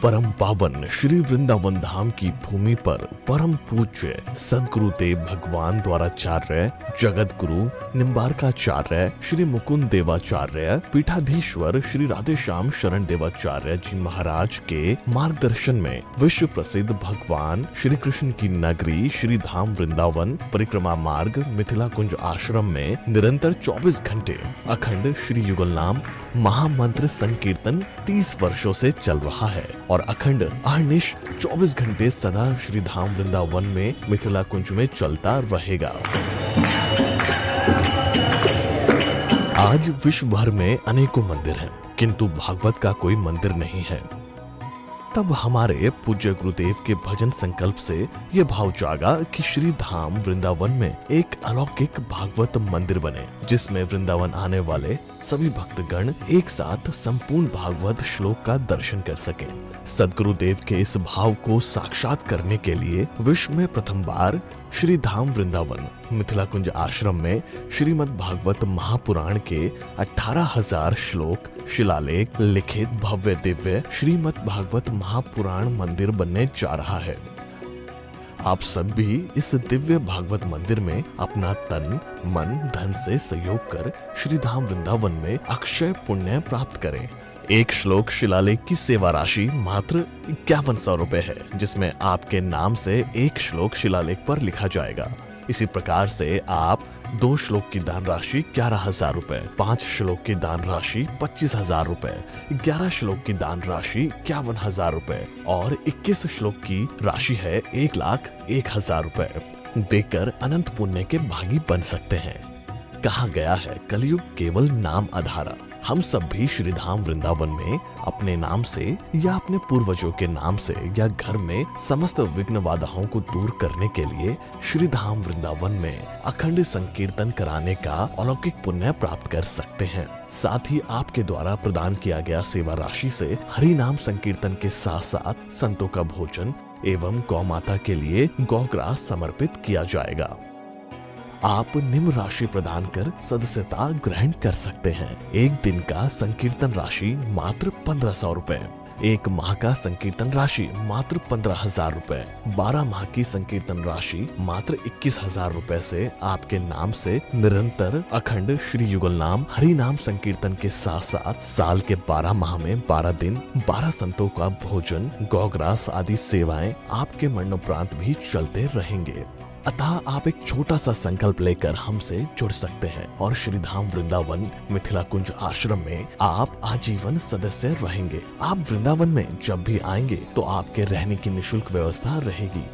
परम पावन श्री वृंदावन धाम की भूमि पर परम पूज्य सदगुरुदेव भगवान द्वाराचार्य जगत गुरु निम्बारकाचार्य श्री मुकुंद देवाचार्य पीठाधीश्वर श्री राधेश्याम शरण देवाचार्य जी महाराज के मार्गदर्शन में विश्व प्रसिद्ध भगवान श्री कृष्ण की नगरी श्री धाम वृंदावन परिक्रमा मार्ग मिथिला कुंज आश्रम में निरंतर 24 घंटे अखंड श्री युगल नाम महामंत्र संकीर्तन 30 वर्षों से चल रहा है और अखंड अहर्निश 24 घंटे सदा श्री धाम वृंदावन में मिथिला कुंज में चलता रहेगा। आज विश्व भर में अनेकों मंदिर हैं, किंतु भागवत का कोई मंदिर नहीं है। तब हमारे पूज्य गुरुदेव के भजन संकल्प से ये भाव जागा कि श्री धाम वृंदावन में एक अलौकिक भागवत मंदिर बने, जिसमें वृंदावन आने वाले सभी भक्तगण एक साथ संपूर्ण भागवत श्लोक का दर्शन कर सकें। सदगुरुदेव के इस भाव को साक्षात करने के लिए विश्व में प्रथम बार श्री धाम वृंदावन मिथिला कुंज आश्रम में श्रीमद् भागवत महापुराण के 18,000 श्लोक शिलालेख लिखित भव्य दिव्य श्रीमद् भागवत महापुराण मंदिर बनने जा रहा है। आप सब भी इस दिव्य भागवत मंदिर में अपना तन मन धन से सहयोग कर श्री धाम वृंदावन में अक्षय पुण्य प्राप्त करें। एक श्लोक शिलालेख की सेवा राशि मात्र 5100 रुपए है, जिसमें आपके नाम से एक श्लोक शिलालेख पर लिखा जाएगा। इसी प्रकार से आप 2 श्लोक की दान राशि 11,000 रुपए, 5 श्लोक की दान राशि 25,000 रुपए, 11 श्लोक की दान राशि 51,000 रुपए और 21 श्लोक की राशि है 1,01,000 रुपए देकर अनंत पुण्य के भागी बन सकते हैं। कहा गया है कलयुग केवल नाम आधारा। हम सब भी श्री धाम वृंदावन में अपने नाम से या अपने पूर्वजों के नाम से या घर में समस्त विघ्न बाधाओं को दूर करने के लिए श्री धाम वृंदावन में अखंड संकीर्तन कराने का अलौकिक पुण्य प्राप्त कर सकते हैं। साथ ही आपके द्वारा प्रदान किया गया सेवा राशि से हरि नाम संकीर्तन के साथ साथ संतों का भोजन एवं गौ माता के लिए गौग्रास समर्पित किया जाएगा। आप निम्न राशि प्रदान कर सदस्यता ग्रहण कर सकते हैं। एक दिन का संकीर्तन राशि मात्र 1500 रुपए, एक माह का संकीर्तन राशि मात्र 15,000 रुपए, 12 माह की संकीर्तन राशि मात्र 21,000 रुपए से आपके नाम से निरंतर अखंड श्री युगल नाम हरि नाम संकीर्तन के साथ साथ साल के 12 माह में 12 दिन 12 संतों का भोजन गौग्रास आदि सेवाएं आपके मरणोपरांत भी चलते रहेंगे। अतः आप एक छोटा सा संकल्प लेकर हमसे जुड़ सकते हैं और श्री धाम वृंदावन मिथिला कुंज आश्रम में आप आजीवन सदस्य रहेंगे। आप वृंदावन में जब भी आएंगे तो आपके रहने की निशुल्क व्यवस्था रहेगी।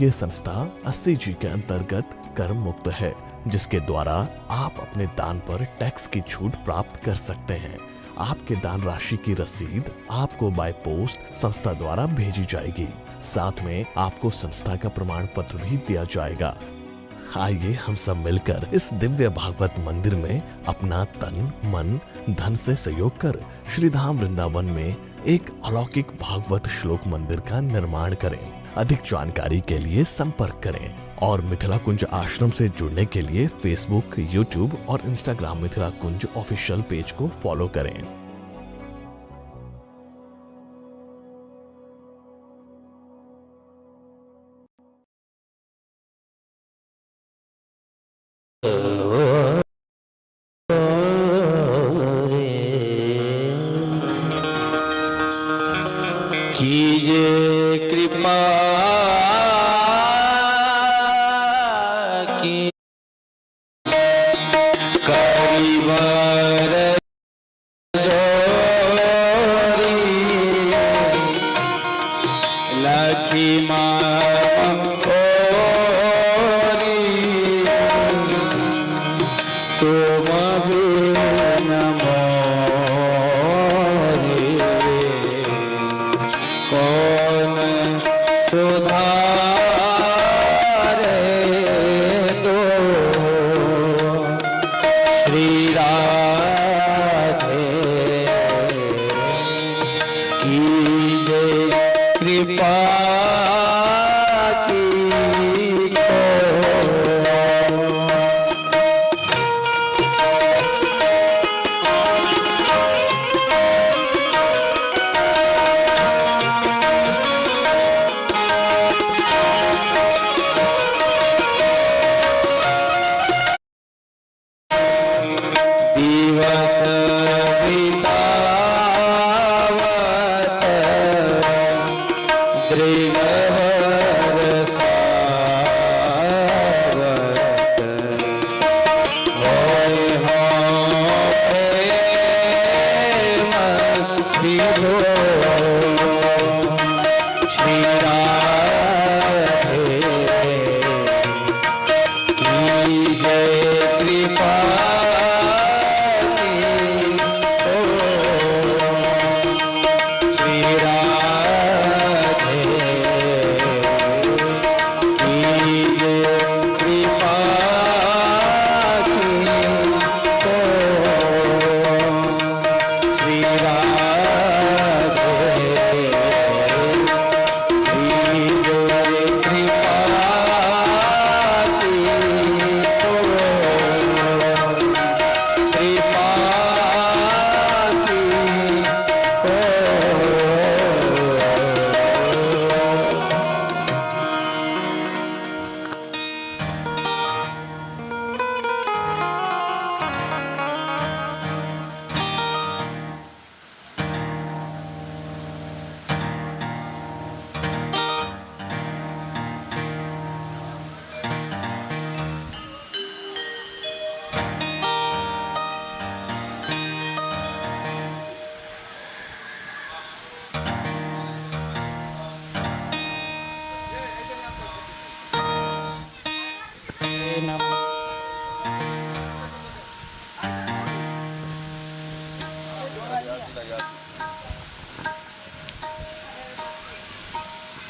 ये संस्था 80G के अंतर्गत कर मुक्त है, जिसके द्वारा आप अपने दान पर टैक्स की छूट प्राप्त कर सकते हैं। आपके दान राशि की रसीद आपको बाय पोस्ट संस्था द्वारा भेजी जाएगी। साथ में आपको संस्था का प्रमाण पत्र भी दिया जाएगा। आइए हम सब मिलकर इस दिव्य भागवत मंदिर में अपना तन मन धन से सहयोग कर श्री धाम वृंदावन में एक अलौकिक भागवत श्लोक मंदिर का निर्माण करें। अधिक जानकारी के लिए संपर्क करें और मिथिला कुंज आश्रम से जुड़ने के लिए फेसबुक, यूट्यूब और इंस्टाग्राम मिथिला कुंज ऑफिशियल पेज को फॉलो करें। कीजिए कृपा की करीबर जोरी लखी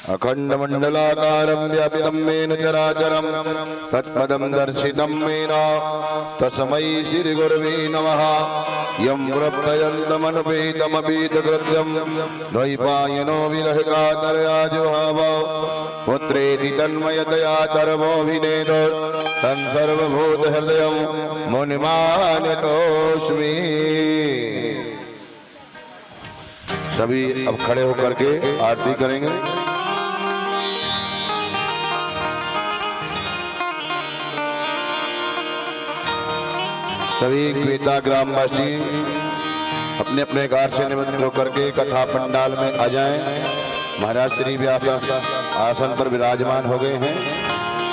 अखण्डमण्डलाकारं व्यापितं येन चराचरं तत्पदं दर्शितं येन तस्मै श्रीगुरवे नमः। यं प्रत्ययन्तमनुपेतमपीतकृत्यं द्वैपायनो विरहकातरयाजुहाव पुत्रेति तन्मयतया तरमोऽभिनेद तं सर्वभूतहृदयं मुनिमानतोऽस्मि। सभी अब खड़े होकर के आरती करेंगे। सभी क्वेता ग्रामवासी अपने अपने घर से निमंत्रित होकर के कथा पंडाल में आ जाएं। महाराज श्री व्यास आसन पर विराजमान हो गए हैं,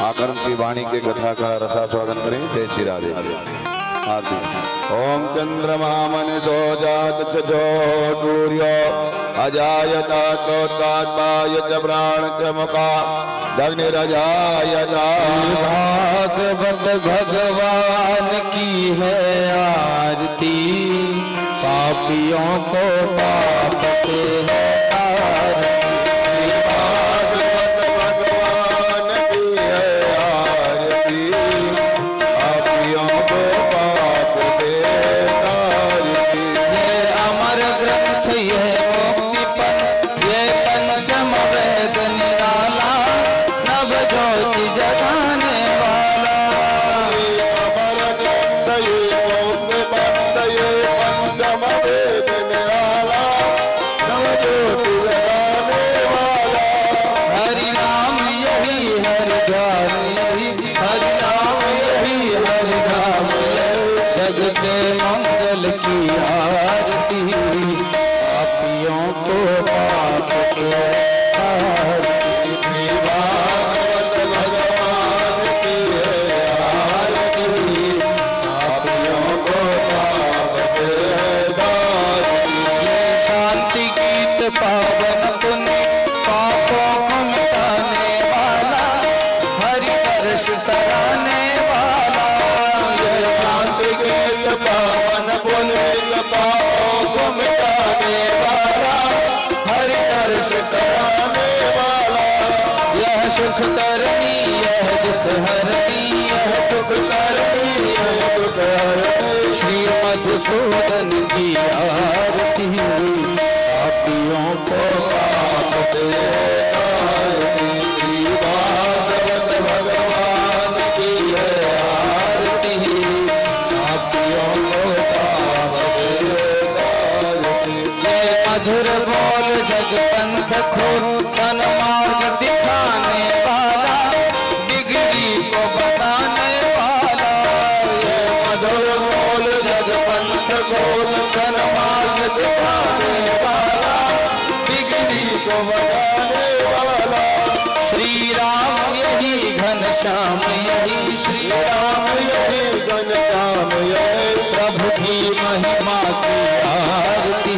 आकर उनकी वाणी के कथा का रसास्वादन करें। जय श्री राधे। आरती। ओम चंद्रमा मनसो जात सूर्य अजायता तोतात्माय च प्राण चमका दग्निरजायता। भागवत भगवान की है आरती, पापियों को पाप से है आरती। भागवत भगवान की है आरती, पापियों को पाप से तारती। ये अमर ग्रंथ ये मुक्ति पंथ ये पंचम वेद निराला, नव ज्योति जगाने वाला। अमर ग्रंथ ये मुक्ति पंथ ये पंचम वेद निराला, नव ज्योति जगाने वाला। हरि नाम यही हरि ध्यान यही, हरि नाम यही हरि नाम यही, जग के मंगल की आरती, पापियों को पाप से आरती। भागवत भगवान की है आरती, पापियों को पाप से तारती। ये शांति गीत पावन पुण्य पापों को मिटाने वाला, हरि दर्श कराने वाला। ये शांति गीत पावन पुनीत पापों को मिटाने वाला, हरि दर्श कराने वाला। यह सुख करनी यह दुख हरनी, यह सुख करनी यह दुख हरनी, श्री मधुसूदन की आरती, पापियों को पाप से तारती। भागवत भगवान की है आरती, पापियों को पाप से तारती। ये मधुर बोल जग पंथ खोल सन्मार्ग दिखाने वाला, बिगड़ी को बताने वाला। ये मधुर बोल जग पंथ खोल सन्मार्ग दिखाने वाला, बिगड़ी को बताने वाला। श्री राम यही घनश्याम यही, श्री राम यही घनश्याम यही, प्रभु की महिमा की आरती,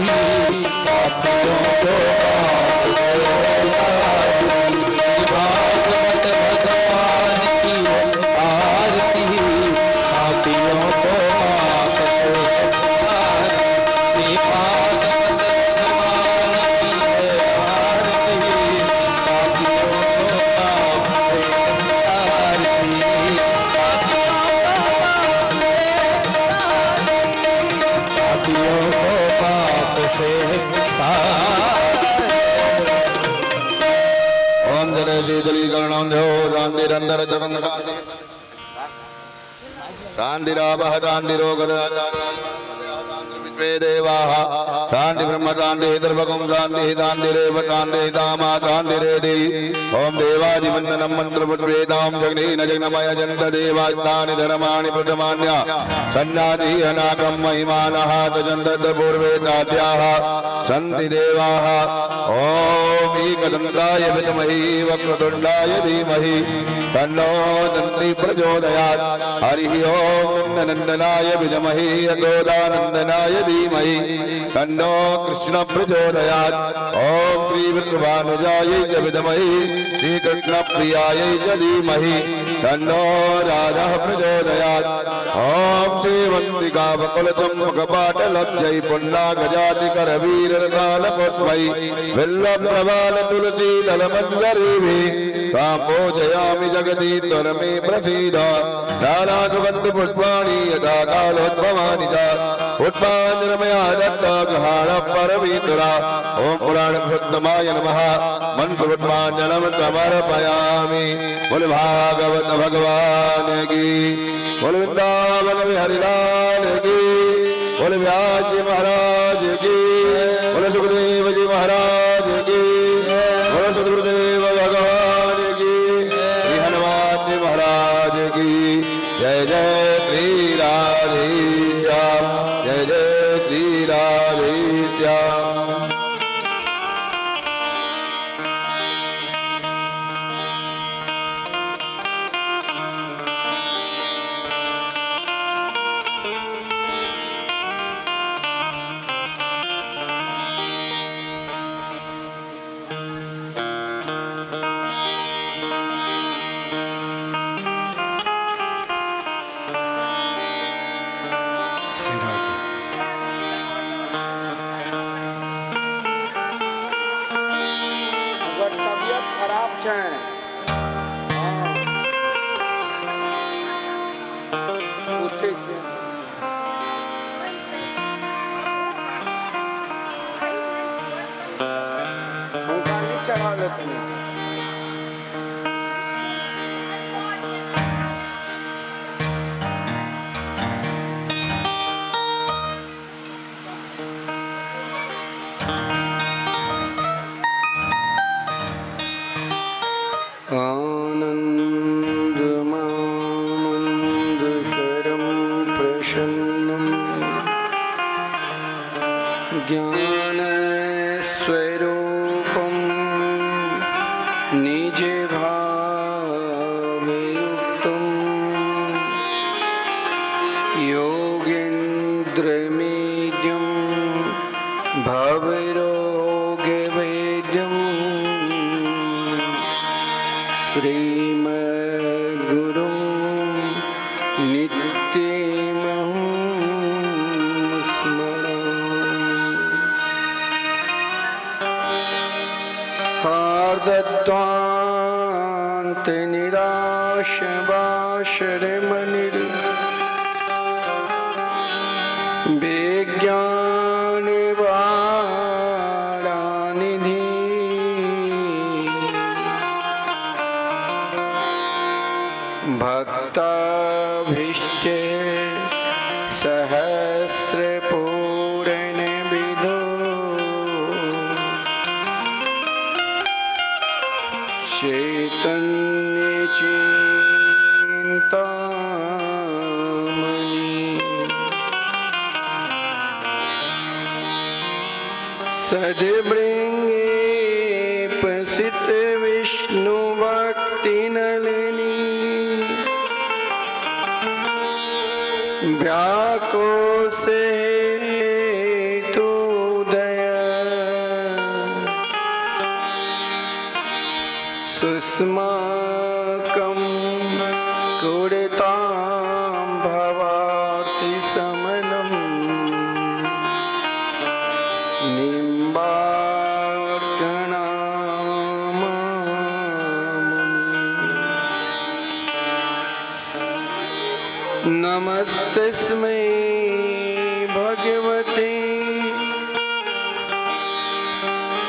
पापियों को पाप से तारती। भागवत भगवान की आरती, पापियों को पाप से तारती। भागवत भगवान की आरती, पापियों को पाप से तारती। पापियों को पाप से ओम जय शीतलीकरणं ध्यो रांदिरंदर जगन रांदिरावह रांदिरोगद विश्वे देवाः शांति ब्रह्म शांति दर्भकं शांति शांतिरेव शांति दामा शांतिरेधि। ओम देवादिवंदनं मंत्रपुष्पेतां जगनेन जगन्मय जन्त देवास्तानि धर्माणि प्रथमान्य सन्नादि अनाकं महिमानः तजन्तत पूर्वे तात्याः सन्ति देवाः। ओम एकदन्ताय विद्महे वक्रतुण्डाय धीमहि तन्नो दन्ति प्रचोदयात्। हरिः ओम नन्दनाय विद्महे यशोदानन्दनाय धीमहि तन्नो कृष्ण प्रचोदयात्। ओम श्री विष्णुभानुजायै च विद्महे श्रीकृष्णप्रियायै च धीमहि तन्नो राधा प्रचोदयात्। ओम श्रीवन्तिकावकुलचम्पकपाटलब्जै पुण्डागजातिकरवीरकालपुष्पै विल्लप्रभा लाल तुलसी दल मंजरी भी तां पूजयामि जगदीश्वर मे प्रसीद नाना सुगंधि पुष्पाणि यथा कालोद्भवानि च पुष्पाञ्जलिमया दत्त गृहाण परमेश्वरा ओम पुराण पुरुषोत्तमाय नमः मंत्र पुष्पाञ्जलिं समर्पयामि। बोल भागवत भगवान की, बोल वृंदावन बिहारी लाल की, बोल व्यास जी महाराज की, बोल सुखदेव जी महाराज की, बोल सदगुरुदेव भगवान की, श्री हनुमान जी महाराज की। जय जय श्री राधे श्याम, जय जय श्री राधे श्याम। तबियत खराब છે પૂછે છે હું કાની ચઢાવે તમે आनन्दमानन्दकरं प्रसन्नं ज्ञानस्वरूपं निजभावयुक्तं योगेन्द्रमेद्यं भवरोगवेद्यं श्रीमद्गुरुं नित्यमहं स्मरामि। हार्दत्वान्तनिराशबाशरमनिर् विज्ञानवारानिधि भक्ताभीष्ट सहस्रपूरणविदो चैतन्यचिन्तामणि सद्बृङ्गे प्रसिद्ध विष्णु भक्तिनलिनी व्याको से तू दया सुष्माकं कुरुतां भवाति समनं निम्बार्कणाममुनि। नमस्तस्मै भगवते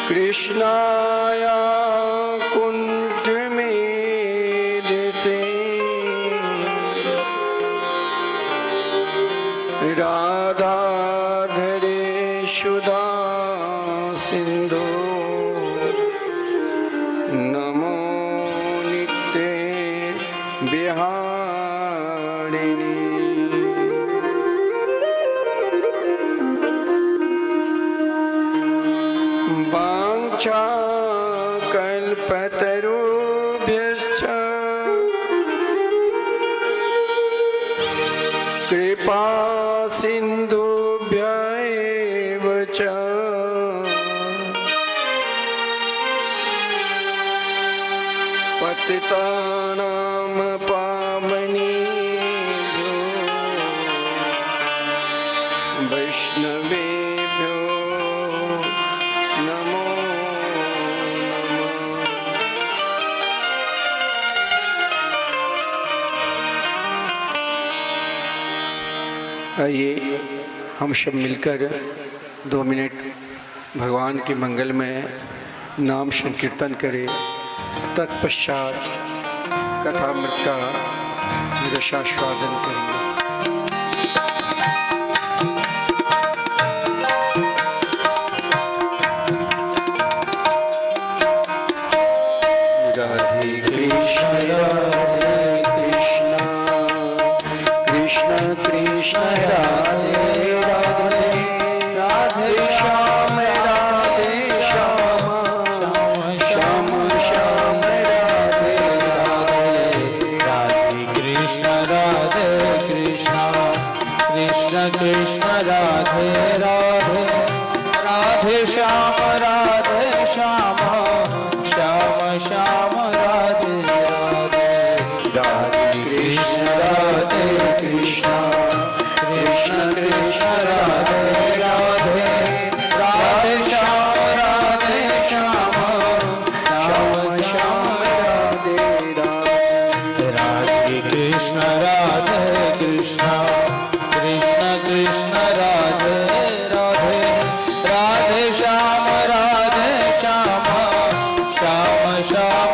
कृष्णाय कुञ्जमेधसे राधाधरे सुधा सिन्धो नमो नित्ये बिहारिणि। वाञ्छाकल्पतरुभ्यश्च कृपा सिन्धुभ्य एव च पतितानां पावनेभ्यो वैष्णवेभ्यो नमो आइए हम सब मिलकर 2 मिनट भगवान के मंगल में नाम संकीर्तन करें। तत्पश्चात कथामृत का रसास्वादन करेंगे। राधे कृष्ण कृष्ण कृष्ण राधे राधे राधे श्याम राधे श्याम श्याम श्याम राधे राधे राधे कृष्ण कृष्ण कृष्ण राधे राधे राधे श्याम श्याम श्याम श्याम राधे राधे राधे कृष्ण कृष्ण कृष्ण कृष्ण राधे राधे राधे श्याम श्याम श्याम श्याम राधे राधे राधे कृष्ण कृष्ण कृष्ण कृष्ण राधे राधे राधे श्याम श्याम श्याम श्याम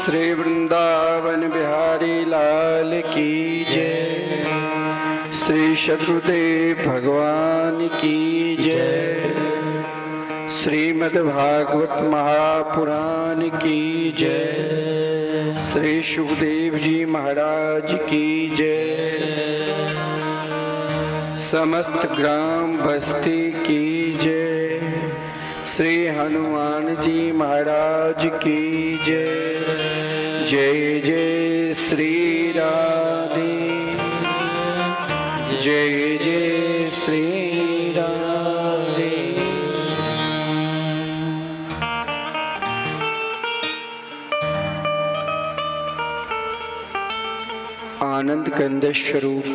श्री वृंदावन बिहारी लाल की जय। श्री सद्गुरुदेव भगवान की जय। श्रीमद् भागवत महापुराण की जय। श्री सुखदेव जी महाराज की जय। समस्त ग्राम बस्ती की जय। श्री हनुमान जी महाराज की जय। जय जय श्री राधे। जय जय श्री राधे। आनंद कंद स्वरूप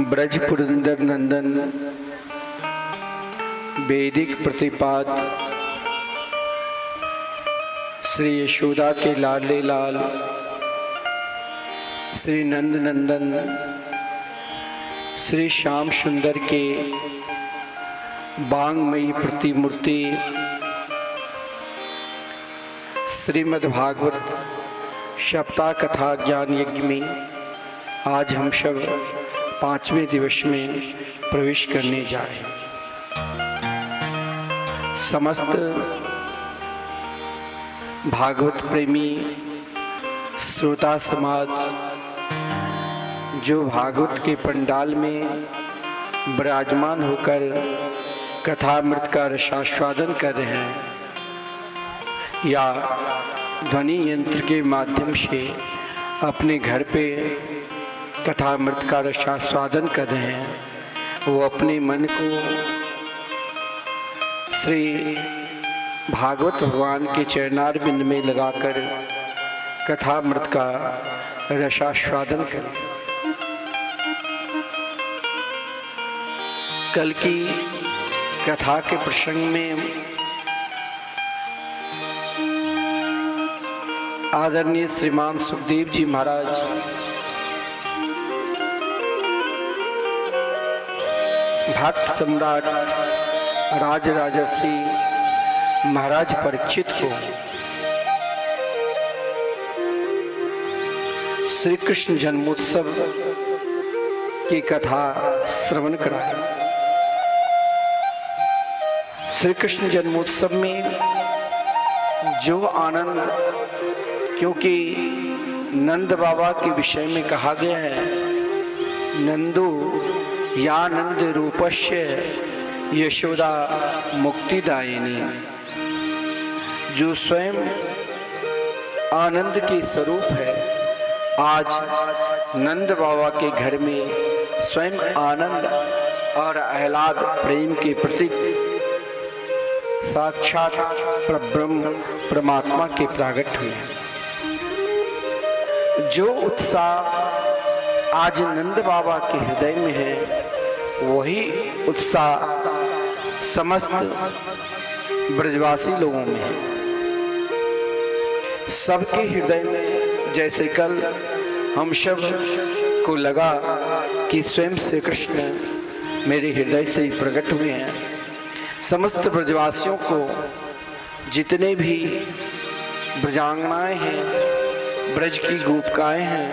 ब्रज पुरंदर नंदन वैदिक प्रतिपाद श्री यशोदा के लाडले लाल श्री नंद नंदन श्री श्याम सुंदर के बांगमयी प्रतिमूर्ति श्रीमद् भागवत सप्ताह कथा ज्ञान यज्ञ में आज हम सब 5वें दिवस में प्रवेश करने जा रहे हैं। समस्त भागवत प्रेमी श्रोता समाज जो भागवत के पंडाल में विराजमान होकर कथामृत का रसास्वादन कर रहे हैं या ध्वनि यंत्र के माध्यम से अपने घर पे कथामृत का रसास्वादन कर रहे हैं, वो अपने मन को श्री भागवत भगवान के चरणार बिंद में लगाकर कथामृत का रसास्वादन करें। कल की कथा के प्रसंग में आदरणीय श्रीमान सुखदेव जी महाराज भक्त सम्राट राजराजर्षि महाराज परीक्षित को श्री कृष्ण जन्मोत्सव की कथा श्रवण कराई। श्री कृष्ण जन्मोत्सव में जो आनंद, क्योंकि नंद बाबा के विषय में कहा गया है, नंदो यानंद रूपस्य यशोदा मुक्तिदायिनी, जो स्वयं आनंद के स्वरूप है। आज नंद बाबा के घर में स्वयं आनंद और आह्लाद प्रेम के प्रतीक साक्षात परब्रह्म परमात्मा के प्रागट हुए हैं। जो उत्साह आज नंद बाबा के हृदय में है, वही उत्साह समस्त ब्रजवासी लोगों में है। सबके हृदय में जैसे कल हम सब को लगा कि स्वयं श्री कृष्ण मेरे हृदय से ही प्रकट हुए हैं, समस्त ब्रजवासियों को, जितने भी ब्रजांगनाएं हैं, ब्रज की गोपिकाएं हैं,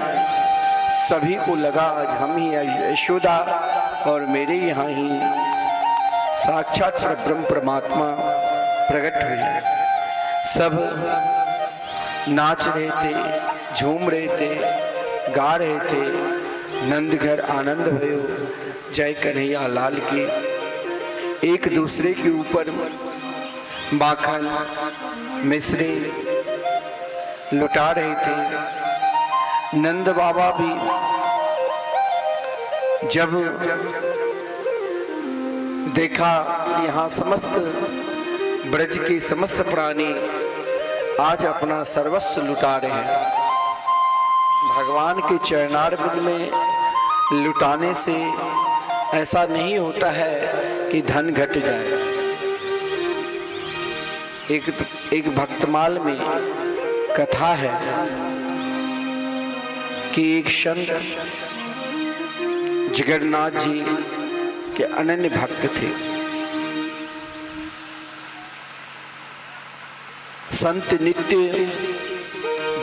सभी को लगा आज हम ही यशोदा और मेरे यहाँ ही साक्षात ब्रह्म परमात्मा प्रकट हुए। सब नाच रहे थे, झूम रहे थे, गा रहे थे, नंद घर आनंद भयो, जय कन्हैया लाल की। एक दूसरे के ऊपर माखन मिश्री लुटा रहे थे। नंद बाबा भी जब देखा कि यहाँ समस्त ब्रज के समस्त प्राणी आज अपना सर्वस्व लुटा रहे हैं, भगवान के चरणारविंद में लुटाने से ऐसा नहीं होता है कि धन घट जाए। एक भक्तमाल में कथा है कि एक संत जगन्नाथ जी के अनन्य भक्त थे। संत नित्य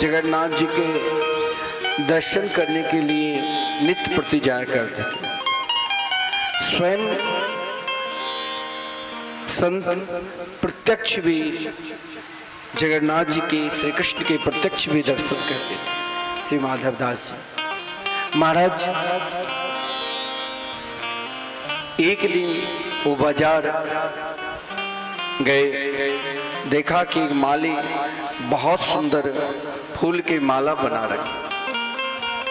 जगन्नाथ जी के दर्शन करने के लिए नित्य प्रति जाया करते थे। स्वयं संत प्रत्यक्ष भी जगन्नाथ जी के, श्री कृष्ण के प्रत्यक्ष भी दर्शन करते थे। श्री माधवदास जी महाराज एक दिन वो बाजार गए, देखा कि माली बहुत सुंदर फूल के माला बना रखी।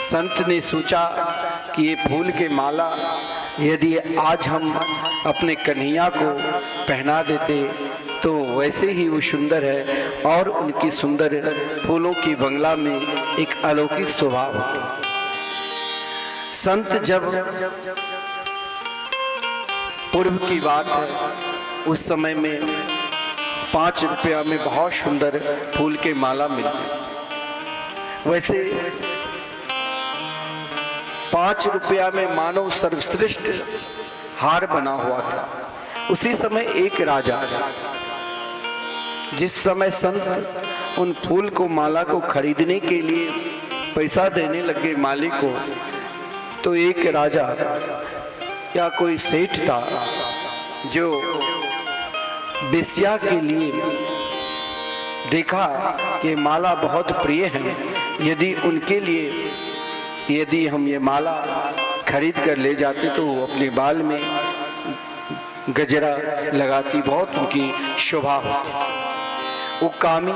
संत ने सोचा कि ये फूल के माला यदि आज हम अपने कन्हैया को पहना देते तो वैसे ही वो सुंदर है और उनकी सुंदर फूलों की बंगला में एक अलौकिक स्वभाव होता। संत जब पूर्व की बात है, उस समय में 5 रुपया में बहुत सुंदर फूल के माला मिलती। वैसे 5 रुपया में मानव सर्वश्रेष्ठ हार बना हुआ था। उसी समय एक राजा, जिस समय संत उन फूल को माला को खरीदने के लिए पैसा देने लगे मालिक को, तो एक राजा या कोई सेठ था जो बेस्या के लिए देखा कि माला बहुत प्रिय है, यदि उनके लिए यदि हम ये माला खरीद कर ले जाते तो वो अपने बाल में गजरा लगाती, बहुत उनकी शोभा होती। वो कामी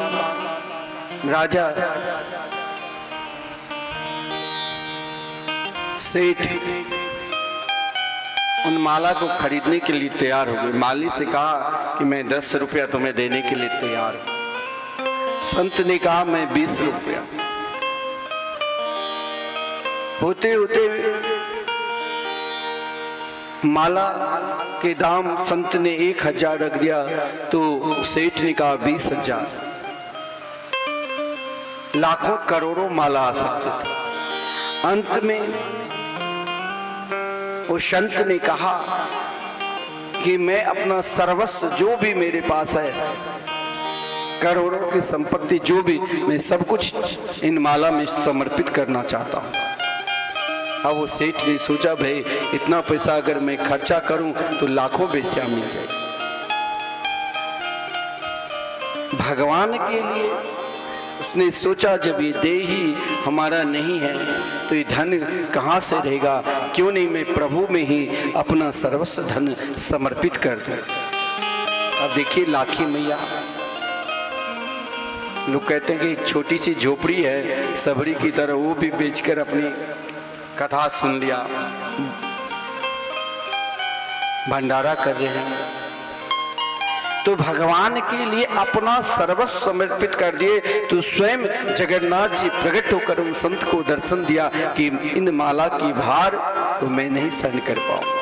राजा सेठ उन माला को खरीदने के लिए तैयार हो गए। माली से कहा कि मैं 10 रुपया तुम्हें देने के लिए तैयार हूं। संत ने कहा मैं 20 रुपया। होते होते माला के दाम संत ने 1000 रख दिया तो सेठ ने कहा 20,000। लाखों करोड़ों माला आ सकते थे। अंत में वो संत ने कहा कि मैं अपना सर्वस्व जो भी मेरे पास है, करोड़ों की संपत्ति जो भी, मैं सब कुछ इन माला में समर्पित करना चाहता हूं। अब वो सेठ ने सोचा भाई इतना पैसा अगर मैं खर्चा करूं तो लाखों बेस्या मिल जाए। भगवान के लिए उसने सोचा जब ये देह ही हमारा नहीं है तो ये धन कहां से रहेगा, क्यों नहीं मैं प्रभु में ही अपना सर्वस्व धन समर्पित कर दूं। अब देखिए लाखी मैया, लोग कहते हैं कि एक छोटी सी झोपड़ी है सबरी की तरह, वो भी बेचकर अपनी कथा सुन लिया, भंडारा कर रहे हैं। तो भगवान के लिए अपना सर्वस्व समर्पित कर दिए तो स्वयं जगन्नाथ जी प्रकट होकर उन संत को दर्शन दिया कि इन माला की भार तो मैं नहीं सहन कर पाऊंगा,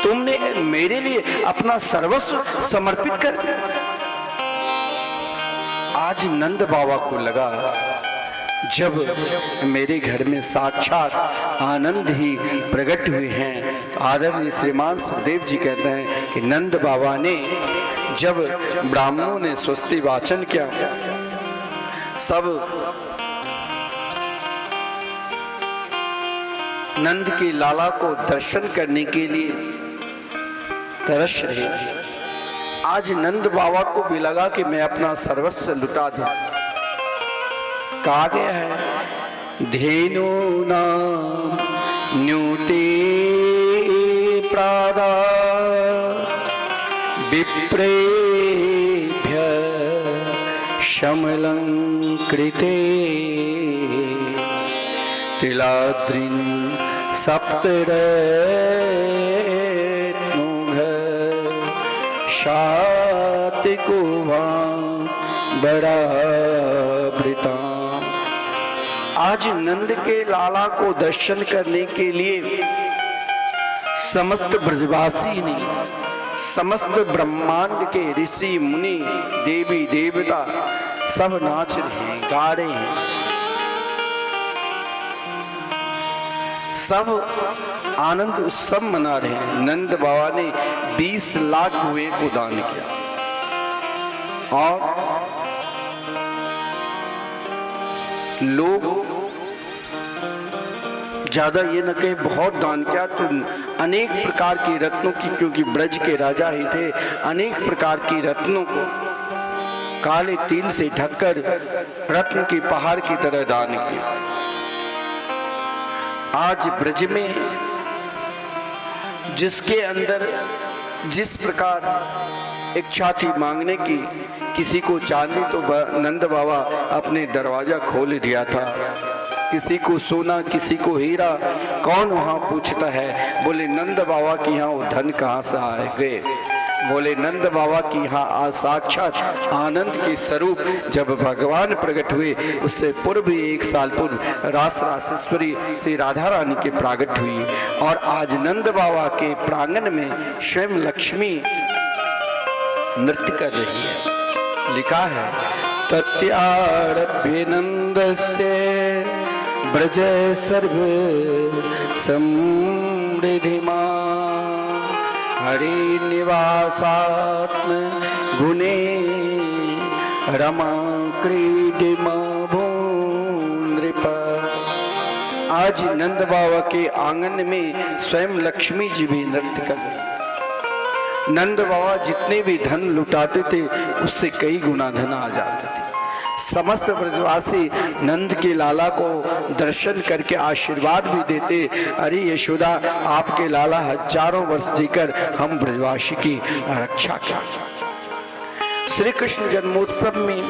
तुमने मेरे लिए अपना सर्वस्व समर्पित कर दिया। आज नंद बाबा को लगा जब मेरे घर में साक्षात आनंद ही प्रकट हुए हैं। आदरणीय श्रीमान सुखदेव जी कहते हैं कि नंद बाबा ने जब ब्राह्मणों ने स्वस्ति वाचन किया, सब नंद के लाला को दर्शन करने के लिए तरस रहे। आज नंद बाबा को भी लगा कि मैं अपना सर्वस्व लुटा दूं। कहा गया है धेनु नाम न्यूते प्रादा विप्रेभ्य शमलंकृते तिलाद्रिन सप्तरत्नोघ शातिको बरावृता। आज नंद के लाला को दर्शन करने के लिए समस्त ब्रजवासी ने, समस्त ब्रह्मांड के ऋषि मुनि देवी देवता सब नाच रहे हैं, गा रहे हैं, सब आनंद उत्सव मना रहे हैं। नंद बाबा ने 20 लाख कुएं को दान किया और लोग ज्यादा ये न कहे बहुत दान किया तो अनेक प्रकार के रत्नों की, क्योंकि ब्रज के राजा ही थे, अनेक प्रकार की रत्नों को काले तिल से ढककर रत्न की पहाड़ की तरह दान किया। आज ब्रज में जिसके अंदर जिस प्रकार इच्छा थी मांगने की, किसी को चांदी तो नंद बाबा अपने दरवाजा खोल दिया था, किसी को सोना, किसी को हीरा, कौन वहां पूछता है। बोले नंद बाबा की यहाँ वो धन कहाँ से आए गए। बोले नंद बाबा की यहाँ साक्षात आनंद के स्वरूप जब भगवान प्रकट हुए, उससे पूर्व 1 साल पूर्व रास रासेश्वरी श्री राधा रानी के प्रागट हुई, और आज नंद बाबा के प्रांगण में स्वयं लक्ष्मी नृत्य कर रही है। लिखा है तत्यारभ्य नंदस्य ब्रज सर्व समृद्धिमा हरि निवासात्म गुणे रमा क्रीडिमा भूनृप। आज नंद बाबा के आंगन में स्वयं लक्ष्मी जी भी नृत्य कर रही। नंद बाबा जितने भी धन लुटाते थे उससे कई गुना धन आ जाते थे। समस्त ब्रजवासी नंद के लाला को दर्शन करके आशीर्वाद भी देते, अरे यशोदा आपके लाला हजारों वर्ष जीकर हम ब्रजवासी की रक्षा कर। श्री कृष्ण जन्मोत्सव में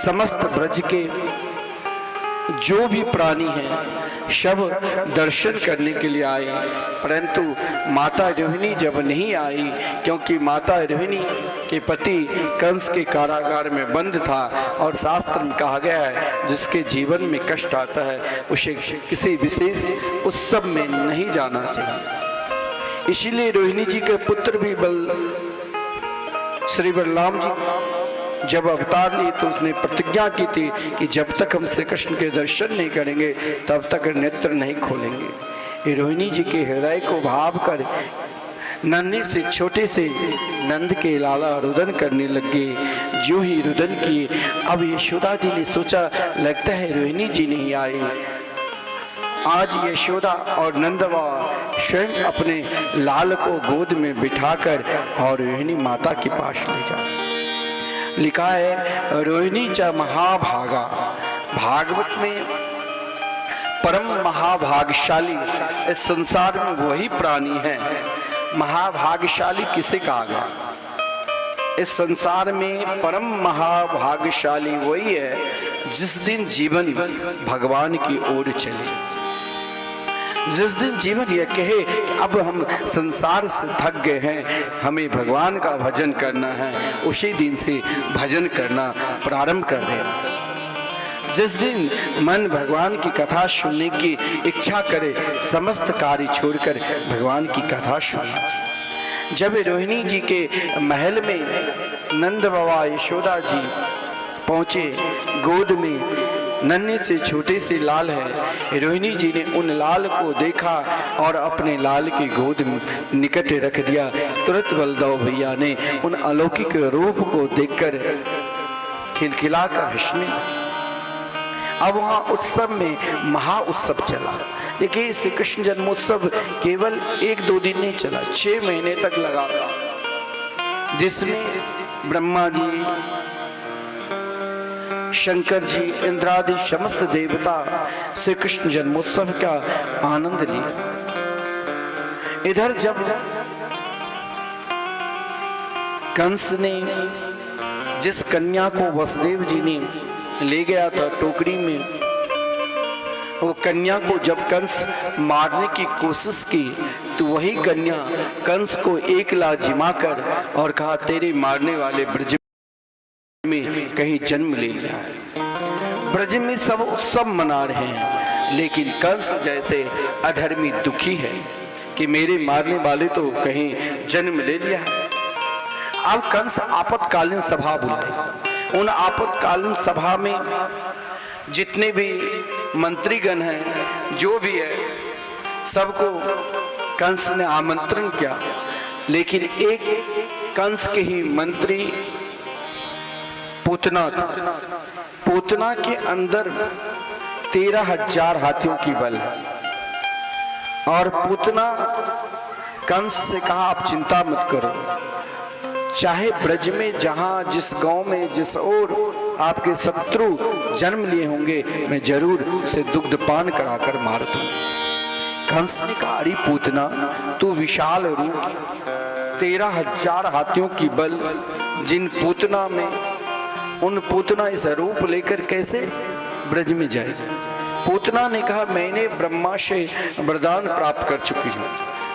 समस्त ब्रज के जो भी प्राणी हैं सब दर्शन करने के लिए आए, परंतु माता रोहिणी जब नहीं आई, क्योंकि माता रोहिणी के पति कंस के कारागार में बंद था, और शास्त्र में कहा गया है जिसके जीवन में कष्ट आता है उसे किसी विशेष उत्सव में नहीं जाना चाहिए। इसीलिए रोहिणी जी के पुत्र भी श्री बलराम जी जब अवतार लिए तो उसने प्रतिज्ञा की थी कि जब तक हम श्री कृष्ण के दर्शन नहीं करेंगे तब तक नेत्र नहीं खोलेंगे। रोहिणी जी के हृदय को भाव कर नन्हे से छोटे से नंद के लाला रुदन करने लगे। जो ही रुदन किए, अब यशोदा जी ने सोचा लगता है रोहिणी जी नहीं आई। आज यशोदा और नंद बाबा स्वयं अपने लाल को गोद में बिठाकर और रोहिणी माता के पास ले जा। लिखा है रोहिणी च महाभागा, भागवत में परम महाभागशाली इस संसार में वही प्राणी है। महाभागशाली किसे कहा गया? इस संसार में परम महाभागशाली वही है जिस दिन जीवन भगवान की ओर चले, जिस दिन जीवन यह कहे कि अब हम संसार से थक गए हैं, हमें भगवान का भजन करना है, उसी दिन से भजन करना प्रारंभ कर दे। जिस दिन मन भगवान की कथा सुनने की इच्छा करे, समस्त कार्य छोड़कर भगवान की कथा सुने। जब रोहिणी जी के महल में नंद बाबा यशोदा जी पहुंचे, गोद में नन्हे से छोटे से लाल है। रोहिणी जी ने उन लाल को देखा और अपने लाल की गोद में निकट रख दिया। तुरंत बलदेव भैया ने उन अलौकिक रूप को देखकर खिलखिलाकर हंसने। अब वहाँ उत्सव में महा उत्सव चला। देखिए श्री कृष्ण जन्मोत्सव केवल 1-2 दिन नहीं चला, 6 महीने तक लगा, जिसमें ब्रह्मा जी, शंकर जी, इंद्रादि समस्त देवता श्री कृष्ण जन्मोत्सव का आनंद लिए। इधर जब कंस ने जिस कन्या को वसुदेव जी ने ले गया था टोकरी में, वो कन्या को जब कंस मारने की कोशिश की तो वही कन्या कंस को एकला जिमा कर और कहा तेरे मारने वाले ब्रज में कहीं जन्म ले लिया है। ब्रज में सब उत्सव मना रहे हैं, लेकिन कंस जैसे अधर्मी दुखी है कि मेरे मारने वाले तो कहीं जन्म ले लिया है। अब कंस आपातकालीन सभा बुलाए। उन आपातकालीन सभा में जितने भी मंत्रीगण हैं, जो भी है, सबको कंस ने आमंत्रण किया, लेकिन एक कंस के ही मंत्री पूतना था। पूतना के अंदर 13,000 हाथियों की बल है। और पूतना कंस से कहा आप चिंता मत करो, चाहे ब्रज में जहां जिस गांव में जिस ओर आपके शत्रु जन्म लिए होंगे, मैं जरूर उसे दुग्ध पान कराकर मार दूं। कंस ने कहा अरे पूतना, तू विशाल रूप 13,000 हाथियों की बल, जिन पूतना में उन पूतना इस रूप लेकर कैसे ब्रज में जाएगी। पूतना ने कहा मैंने ब्रह्मा से वरदान प्राप्त कर चुकी हूँ,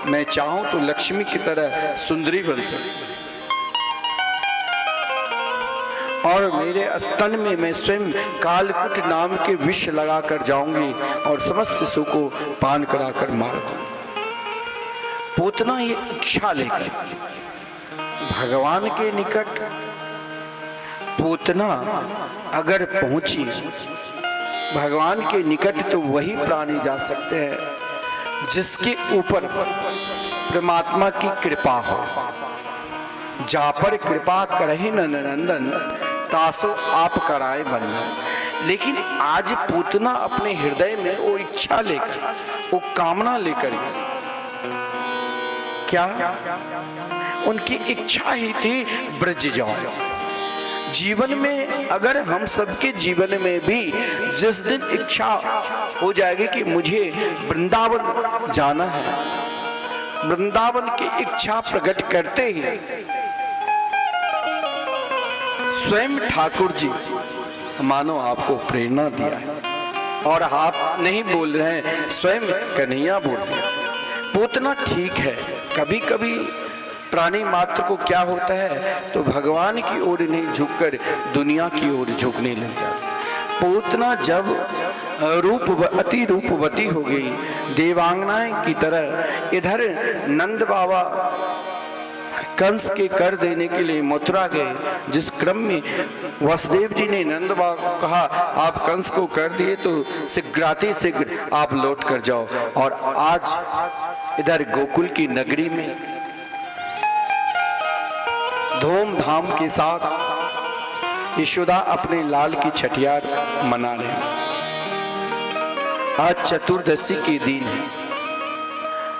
मैं चाहूं तो लक्ष्मी की तरह सुंदरी बन सकती, और मेरे स्तन में मैं स्वयं कालकूट नाम के विष लगाकर जाऊंगी और समस्त शिशु को पान कराकर मार दूं। पूतना ये इच्छा लेकर भगवान के निकट पूतना अगर पहुंची, भगवान के निकट तो वही प्राणी जा सकते हैं जिसके ऊपर परमात्मा की कृपा हो। जा पर कृपा करहि नंदन, तासो आप कराए बंधन। लेकिन आज पूतना अपने हृदय में वो इच्छा लेकर, वो कामना लेकर, क्या उनकी इच्छा ही थी ब्रज जाओ। जीवन में अगर हम सबके जीवन में भी जिस दिन इच्छा हो जाएगी कि मुझे वृंदावन जाना है, वृंदावन की इच्छा प्रकट करते ही स्वयं ठाकुर जी मानो आपको प्रेरणा दिया है और आप नहीं बोल रहे हैं, स्वयं कन्हैया बोल रहे हैं। पूतना ठीक है, कभी कभी प्राणी मात्र को क्या होता है तो भगवान की ओर नहीं झुककर दुनिया की ओर झुकने लग जाता। पूतना जब अति रूपवती हो गई, देवांगनाएं की तरह, इधर नंद बाबा कंस के कर देने के लिए मथुरा गए, जिस क्रम में वसुदेव जी ने नंद बाबा को कहा आप कंस को कर दिए तो शीघ्र आप लौट कर जाओ। और आज इधर गोकुल की नगरी में धूमधाम के साथ यशोदा अपने लाल की छठियार मना रहे। आज चतुर्दशी के दिन है,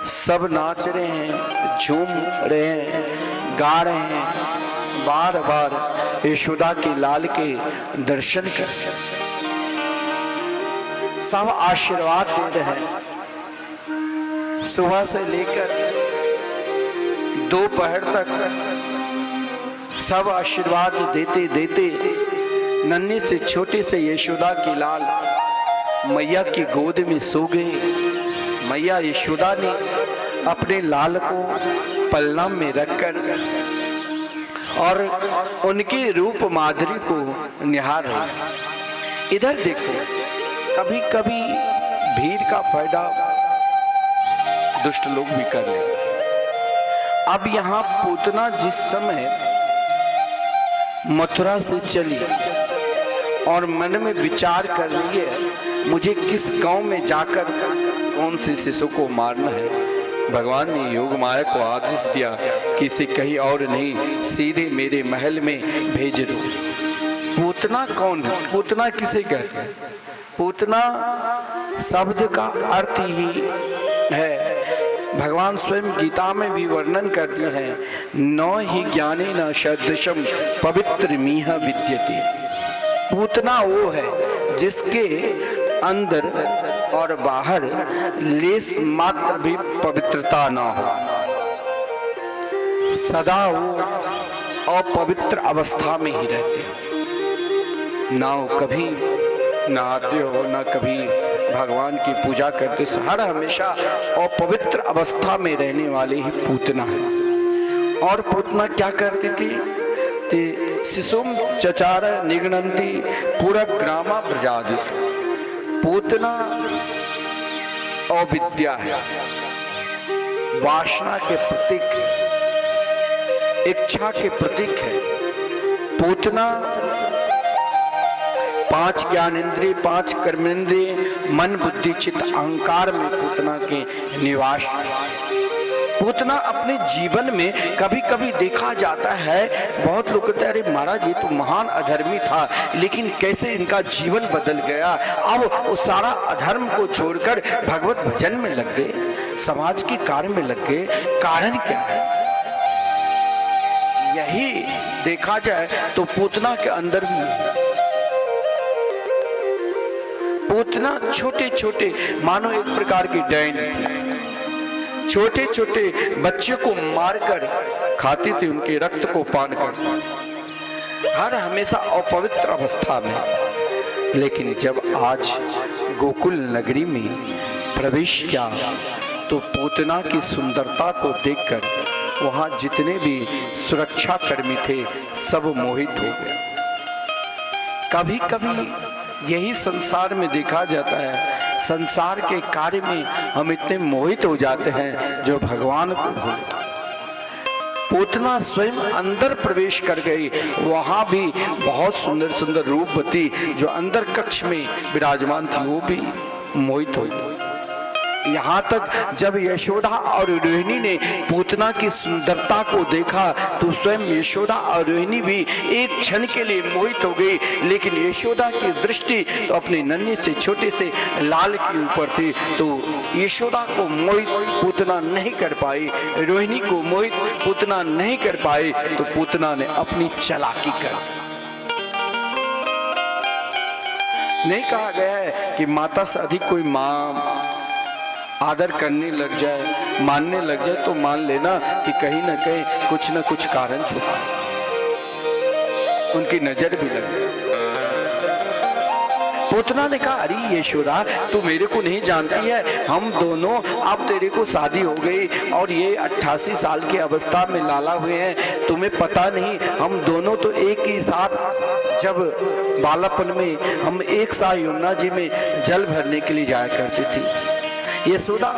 सब नाच रहे हैं, झूम रहे हैं, गा रहे हैं, बार बार यशोदा के लाल के दर्शन कर सब आशीर्वाद दे रहे हैं। सुबह से लेकर दोपहर तक सब आशीर्वाद देते देते नन्ही से छोटे से यशोदा की लाल मैया की गोद में सो गए। मैया यशोदा ने अपने लाल को पल्लम में रखकर और उनके रूप माधुरी को निहार रही। इधर देखो, कभी कभी भीड़ का फायदा दुष्ट लोग भी कर ले। अब यहाँ पूतना जिस समय मथुरा से चली और मन में विचार कर रही है मुझे किस गांव में जाकर कौन से शिशु को मारना है, भगवान ने योग माया को आदेश दिया कि इसे कहीं और नहीं, सीधे मेरे महल में भेज दो। पूतना कौन है? पूतना किसे कहते हैं? पूतना शब्द का अर्थ ही है, भगवान स्वयं गीता में भी वर्णन करते हैं, न ही ज्ञाने न सदृशम पवित्र मीह विद्यते। पूतना वो है जिसके अंदर और बाहर लेस मात्र भी पवित्रता ना हो, सदा वो अपवित्र अवस्था में ही रहते हो, ना वो कभी नहाते हो ना कभी भगवान की पूजा करते, हर हमेशा अपवित्र अवस्था में रहने वाले ही पूतना है। और पूतना क्या करती थी? शिशुम चचार निगणंती पूरा ग्रामा ब्रजादिषु। पूतना अविद्या है, वासना के प्रतीक, इच्छा के प्रतीक है। पूतना 5 ज्ञानेंद्रिय, 5 कर्मेंद्रिय, मन बुद्धि चित्त अहंकार में पूतना के निवास। पूतना अपने जीवन में कभी कभी देखा जाता है, बहुत लोग कहते हैं अरे महाराज ये तो महान अधर्मी था, लेकिन कैसे इनका जीवन बदल गया, अब वो सारा अधर्म को छोड़कर भगवत भजन में लग गए, समाज के कार्य में लग गए। कारण क्या है? यही देखा जाए तो पूतना के अंदर भी पूतना छोटे छोटे मानो एक प्रकार की डैन, छोटे छोटे बच्चे को मारकर खाती थी, उनके रक्त को पान कर, हर हमेशा अपवित्र अवस्था में। लेकिन जब आज गोकुल नगरी में प्रवेश किया तो पूतना की सुंदरता को देखकर वहां जितने भी सुरक्षा कर्मी थे सब मोहित हो गए। कभी कभी यही संसार में देखा जाता है, संसार के कार्य में हम इतने मोहित हो जाते हैं जो भगवान को भूल। पूतना स्वयं अंदर प्रवेश कर गई, वहां भी बहुत सुंदर सुंदर रूपवती जो अंदर कक्ष में विराजमान थी वो भी मोहित हो गई। यहाँ तक जब यशोदा और रोहिणी ने पूतना की सुंदरता को देखा तो स्वयं यशोदा और रोहिणी भी एक क्षण के लिए मोहित हो गई। लेकिन यशोदा की दृष्टि तो अपने नन्हे से छोटे से लाल के ऊपर थी, तो यशोदा को मोहित पूतना नहीं कर पाई, रोहिणी को मोहित पूतना नहीं कर पाई, तो पूतना ने अपनी चालाकी कर। नहीं कहा गया है कि माता से अधिक कोई मां आदर करने लग जाए, मानने लग जाए, तो मान लेना कि कहीं ना कहीं कुछ ना कुछ कारण छुपा, उनकी नजर भी लग गई। पूतना ने कहा अरे यशोदा तू मेरे को नहीं जानती है, हम दोनों अब तेरे को शादी हो गई और ये 88 साल की अवस्था में लाला हुए हैं, तुम्हें पता नहीं हम दोनों तो एक ही साथ जब बालापन में हम एक साथ यमुना जी में जल भरने के लिए जाया करती थी। यशोदा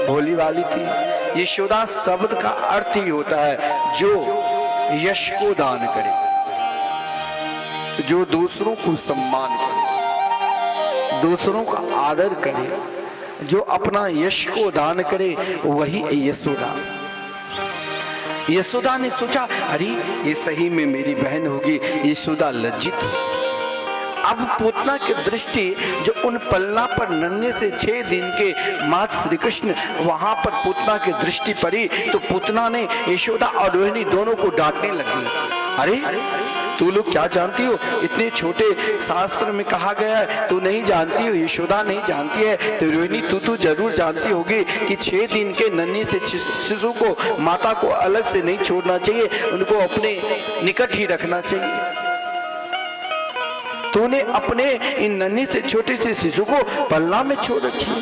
भोली वाली थी। यशोदा शब्द का अर्थ ही होता है जो यश को दान करे, जो दूसरों को सम्मान करे, दूसरों का आदर करे, जो अपना यश को दान करे, वही यशोदा। यशोदा ने सोचा अरे ये सही में मेरी बहन होगी। यशोदा लज्जित हुई। अब पूतना की दृष्टि जो उन पलना पर नन्हे से 6 दिन के माता श्री कृष्ण वहां पर पूतना की दृष्टि पड़ी, तो पूतना ने यशोदा और रोहिणी दोनों को डांटने लगी। अरे तू लोग क्या जानती हो, इतने छोटे शास्त्र में कहा गया है तू नहीं जानती हो, यशोदा नहीं जानती है, तो रोहिणी तू जरूर जानती होगी कि 6 दिन के नन्हे से शिशु को माता को अलग से नहीं छोड़ना चाहिए, उनको अपने निकट ही रखना चाहिए। तूने अपने इन नन्ही से छोटे से शिशु को पलना में छोड़ रखी।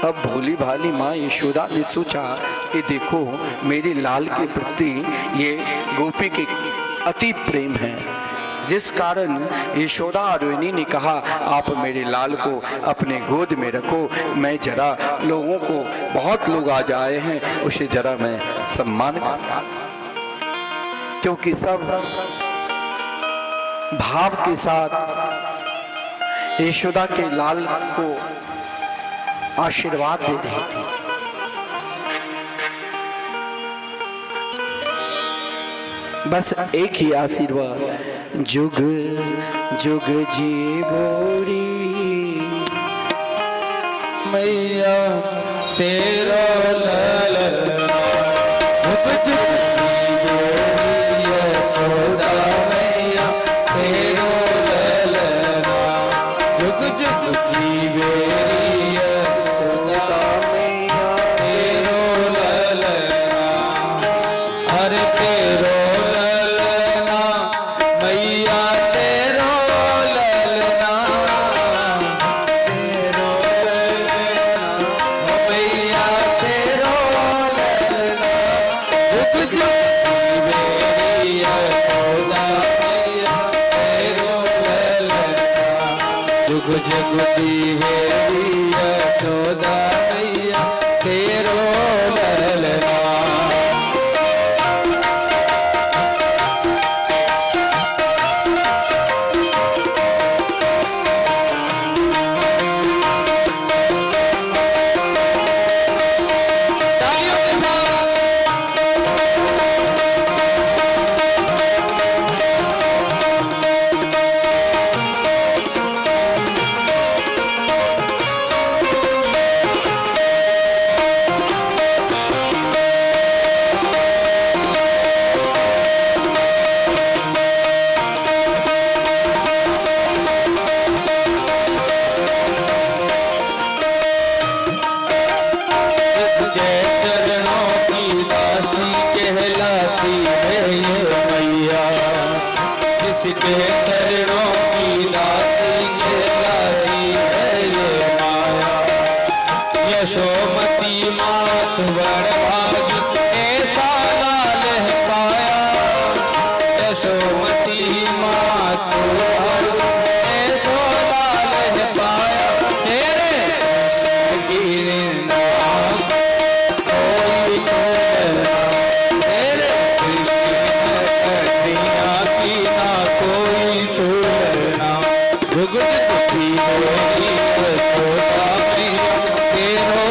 अब भोली भाली माँ यशोदा ने सोचा कि देखो मेरी लाल के प्रति ये गोपी के अति प्रेम है, जिस कारण यशोदा और रोहिणी ने कहा आप मेरे लाल को अपने गोद में रखो, मैं जरा लोगों को, बहुत लोग आज आए हैं, उसे जरा मैं सम्मान करता, क्योंकि सब भाव के साथ यशोदा के लाल को आशीर्वाद दे रही थी। बस एक ही आशीर्वाद, जुग जुग जीवोरी मैया तेरा ललन जुग जुग यशोदा मैया तेरा ललन जुग जुग जीवे यशोदा मैया तेरा ललन हरे तेरा ललना मैया तेरा ललना तेरा ललना मैया तेरा ललना जुग जुग मेरी यशोदा मैया तेरा ललना जुग जुग मेरी यशोदा मैया तेरा ललना। तालियों होती माँ तो यशोदा लह पाया तेरे की निंदा कोई तोड़ना तेरे कन्हैया की ना कोई तोड़ना जुगत दुखी होती यशोदा मैया तेरो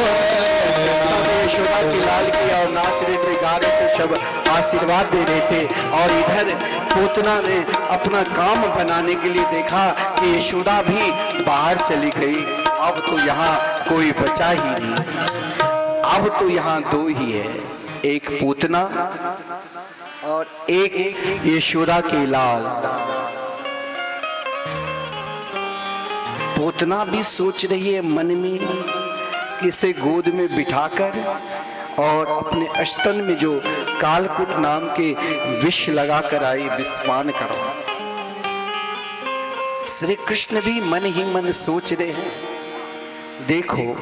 यशोदा की लाल की और नाच रहे थे, गा रहे थे, सब आशीर्वाद दे रहे थे। और इधर पूतना ने अपना काम बनाने के लिए देखा कि यशोदा भी बाहर चली गई। अब तो यहाँ कोई बचा ही नहीं, अब तो यहाँ दो ही है, एक पूतना और एक यशोदा की लाल। पूतना भी सोच रही है मन में कि इसे गोद में बिठाकर और अपने स्तन में जो कालकूट नाम के विष लगाकर आई विस्मान करो। श्री कृष्ण भी मन ही मन सोच रहे हैं, देखो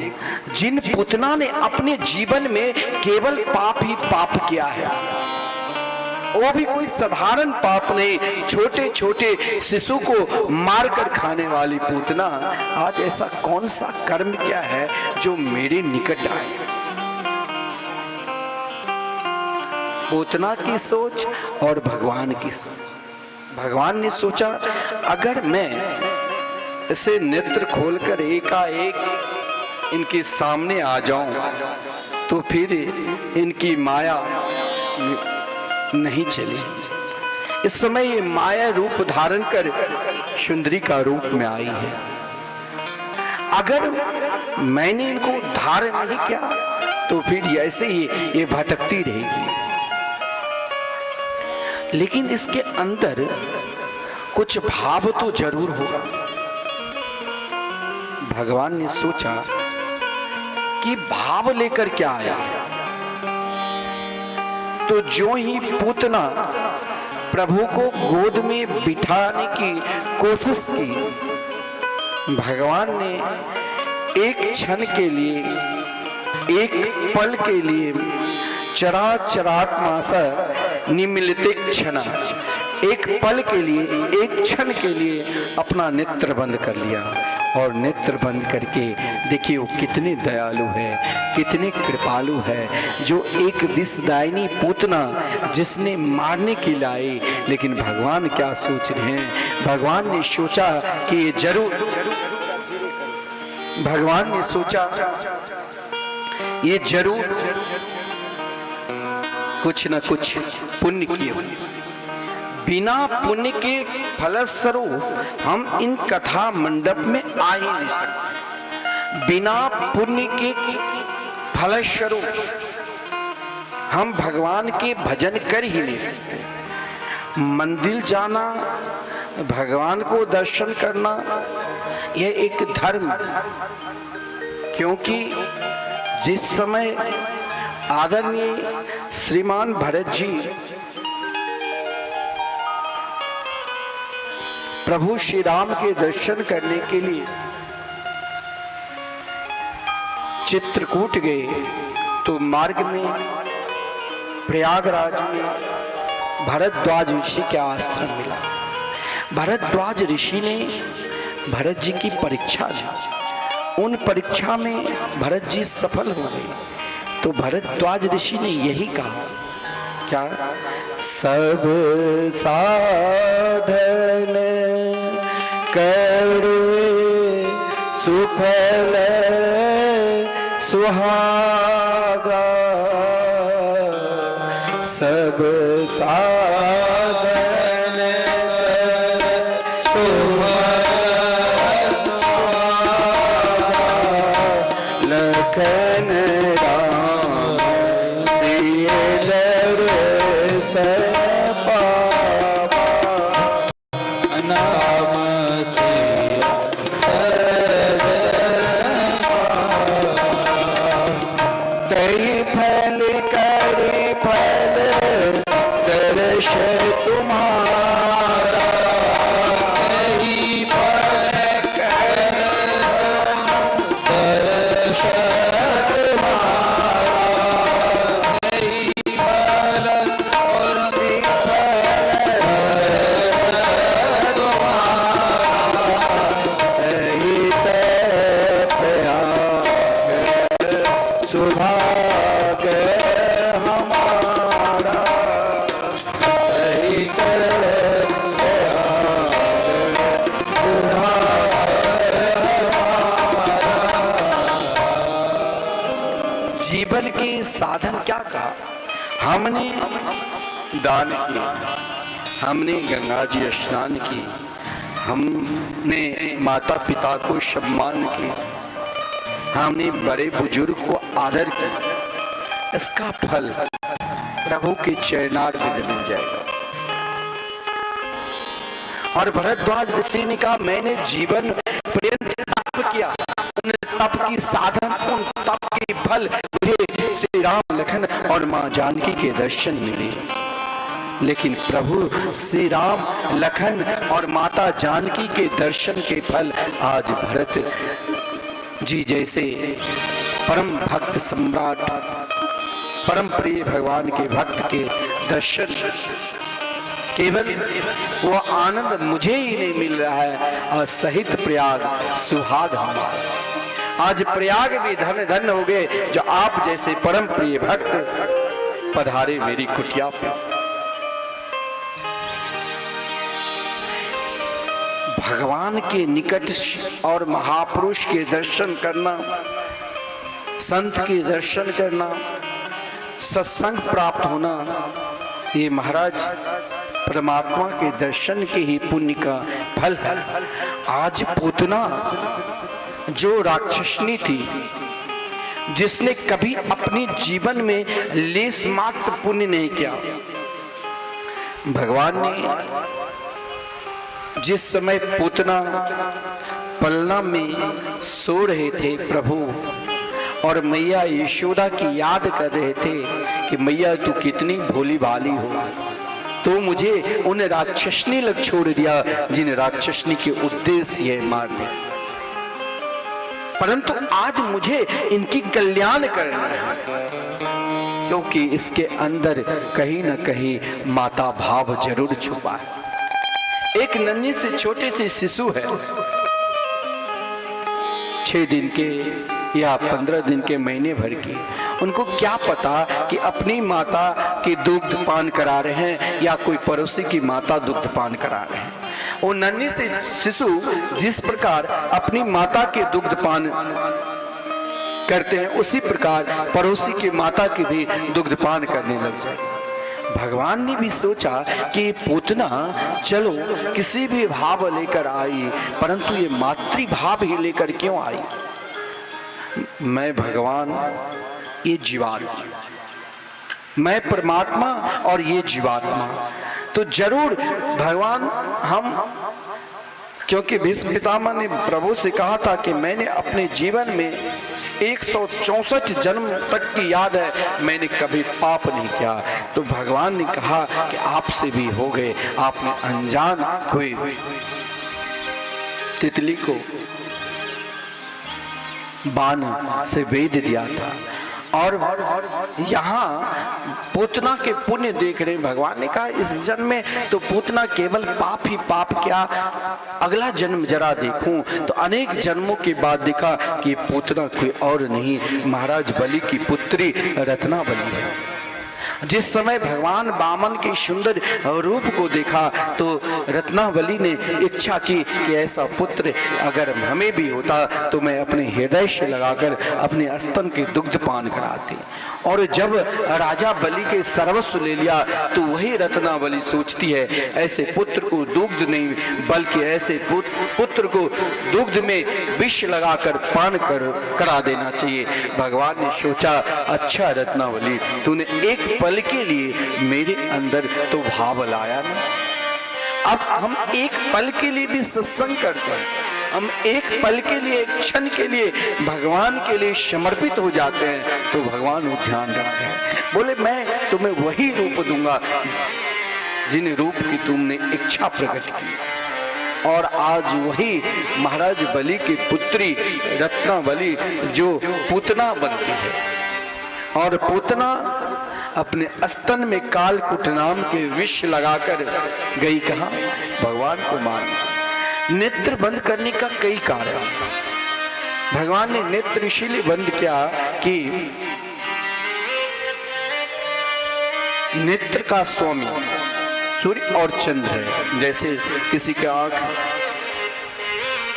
जिन पूतना ने अपने जीवन में केवल पाप ही पाप किया है, वो भी कोई साधारण पाप नहीं, छोटे छोटे शिशु को मारकर खाने वाली पूतना आज ऐसा कौन सा कर्म किया है जो मेरे निकट आए। पूतना की सोच और भगवान की सोच। भगवान ने सोचा अगर मैं इसे नेत्र खोलकर एकाएक इनके सामने आ जाऊं तो फिर इनकी माया नहीं चली। इस समय ये माया रूप धारण कर सुंदरी का रूप में आई है। अगर मैंने इनको धारण नहीं किया तो फिर ऐसे ही ये भटकती रहेगी। लेकिन इसके अंदर कुछ भाव तो जरूर होगा। भगवान ने सोचा कि भाव लेकर क्या आया। तो जो ही पूतना प्रभु को गोद में बिठाने की कोशिश की, भगवान ने एक क्षण के लिए, एक पल के लिए चराचरात्मा सा निमिलिते क्षण, एक पल के लिए, एक क्षण के लिए अपना नेत्र बंद कर लिया। और नेत्र बंद करके देखिए वो कितने दयालु है, कितने कृपालु है। जो एक विषदायिनी पूतना जिसने मारने की लाई, लेकिन भगवान क्या सोच रहे हैं। भगवान ने सोचा कि ये जरूर, भगवान ने सोचा ये जरूर कुछ न कुछ पुण्य किए हुए। बिना पुण्य के फलस्वरूप हम इन कथा मंडप में आ ही नहीं सकते। बिना पुण्य के फलस्वरूप हम भगवान के भजन कर ही नहीं सकते। मंदिर जाना, भगवान को दर्शन करना, यह एक धर्म है। क्योंकि जिस समय आदरणीय श्रीमान भरत जी प्रभु श्री राम के दर्शन करने के लिए चित्रकूट गए, तो मार्ग में प्रयागराज में भरद्वाज ऋषि के आश्रम मिला। भरद्वाज ऋषि ने भरत जी की परीक्षा ली। उन परीक्षा में भरत जी सफल हो गए। तो भरद्वाज ऋषि ने यही कहा, क्या सब साधन करे सुफल सुहागा, सब साधन सुफल सुहागा, लखन राम सिय दर्श पावा, नाम सिय कई फल करी फल दर्श तुम्हारा, कई जीवन के साधन क्या कहा? हमने दान किया, हमने गंगा जी स्नान की, हमने माता पिता को सम्मान किया, हमने बड़े बुजुर्ग को आदर किया। इसका फल प्रभु के चरणार में मिल जाएगा। और भरद्वाज ऋषि ने कहा, मैंने जीवन पर्यंत तप किया, उन तप की साधन, उन तप के फल मुझे श्री राम लखन और मां जानकी के दर्शन मिले। लेकिन प्रभु श्री राम लखन और माता जानकी के दर्शन के फल आज भरत जी जैसे परम भक्त सम्राट, परम प्रिय भगवान के भक्त के दर्शन, केवल वो आनंद मुझे ही नहीं मिल रहा है, और सहित प्रयाग सुहाग हमारा। आज प्रयाग भी धन धन हो गए जो आप जैसे परम प्रिय भक्त पधारे मेरी कुटिया पे। भगवान के निकट और महापुरुष के दर्शन करना, संत के दर्शन करना, सत्संग प्राप्त होना, ये महाराज परमात्मा के दर्शन के ही पुण्य का फल है। आज पूतना जो राक्षसनी थी, जिसने कभी अपने जीवन में लेस मात्र पुण्य नहीं किया, भगवान ने जिस समय पूतना पलना में सो रहे थे प्रभु, और मैया यशोदा की याद कर रहे थे कि मैया तू कितनी भोली भाली हो, तो मुझे उन राक्षसनी लग छोड़ दिया जिन राक्षसनी के उद्देश्य है मारने, परंतु आज मुझे इनकी कल्याण करना है, क्योंकि इसके अंदर कहीं न कहीं माता भाव जरूर छुपा है। एक नन्ही से छोटे से शिशु है, 6 दिन के या 15 दिन के, महीने भर की, उनको क्या पता कि अपनी माता की दुग्ध पान करा रहे हैं या कोई पड़ोसी की माता दुग्ध पान करा रहे हैं। वो नन्ही से शिशु जिस प्रकार अपनी माता के दुग्ध पान करते हैं, उसी प्रकार पड़ोसी की माता की भी दुग्ध पान करने लग जाए। भगवान ने भी सोचा कि पूतना चलो किसी भी भाव लेकर आई, परंतु ये मातृभाव ही लेकर क्यों आई? मैं भगवान, ये जीवात्मा, मैं परमात्मा और ये जीवात्मा, तो जरूर भगवान हम, क्योंकि भीष्म पितामह ने प्रभु से कहा था कि मैंने अपने जीवन में 164 जन्म तक की याद है मैंने कभी पाप नहीं किया, तो भगवान ने कहा कि आपसे भी हो गए, आपने अनजान कोई तितली को बाण से वेद दिया था, और यहाँ पूतना के पुण्य देख रहे भगवान ने कहा इस जन्म में तो पूतना केवल पाप ही पाप क्या, अगला जन्म जरा देखूं, तो अनेक जन्मों के बाद देखा कि पूतना कोई और नहीं, महाराज बलि की पुत्री रत्नावली है। जिस समय भगवान वामन के सुंदर रूप को देखा तो रत्नावली ने इच्छा की कि ऐसा पुत्र अगर हमें भी होता तो मैं अपने हृदय से लगाकर अपने स्तन के दुग्ध पान कराती। और जब राजा बलि के सर्वस्व ले लिया तो वही रत्नावली सोचती है ऐसे पुत्र को दुग्ध नहीं बल्कि ऐसे पुत्र को दुग्ध में विष लगाकर पान करा देना चाहिए। भगवान ने सोचा अच्छा रत्नावली तूने एक पल के लिए मेरे अंदर तो भाव लाया ना, अब हम एक पल के लिए भी सत्संग करते हैं, हम एक पल के लिए, एक क्षण के लिए भगवान के लिए समर्पित हो जाते हैं, तो भगवान वो ध्यान रखते हैं। बोले मैं तुम्हें वही रूप दूंगा जिन रूप की तुमने इच्छा प्रकट की। और आज वही महाराज बलि की पुत्री रत्नावली जो पूतना बनती है, और पूतना अपने स्तन में कालकूट नाम के विष लगाकर गई कहां? भगवान को मारने। नेत्र बंद करने का कई कारण, भगवान ने नेत्र इसीलिए बंद किया कि नेत्र का स्वामी सूर्य और चंद्र है। जैसे किसी के आंख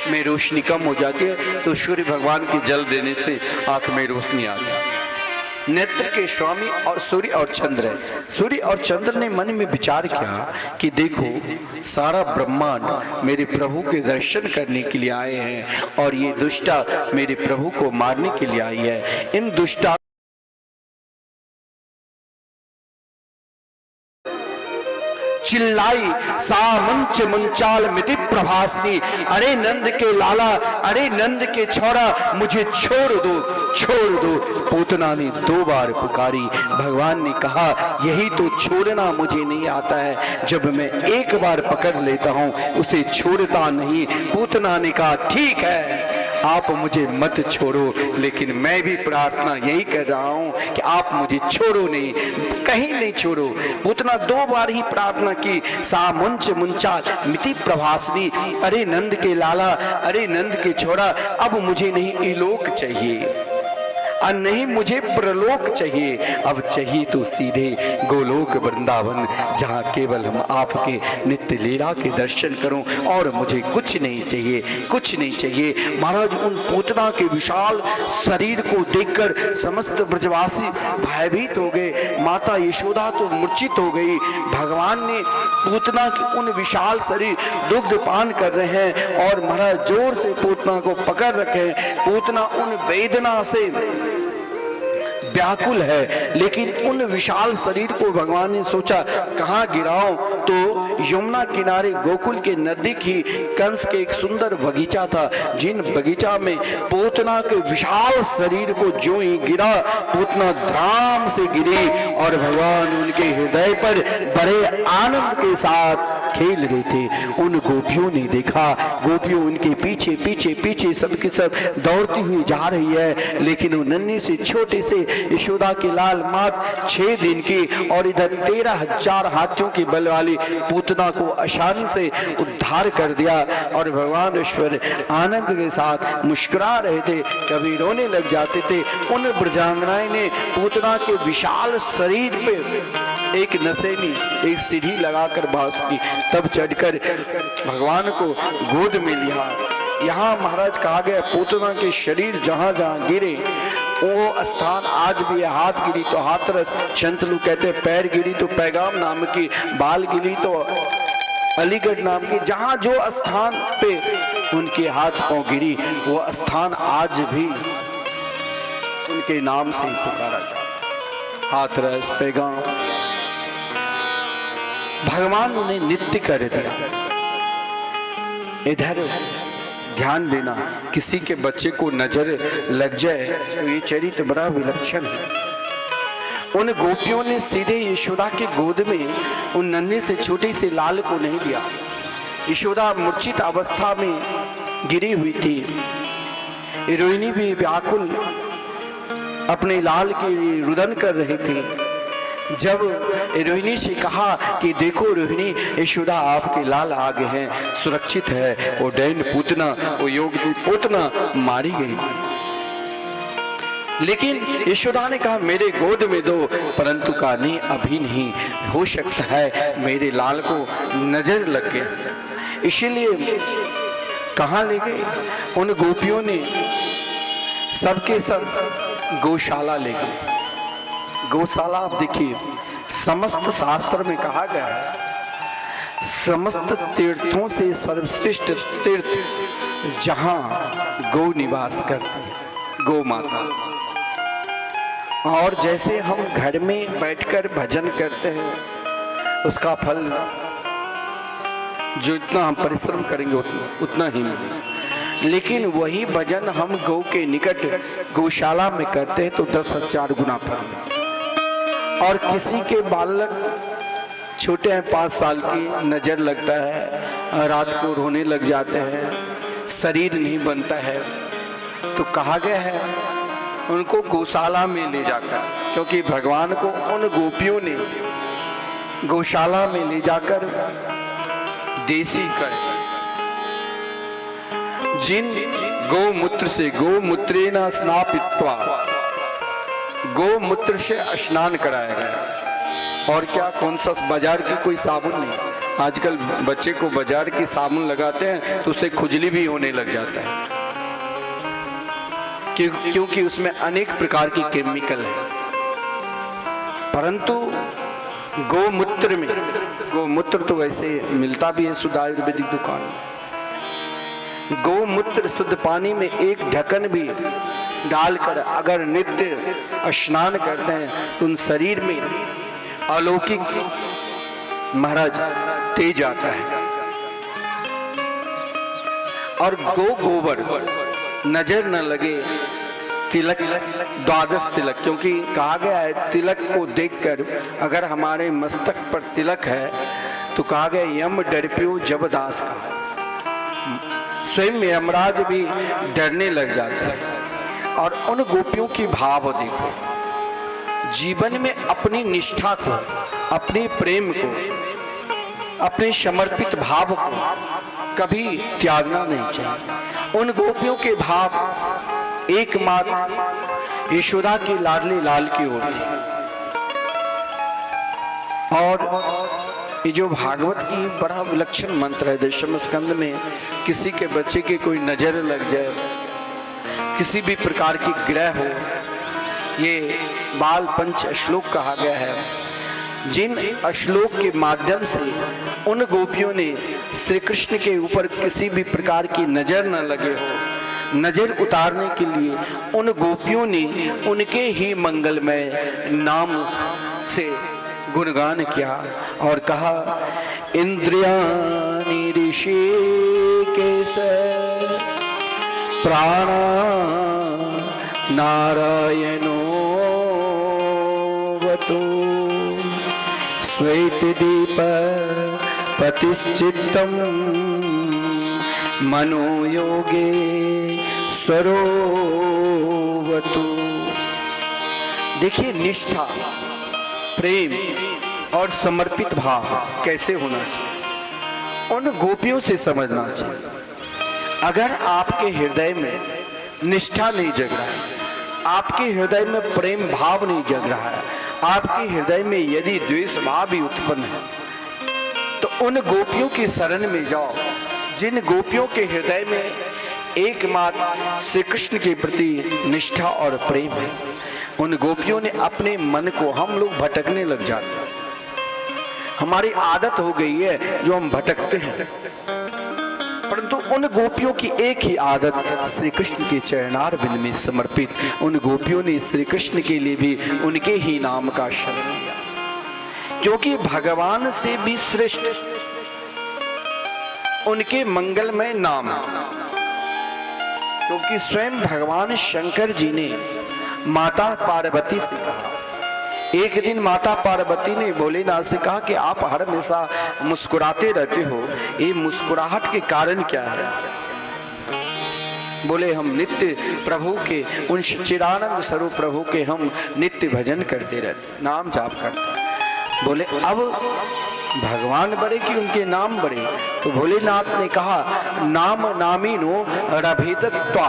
में रोशनी कम हो जाती है तो सूर्य भगवान के जल देने से आंख में रोशनी आती है। नेत्र के स्वामी और सूर्य और चंद्र है। सूर्य और चंद्र ने मन में विचार किया कि देखो, सारा ब्रह्मांड मेरे प्रभु के दर्शन करने के लिए आए हैं और ये दुष्टा मेरे प्रभु को मारने के लिए आई है। इन दुष्टा चिल्लाई सा मंच मंचाल मिति प्रभासनी, अरे नंद के लाला, अरे नंद के छोरा, मुझे छोड़ दो, छोड़ दो। पूतना ने 2 बार पुकारी। भगवान ने कहा, यही तो छोड़ना मुझे नहीं आता है, जब मैं एक बार पकड़ लेता हूं उसे छोड़ता नहीं। पूतना ने कहा, ठीक है, आप मुझे मत छोड़ो, लेकिन मैं भी प्रार्थना यही कर रहा हूं कि आप मुझे छोड़ो नहीं, कहीं नहीं छोड़ो। पूतना 2 बार ही प्रार्थना की। सा मुंच मुंचा मिति प्रभासनी, अरे नंद के लाला, अरे नंद के छोरा, अब मुझे नहीं इलोक चाहिए और नहीं मुझे प्रलोक चाहिए, अब चाहिए तो सीधे गोलोक वृंदावन, जहाँ केवल हम आपके नित्य लीला के दर्शन करूं और मुझे कुछ नहीं चाहिए, कुछ नहीं चाहिए। महाराज, उन पूतना के विशाल शरीर को देखकर समस्त ब्रजवासी भयभीत हो गए। माता यशोदा तो मूर्छित हो गई। भगवान ने पूतना के उन विशाल शरीर दुग्ध पान कर रहे हैं और महाराज जोर से पूतना को पकड़ रखे। पूतना उन वेदना से व्याकुल है, लेकिन उन विशाल शरीर को भगवान ने सोचा कहाँ गिराओ, तो यमुना किनारे गोकुल के नजदीक ही कंस के एक सुंदर बगीचा था, जिन बगीचा में पूतना के विशाल शरीर को जो ही गिरा, पूतना धाम से गिरी और भगवान उनके हृदय पर बड़े आनंद के साथ खेल रहे थे। उन गोपियों ने देखा, गोपियों उनके पीछे पीछे पीछे सबके सब दौड़ती हुई जा रही है, लेकिन वो नन्ही से छोटे से यशोदा के लाल मात 6 दिन की और इधर 13,000 हाथियों के बल वाली पूतना को आसानी से उद्धार कर दिया। और भगवान ईश्वर आनंद के साथ मुस्कुरा रहे थे, कभी रोने लग जाते थे। उन ब्रजांगनाएं ने पूतना के विशाल शरीर पे एक नसेनी, एक सीढ़ी लगाकर बांस की, तब चढ़कर भगवान को गोद में लिया। यहाँ महाराज कहा गया, पूतना के शरीर जहां जहां गिरे वो स्थान आज भी है। हाथ गिरी तो हाथरस, शंतलु कहते पैर गिरी तो पैगाम नाम की, बाल गिरी तो अलीगढ़ नाम की, जहां जो स्थान पे उनके हाथ पांव गिरी वो स्थान आज भी उनके नाम से पुकारा जाता। हाथरस, पैगाम, भगवान उन्हें नित्य कर दिया। इधर ध्यान देना, किसी के बच्चे को नजर लग जाए तो ये चरित्र बड़ा विलक्षण है। उन गोपियों ने सीधे यशोदा के गोद में उन नन्हे से छोटे से लाल को नहीं दिया। यशोदा मूर्छित अवस्था में गिरी हुई थी। रोहिणी भी व्याकुल अपने लाल के लिए रुदन कर रहे थे। जब रोहिणी से कहा कि देखो रोहिणी, यशोदा आपके लाल आ गए हैं, सुरक्षित है, वो डैन पूतना, वो योगिनी पूतना मारी गई। लेकिन यशोदा ने कहा मेरे गोद में दो, परंतु कहा नहीं, अभी नहीं, हो सकता है मेरे लाल को नजर लग गए। इसीलिए कहाँ ले गए? उन गोपियों ने सबके सब गौशाला ले गए। गौशाला आप देखिए, समस्त शास्त्र में कहा गया है, समस्त तीर्थों से सर्वश्रेष्ठ तीर्थ जहां गौ निवास करती है, गौ माता। और जैसे हम घर में बैठकर भजन करते हैं, उसका फल जो इतना हम परिश्रम करेंगे उतना ही नहीं, लेकिन वही भजन हम गौ के निकट गौशाला में करते हैं तो 10,000 गुना फल। और किसी के बालक छोटे हैं, 5 साल की, नजर लगता है, रात को रोने लग जाते हैं, शरीर नहीं बनता है, तो कहा गया है उनको गौशाला में ले जाकर, क्योंकि भगवान को उन गोपियों ने गौशाला में ले जाकर देसी कर, जिन गौमूत्र से, गौमूत्रेण स्नापित्वा, गौमूत्र से स्नान कराया गया। और क्या, कौन सा बाजार की कोई साबुन नहीं। आजकल बच्चे को बाजार की साबुन लगाते हैं तो उसे खुजली भी होने लग जाता है, क्योंकि उसमें अनेक प्रकार की केमिकल है। परंतु गोमूत्र में, गोमूत्र तो वैसे मिलता भी है शुद्ध आयुर्वेदिक दुकान में, गोमूत्र शुद्ध पानी में एक ढक्कन भी डालकर अगर नित्य स्नान करते हैं तो उन शरीर में अलौकिक महाराज तेज आता है। और गोबर नजर न लगे, तिलक, द्वादश तिलक, क्योंकि कहा गया है तिलक को देखकर अगर हमारे मस्तक पर तिलक है तो कहा गया यम डरपियो जबदास का, स्वयं यमराज भी डरने लग जाता है। और उन गोपियों की भाव देखो, जीवन में अपनी निष्ठा को, अपने प्रेम को, अपने समर्पित भाव को कभी त्यागना नहीं चाहिए। उन गोपियों के भाव एकमात्र यशोदा के लाडले लाल की ओर थे। और ये जो भागवत की बड़ा विलक्षण मंत्र है, दशम स्कंद में किसी के बच्चे के कोई नजर लग जाए, किसी भी प्रकार की ग्रह हो, ये बाल पंच श्लोक कहा गया है, जिन श्लोक के माध्यम से उन गोपियों ने श्री कृष्ण के ऊपर किसी भी प्रकार की नजर न लगे हो, नजर उतारने के लिए उन गोपियों ने उनके ही मंगलमय नाम से गुणगान किया और कहा, इंद्रियाणि ऋषिकेश प्राणा नारायणो वतु श्वेत दीप प्रतिष्ठितम मनोयोगे स्वरो वतु। देखिए निष्ठा, प्रेम और समर्पित भाव कैसे होना चाहिए, उन गोपियों से समझना चाहिए। अगर आपके हृदय में निष्ठा नहीं जग रहा है, आपके हृदय में प्रेम भाव नहीं जग रहा है, आपके हृदय में यदि द्वेष भाव भी उत्पन्न है, तो उन गोपियों की शरण में जाओ जिन गोपियों के हृदय में एकमात्र श्री कृष्ण के प्रति निष्ठा और प्रेम है। उन गोपियों ने अपने मन को, हम लोग भटकने लग जाते हैं, हमारी आदत हो गई है जो हम भटकते हैं, परंतु उन गोपियों की एक ही आदत श्री कृष्ण के चरणार बिंद में समर्पित। उन गोपियों ने श्री कृष्ण के लिए भी उनके ही नाम का शरण लिया, क्योंकि भगवान से भी श्रेष्ठ उनके मंगलमय नाम, क्योंकि स्वयं भगवान शंकर जी ने माता पार्वती से कहा, एक दिन माता पार्वती ने भोलेनाथ से कहा कि आप हर हमेशा मुस्कुराते रहते हो, ये मुस्कुराहट के कारण क्या है? बोले हम नित्य प्रभु के, उन चिदानंद स्वरूप प्रभु के हम नित्य भजन करते रहते, नाम जाप करते। बोले अब भगवान बड़े कि उनके नाम बड़े? तो भोलेनाथ ने कहा नाम नामीनो रभेदत्वा,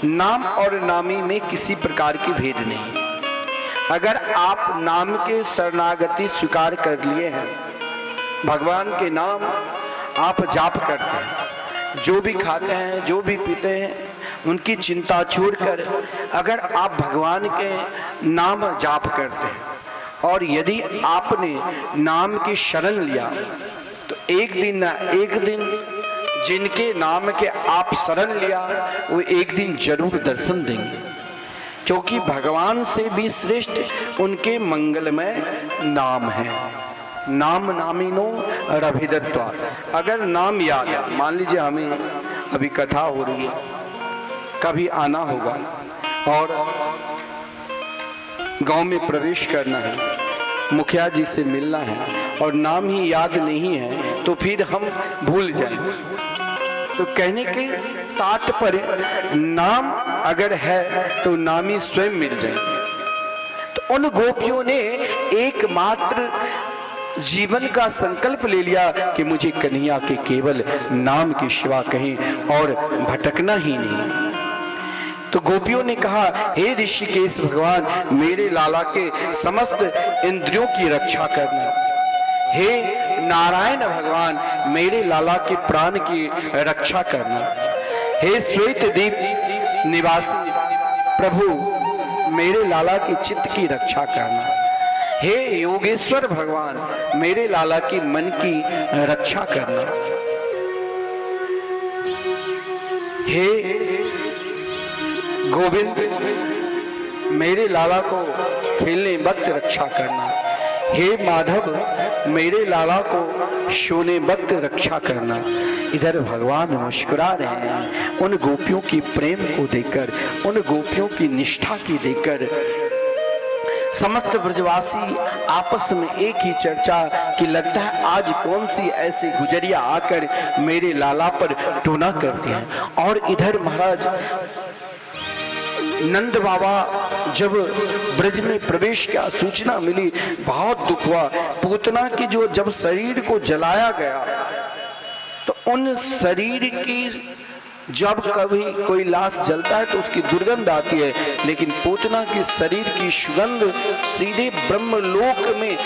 नाम और नामी में किसी प्रकार की भेद नहीं। अगर आप नाम के शरणागति स्वीकार कर लिए हैं, भगवान के नाम आप जाप करते हैं, जो भी खाते हैं, जो भी पीते हैं, उनकी चिंता छोड़कर अगर आप भगवान के नाम जाप करते हैं, और यदि आपने नाम की शरण लिया तो एक दिन ना एक दिन जिनके नाम के आप शरण लिया वो एक दिन जरूर दर्शन देंगे, क्योंकि भगवान से भी श्रेष्ठ उनके मंगलमय नाम है। नाम नामिनो रभिदत्वा। अगर नाम याद है, मान लीजिए हमें अभी कथा हो रही है, कभी आना होगा और गांव में प्रवेश करना है, मुखिया जी से मिलना है और नाम ही याद नहीं है तो फिर हम भूल जाएंगे। तो कहने के तात्पर्य नाम अगर है तो नामी स्वयं मिल जाएंगे। तो उन गोपियों ने एकमात्र जीवन का संकल्प ले लिया कि मुझे कन्हैया के केवल नाम की शिवा कहें और भटकना ही नहीं। तो गोपियों ने कहा हे ऋषिकेश भगवान, मेरे लाला के समस्त इंद्रियों की रक्षा करना। हे नारायण भगवान, मेरे लाला के प्राण की रक्षा करना। हे श्वेत दीप निवासी प्रभु, मेरे लाला के चित्त की रक्षा करना। हे योगेश्वर भगवान, मेरे लाला की मन की रक्षा करना। हे गोविंद, मेरे लाला को खेलने वक्त रक्षा करना। हे माधव, मेरे लाला को सोने वक्त रक्षा करना। इधर भगवान मुस्कुरा रहे हैं उन गोपियों की प्रेम को देखकर, उन गोपियों की निष्ठा की देखकर। समस्त ब्रजवासी आपस में एक ही चर्चा कि लगता है आज कौन सी ऐसी गुजरिया आकर मेरे लाला पर टोना करते हैं। और इधर महाराज नंद बाबा जब ब्रज में प्रवेश किया, सूचना मिली, बहुत दुख हुआ। पूतना की जो जब शरीर को जलाया गया तो उन शरीर की जब कभी कोई लाश जलता है तो उसकी दुर्गंध आती है, लेकिन पूतना के शरीर की सुगंध सीधे ब्रह्मलोक में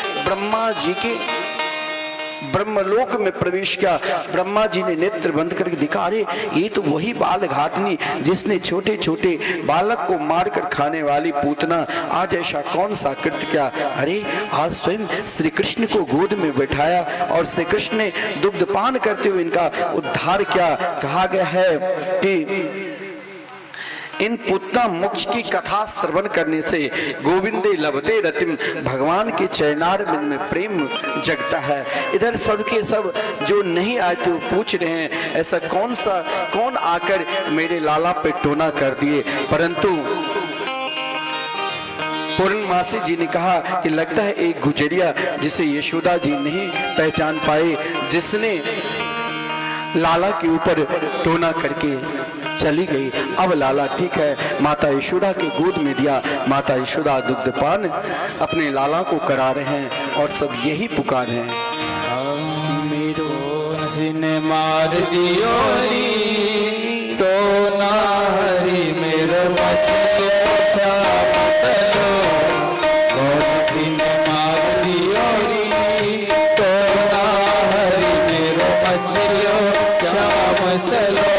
ब्रह्मलोक में प्रवेश किया। ब्रह्मा जी ने नेत्र बंद करके दिखा, अरे ये तो वही बाल घातनी जिसने छोटे छोटे बालक को मारकर खाने वाली पूतना आज ऐसा कौन सा कृत्य किया। अरे आज स्वयं श्री कृष्ण को गोद में बैठाया और श्री कृष्ण ने दुग्धपान करते हुए इनका उद्धार किया। कहा गया है कि इन पूतना मोक्ष की कथा श्रवण करने से गोविंदे लभते रतिम, भगवान के चैनार में प्रेम जगता है। इधर सब के सब जो नहीं आए थे पूछ रहे हैं ऐसा कौन आकर मेरे लाला पे टोना कर दिए। परंतु पूर्णमासी जी ने कहा कि लगता है एक गुजरिया जिसे यशोदा जी नहीं पहचान पाए, जिसने लाला के ऊपर टोना करके चली गई। अब लाला ठीक है, माता यशोदा के गोद में दिया। माता यशोदा दुग्धपान अपने लाला को करा रहे हैं और सब यही पुकार हैं, मेरो सिने मार दियो री तो ना हरी मेरो मछलो श्याम सलो। कौन सिने मार दियो री तो ना हरी मेरो मछलो श्याम सलो।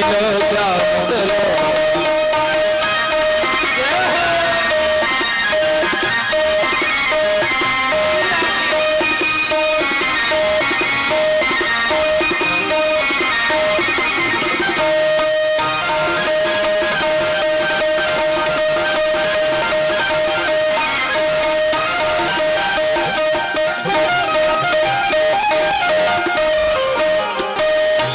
खिलो श्याम सरोवर।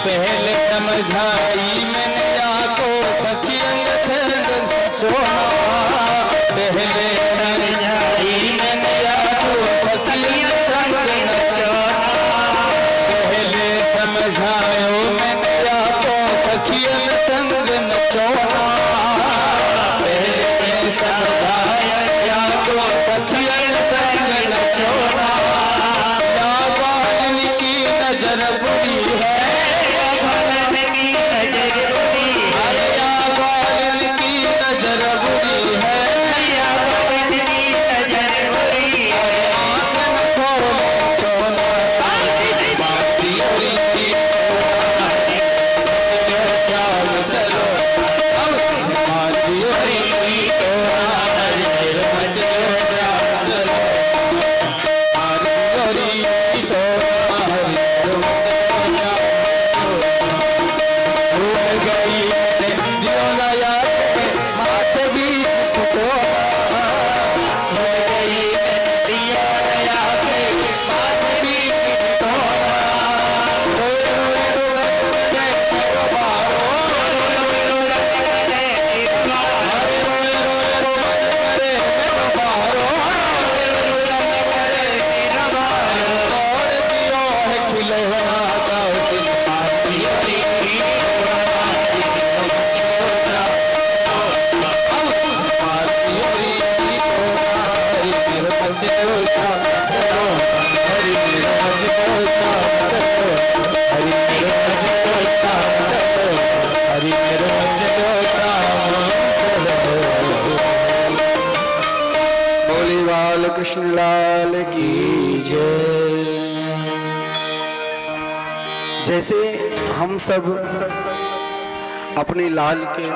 पहले समझाई मैंने आपको सखी अंग सोना, पहले समझाई मैंने आपको सखी अंग पहले समझायो मैंने आपको सखी संग नचोना, पहले समझाया आपको सखी संग नचोना। या बालन की नजर बुरी है, कृष्ण लाल की जय। जैसे हम सब अपने लाल के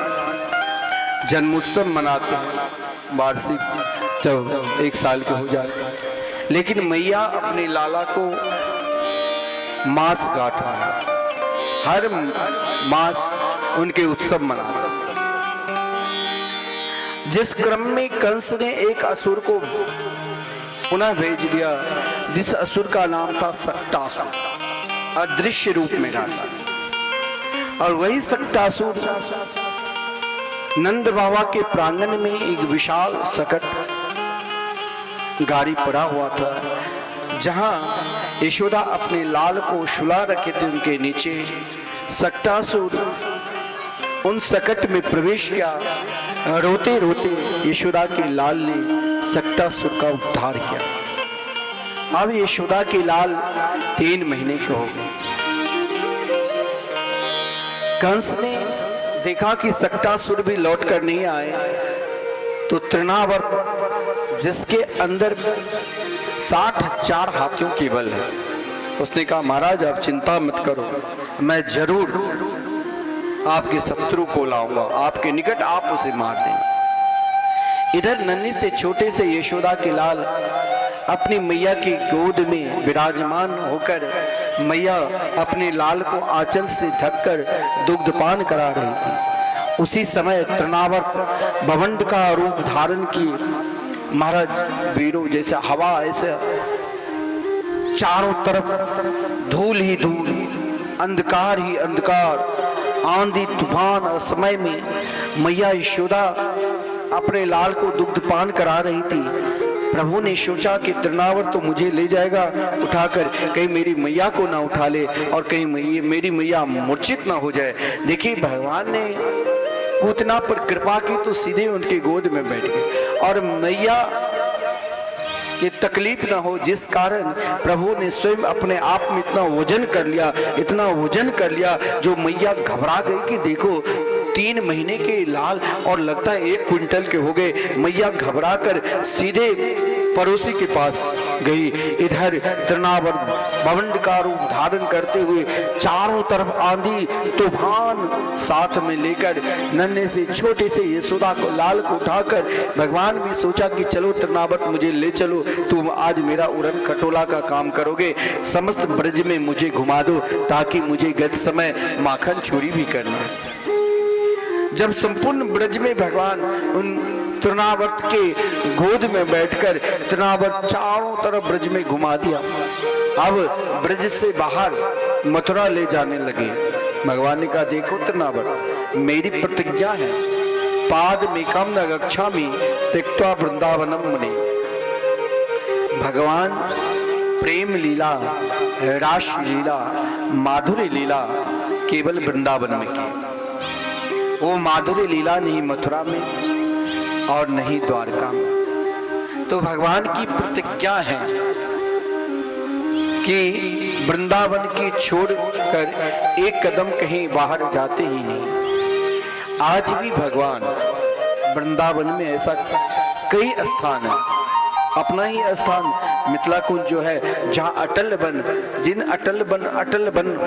जन्मोत्सव मनाते हैं वार्षिक, जब 1 साल के हो जाते हैं, लेकिन मैया अपने लाला को मास गांठा है, हर मास उनके उत्सव मनाते हैं। जिस क्रम में कंस ने एक असुर को पुनः भेज दिया, जिस असुर का नाम था सक्टासुर, अदृश्य रूप में रहता, और वही सक्टासुर नंद बाबा के प्रांगण में एक विशाल सकट गाड़ी पड़ा हुआ था, जहां यशोदा अपने लाल को सुला रखे थे। उनके नीचे सक्टासुर उन सकट में प्रवेश किया। रोते रोते यशोदा के लाल ने सक्टासुर का उद्धार किया। अब यशोदा के लाल 3 महीने के हो गए। कंस ने देखा कि सक्टासुर भी लौट कर नहीं आए, तो तृणावर्त जिसके अंदर 60,000 हाथियों की बल है, उसने कहा महाराज आप चिंता मत करो, मैं जरूर आपके शत्रु को लाऊंगा आपके निकट, आप उसे मार देंगे। इधर नन्ही से छोटे से यशोदा के लाल अपनी मैया की गोद में विराजमान होकर मैया अपने लाल को आंचल से ढककर दुग्धपान करा रही थी। उसी समय तृणावर्त भवंड का रूप धारण किए महाराज वीरों जैसे हवा ऐसे चारों तरफ धूल ही धूल, अंधकार ही अंधकार, आंधी तूफान और समय में मैया यशोदा अपने लाल को दुग्धपान करा रही थी। प्रभु ने सोचा कि तृणावर्त तो मुझे ले जाएगा उठाकर, कहीं मेरी मैया को ना उठा ले और कहीं मेरी मैया मूर्छित ना हो जाए। देखिए भगवान ने पूतना पर कृपा की तो सीधे उनके गोद में बैठ गए और मैया ये तकलीफ ना हो, जिस कारण प्रभु ने स्वयं अपने आप में इतना वजन कर लिया जो मैया घबरा गई कि देखो 3 महीने के लाल और लगता है 1 क्विंटल के हो गए। मैया घबरा कर सीधे पड़ोसी के पास गई। इधर तृणावर भवंड का रूप धारण करते हुए चारों तरफ आंधी तूफान साथ में लेकर नन्हे से छोटे से यशोदा को लाल को उठाकर भगवान भी सोचा कि चलो तृणावर्त मुझे ले चलो, तुम आज मेरा उड़न खटोला का काम करोगे, समस्त ब्रज में मुझे घुमा दो ताकि मुझे गत समय माखन चोरी भी करना है। जब संपूर्ण ब्रज में भगवान उन तृणावर्त के गोद में बैठकर तृणावर्त चारों तरफ ब्रज में घुमा दिया, अब ब्रज से बाहर मथुरा ले जाने लगे। भगवान ने कहा देखो तृणावर्त, मेरी प्रतिज्ञा है, पाद मेकम न गच्छामि त्यक्त्वा वृंदावनम मुने। भगवान प्रेम लीला, रास लीला, माधुर्य लीला केवल वृंदावन में की। वो माधुर्य लीला नहीं मथुरा में और नहीं द्वारका में। तो भगवान की प्रतिज्ञा है कि वृंदावन की छोड़कर एक कदम कहीं बाहर जाते ही नहीं। आज भी भगवान वृंदावन में ऐसा कई स्थान है, अपना ही स्थान मिथिला कुंज जो है, जहाँ अटल वन, जिन अटल वन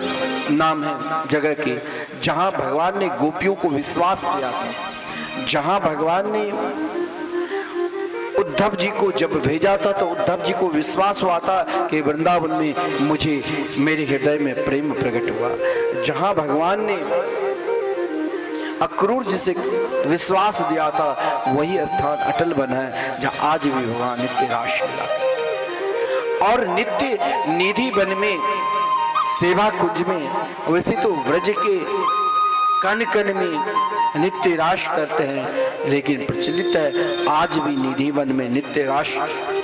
नाम है जगह की, जहाँ भगवान ने गोपियों को विश्वास दिया था, जहाँ भगवान ने उद्धव जी को जब भेजा था तो उद्धव जी को विश्वास हुआ था कि वृंदावन में मुझे मेरे हृदय में प्रेम प्रकट हुआ। जहाँ भगवान ने अक्रूर जी से विश्वास दिया था वही स्थान अटल वन है, जहाँ आज भी भगवान नित्य रास लीला और नित्य निधि वन में सेवा कुंज में, वैसे तो व्रज के कण कण में नित्य रास करते हैं, लेकिन प्रचलित है आज भी निधि वन में नित्य रास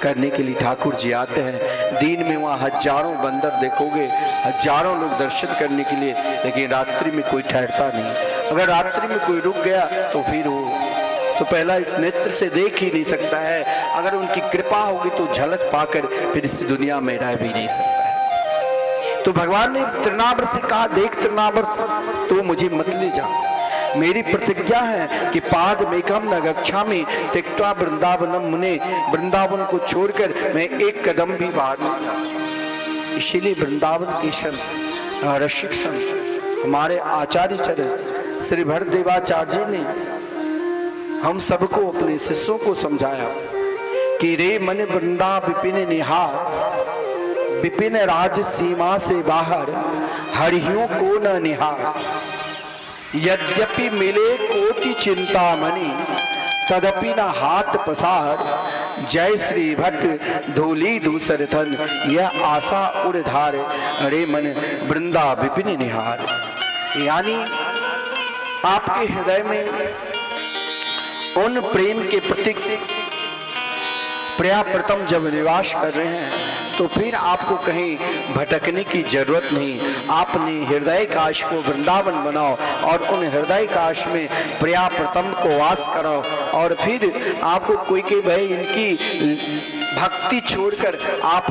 करने के लिए ठाकुर जी आते हैं। दिन में वहाँ हजारों बंदर देखोगे, हजारों लोग दर्शन करने के लिए, लेकिन रात्रि में कोई ठहरता नहीं। अगर रात्रि में कोई रुक गया तो फिर वो तो पहला इस नेत्र से देख ही नहीं सकता है, अगर उनकी कृपा होगी तो झलक पाकर फिर इस दुनिया में रह भी नहीं सकता है। तो भगवान ने तृणावर्त से कहा देख तृणावर्त, तो मुझे मत ले जा, मेरी प्रतिज्ञा है कि पाद मेकम न गच्छामि त्यक्त्वा वृंदावनम मुने, वृंदावन को छोड़कर मैं एक कदम भी बाहर नहीं जाता। इसीलिए वृंदावन के संत, रसिक संत, हमारे आचार्य चरण श्री भरदेवाचार्य जी ने हम सबको, अपने शिष्यों को समझाया कि रे मन वृंदा विपिन निहार, विपिन राज सीमा से बाहर हरियों को न निहार। यद्यपि मिले कोटि चिंतामणि तदपि न हाथ पसार, जय श्री भट्ट धूली दूसर थन यह आशा उड़धार, अरे मन वृंदा विपिन निहार। यानी आपके हृदय में उन प्रेम के प्रति पर्याप्रतम जब निवास कर रहे हैं तो फिर आपको कहीं भटकने की जरूरत नहीं। आपने हृदय काश को वृंदावन बनाओ और उन हृदय काश में पर्याप्रतम को वास कराओ, और फिर आपको कोई के भाई इनकी भक्ति छोड़कर आप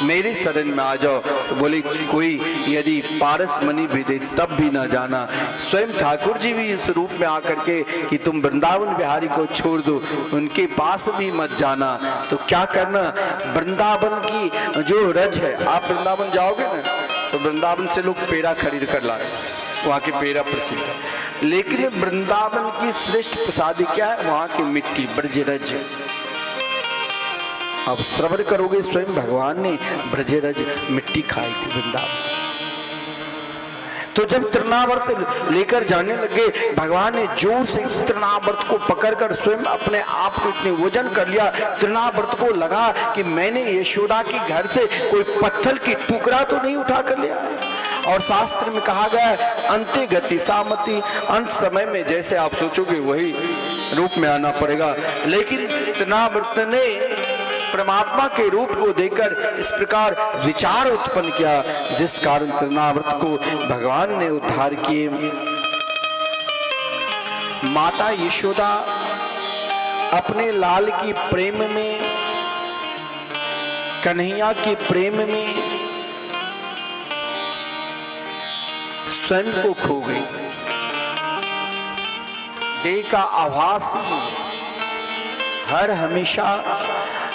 मेरे शरण में आ जाओ तो बोले कोई यदि पारस मणि भी दे तब भी ना जाना। स्वयं ठाकुर जी भी इस रूप में आकर के कि तुम वृंदावन बिहारी को छोड़ दो, उनके पास भी मत जाना। तो क्या करना, वृंदावन की जो रज है, आप वृंदावन जाओगे ना तो वृंदावन से लोग पेड़ा खरीद कर लाए, वहाँ के पेड़ा प्रसिद्ध है, लेकिन वृंदावन की श्रेष्ठ प्रसादी क्या है, वहाँ की मिट्टी ब्रज रज। अब श्रवण करोगे स्वयं भगवान ने ब्रजरज मिट्टी खाई थी वृंदावन। तो जब तृणावर्त लेकर जाने लगे, भगवान ने जोर से तृणावर्त को पकड़कर स्वयं अपने आप को इतने वजन कर लिया। तृणावर्त को लगा कि मैंने यशोदा के घर से कोई पत्थर की टुकड़ा तो नहीं उठा कर लिया। और शास्त्र में कहा गया अंत्य गति सामति, अंत समय में जैसे आप सोचोगे वही रूप में आना पड़ेगा। लेकिन तृणावर्त ने परमात्मा के रूप को देखकर इस प्रकार विचार उत्पन्न किया, जिस कारण तृणावर्त को भगवान ने उद्धार किए। माता यशोदा अपने लाल की प्रेम में, कन्हैया के प्रेम में स्वयं को खो गई। देह का आभास हर हमेशा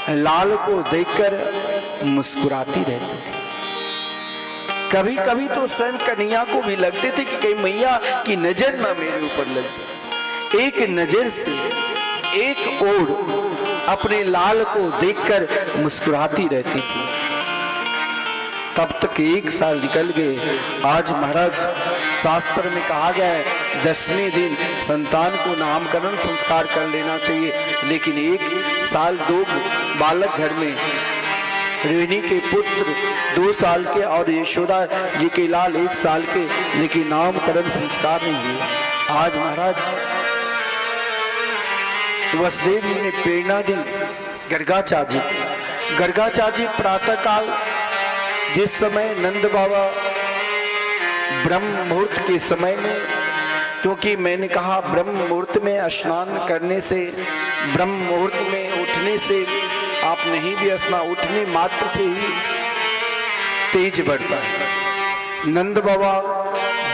लाल को देखकर मुस्कुराती रहती थी। कभी कभी तो स्वयं कन्हैया को भी लगते थे कि कहीं मैया की नजर ना मेरे ऊपर लग जाए। एक नजर से एक ओर अपने लाल को देखकर मुस्कुराती रहती थी। तब तक 1 साल निकल गए। आज महाराज शास्त्र में कहा गया है 10वें दिन संतान को नामकरण संस्कार कर लेना चाहिए, लेकिन 1 साल 2 बालक घर में, रोहिणी के पुत्र 2 साल के और यशोदा जी के लाल 1 साल के, लेकिन नामकरण संस्कार नहीं हुए। आज महाराज वसुदेव जी ने प्रेरणा दी गर्गाचार्य जी। गर्गाचार्य जी प्रातः काल जिस समय नंद बाबा ब्रह्म मुहूर्त के समय में, क्योंकि मैंने कहा ब्रह्म मुहूर्त में स्नान करने से, ब्रह्म मुहूर्त में उठने से, आप नहीं भी स्नान, उठने मात्र से ही तेज बढ़ता है। नंद बाबा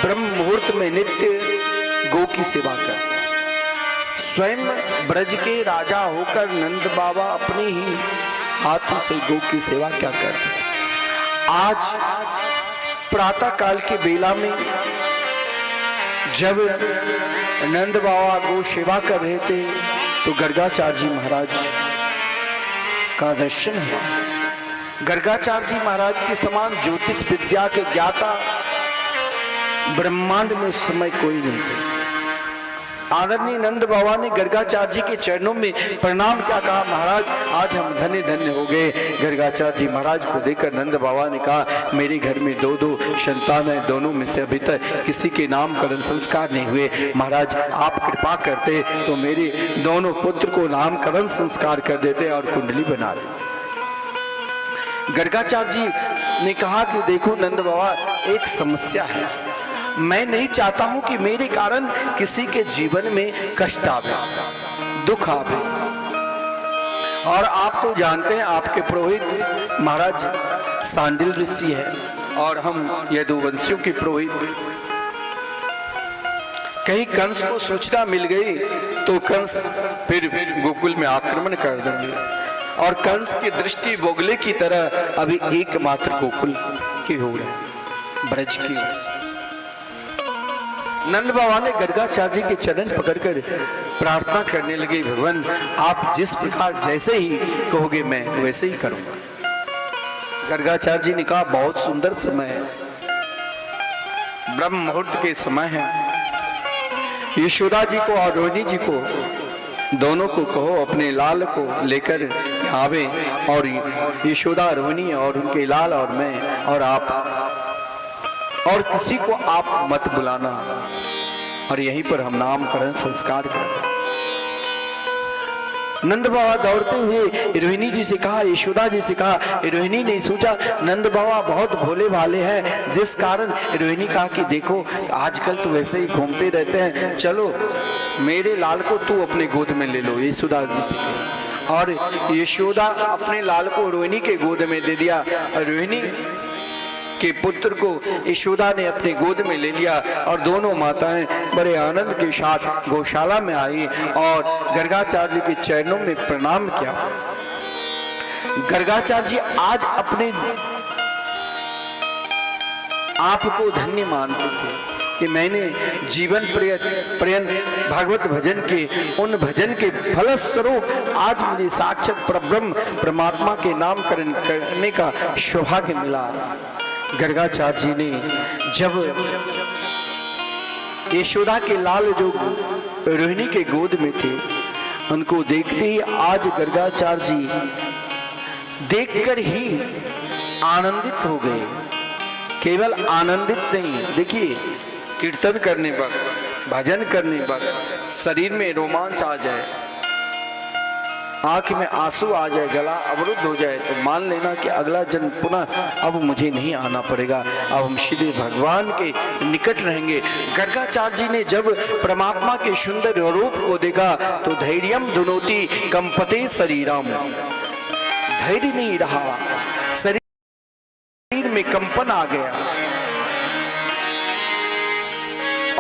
ब्रह्म मुहूर्त में नित्य गौ की सेवा करते। स्वयं ब्रज के राजा होकर नंद बाबा अपने ही हाथों से गौ की सेवा क्या करते। आज प्रातः काल के बेला में जब नंद बाबा गौ सेवा कर रहे थे तो गर्गाचार्य जी महाराज का दर्शन है। गर्गाचार्य जी महाराज के समान ज्योतिष विद्या के ज्ञाता ब्रह्मांड में उस समय कोई नहीं थे। आदरणीय नंद बाबा ने गर्गाचार्य जी के चरणों में प्रणाम क्या कहा, महाराज आज हम धन्य धन्य हो गए। गर्गाचार्य जी महाराज को देखकर नंद बाबा ने कहा मेरे घर में 2 संतान है, दोनों में से अभी तक किसी के नामकरण संस्कार नहीं हुए। महाराज आप कृपा करते तो मेरे दोनों पुत्र को नामकरण संस्कार कर देते और कुंडली बना देते। गर्गाचार्य जी ने कहा कि देखो नंद बाबा, एक समस्या है, मैं नहीं चाहता हूं कि मेरे कारण किसी के जीवन में कष्ट आवे, दुख आवे। और आप तो जानते हैं आपके पुरोहित महाराज सांडिल ऋषि है और हम यदुवंशियों के पुरोहित। कहीं कंस को सूचना मिल गई तो कंस फिर गोकुल में आक्रमण कर देंगे और कंस की दृष्टि बोगले की तरह अभी एकमात्र गोकुल की हो रही, ब्रज की। नंद बाबा ने गर्गाचार्य जी के चरण पकड़कर प्रार्थना करने लगे, भगवान आप जिस प्रकार जैसे ही कहोगे मैं वैसे ही करूंगा। गर्गाचार्य जी ने कहा बहुत सुंदर समय है, ब्रह्म मुहूर्त के समय है। यशोदा जी को और रोहिणी जी को दोनों को कहो अपने लाल को लेकर आवे, और यशोदा रोहिणी और उनके लाल और मैं और आप, और किसी को आप मत बुलाना, और यहीं पर हम नामकरण संस्कार करें। नंद बाबा दौड़ते हुए रोहिणी जी से कहा, यशोदा जी से कहा। रोहिणी ने सोचा नंद बाबा बहुत भोले भाले हैं, जिस कारण रोहिणी कहा कि देखो आजकल तो वैसे ही घूमते रहते हैं, चलो मेरे लाल को तू अपने गोद में ले लो, यशोदा जी से। और यशोदा अपने लाल को रोहिणी के गोद में दे दिया। रोहिणी के पुत्र को यशोदा ने अपने गोद में ले लिया और दोनों माताएं बड़े आनंद के साथ गौशाला में आई और गर्गाचार्य जी के चरणों में प्रणाम किया। गर्गाचार्य जी आज अपने आप को धन्य मानते थे कि मैंने जीवन पर्यंत भागवत भजन के उन भजन के फलस्वरूप आज मुझे साक्षात परब्रह्म परमात्मा के नामकरण करने का सौभाग्य मिला। गर्गाचार्य जी ने जब यशोदा के लाल जो रोहिणी के गोद में थे उनको देखते ही आज गर्गाचार्य जी देखकर ही आनंदित हो गए। केवल आनंदित नहीं, देखिए कीर्तन करने पर, भजन करने पर शरीर में रोमांच आ जाए, आंख में आंसू आ जाए, गला अवरुद्ध हो जाए, तो मान लेना कि अगला जन्म पुनः अब मुझे नहीं आना पड़ेगा, अब हम सीधे भगवान के निकट रहेंगे। गर्गाचार्य जी ने जब परमात्मा के सुंदर रूप को देखा तो धैर्यम दुनोति कंपते शरीरम, धैर्य नहीं रहा, शरीर में कंपन आ गया।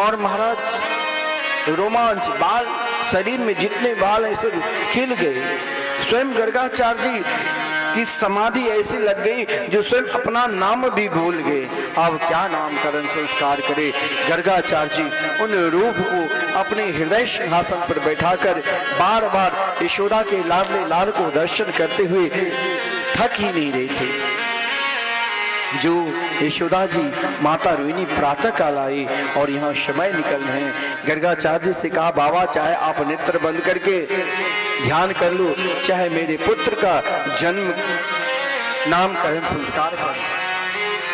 और महाराज रोमांच, बाल शरीर में जितने बाल ऐसे खिल गए, स्वयं गर्गाचार्य जी की समाधि ऐसी लग गई जो स्वयं अपना नाम भी भूल गए। अब क्या नामकरण संस्कार करे। गर्गाचार्य जी उन रूप को अपने हृदय सिंहासन पर बैठाकर बार बार यशोदा के लाडले लाल को दर्शन करते हुए थक ही नहीं रहे थे। जो यशोदा जी माता रोहिणी प्रातः काल आई और यहाँ समय निकल रहे हैं। गर्गाचार्य जी से कहा, बाबा चाहे आप नेत्र बंद करके ध्यान कर लो, चाहे मेरे पुत्र का जन्म नामकरण संस्कार कर।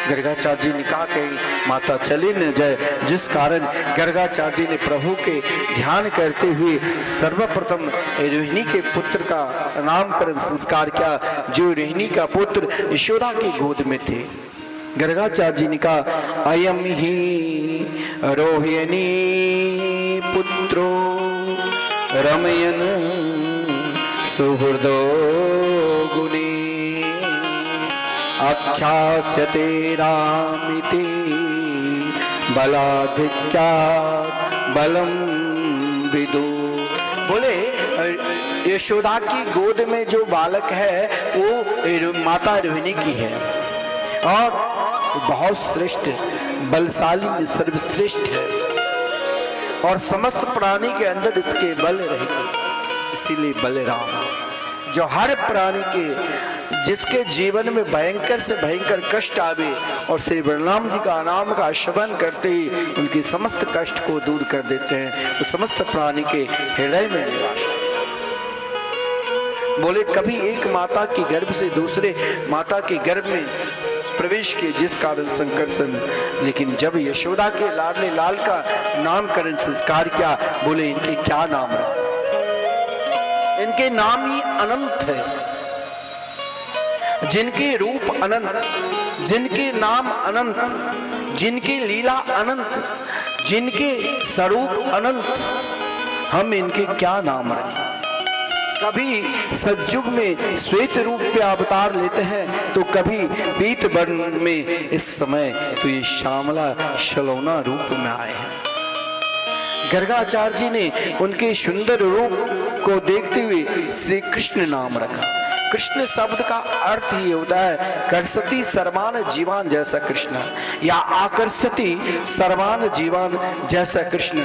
गर्गाचार्य जी ने कहा कहीं माता चली न जाए, जिस कारण गर्गाचार्य जी ने प्रभु के ध्यान करते हुए सर्वप्रथम रोहिणी के पुत्र का नामकरण संस्कार किया, जो रोहिणी का पुत्र यशोदा की गोद में थे। गर्गाचार्य जी ने कहा, अयम ही रोहिणी पुत्रो रमयन सुहृदो गुणी आख्यास्यते रामिति बलाधिक्यात् बलम विदु। बोले यशोदा की गोद में जो बालक है वो माता रोहिणी की है और बहुत श्रेष्ठ बलशाली सर्वश्रेष्ठ है और समस्त प्राणी के अंदर इसके बल रहेंगे, इसीलिए बलराम। जो हर प्राणी के जिसके जीवन में भयंकर से भयंकर कष्ट आवे और श्री बलराम जी का नाम का श्रवण करते ही उनकी समस्त कष्ट को दूर कर देते हैं, वो समस्त प्राणी के हृदय में निवास। बोले कभी एक माता की गर्भ से दूसरे माता के गर्भ में प्रवेश किए, जिस कारण संकर्षण, लेकिन जब यशोदा के लाडले लाल का नामकरण संस्कार किया, बोले इनके क्या नाम है। इनके नाम ही अनंत है, जिनके रूप अनंत, जिनके नाम अनंत, जिनकी लीला अनंत, जिनके स्वरूप अनंत, हम इनके क्या नाम रखें। कभी सतयुग में श्वेत रूप पे अवतार लेते हैं तो कभी पीत वर्ण में, इस समय तो ये श्यामला शलोना रूप में आए हैं। गर्गाचार्य जी ने उनके सुंदर रूप को देखते हुए श्री कृष्ण नाम रखा। कृष्ण शब्द का अर्थ ही होता है कर्षति सर्वान जीवान जैसा कृष्ण, या आकर्षति सर्वान जीवान जैसा कृष्ण,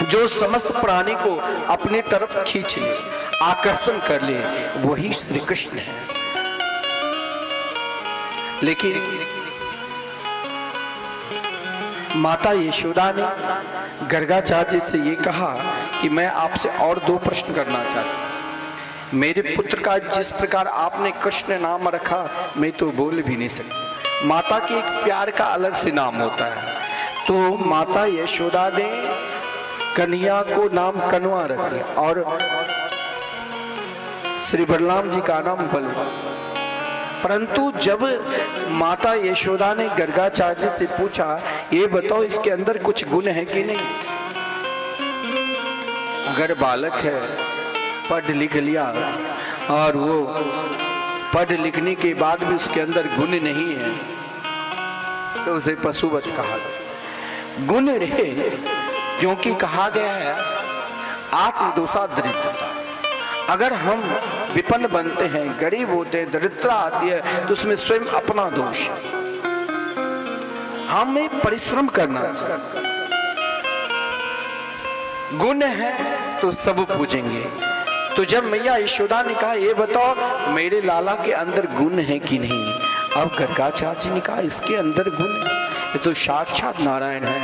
जो समस्त प्राणी को अपने तरफ खींच ले, आकर्षण कर ले, वही श्री कृष्ण है। लेकिन माता यशोदा ने गर्गाचार्य से ये कहा कि मैं आपसे और 2 प्रश्न करना चाहती हूँ। मेरे पुत्र का जिस प्रकार आपने कृष्ण नाम रखा, मैं तो बोल भी नहीं सकती। माता के एक प्यार का अलग से नाम होता है। तो माता यशोदा ने कन्हैया को नाम कन्वा रख दिया और श्री बलराम जी का नाम बलराम। परंतु जब माता यशोदा ने गर्गाचार्य से पूछा, ये बताओ इसके अंदर कुछ गुण है कि नहीं। अगर बालक है, पढ़ लिख लिया और वो पढ़ लिखने के बाद भी उसके अंदर गुण नहीं है, तो उसे पशुवत कहा। गुण रहे, क्योंकि कहा गया है आत्मदोषा दरिद्रता। अगर हम विपन्न बनते हैं, गरीब होते हैं, दरिद्रता आती है, तो उसमें स्वयं अपना दोष है। हमें परिश्रम करना चाहिए। गुण है तो सब पूजेंगे। तो जब मैया यशोदा ने कहा ये बताओ मेरे लाला के अंदर गुण है कि नहीं, अब गर्गाचार्य जी ने कहा इसके अंदर गुण है, ये तो साक्षात नारायण है।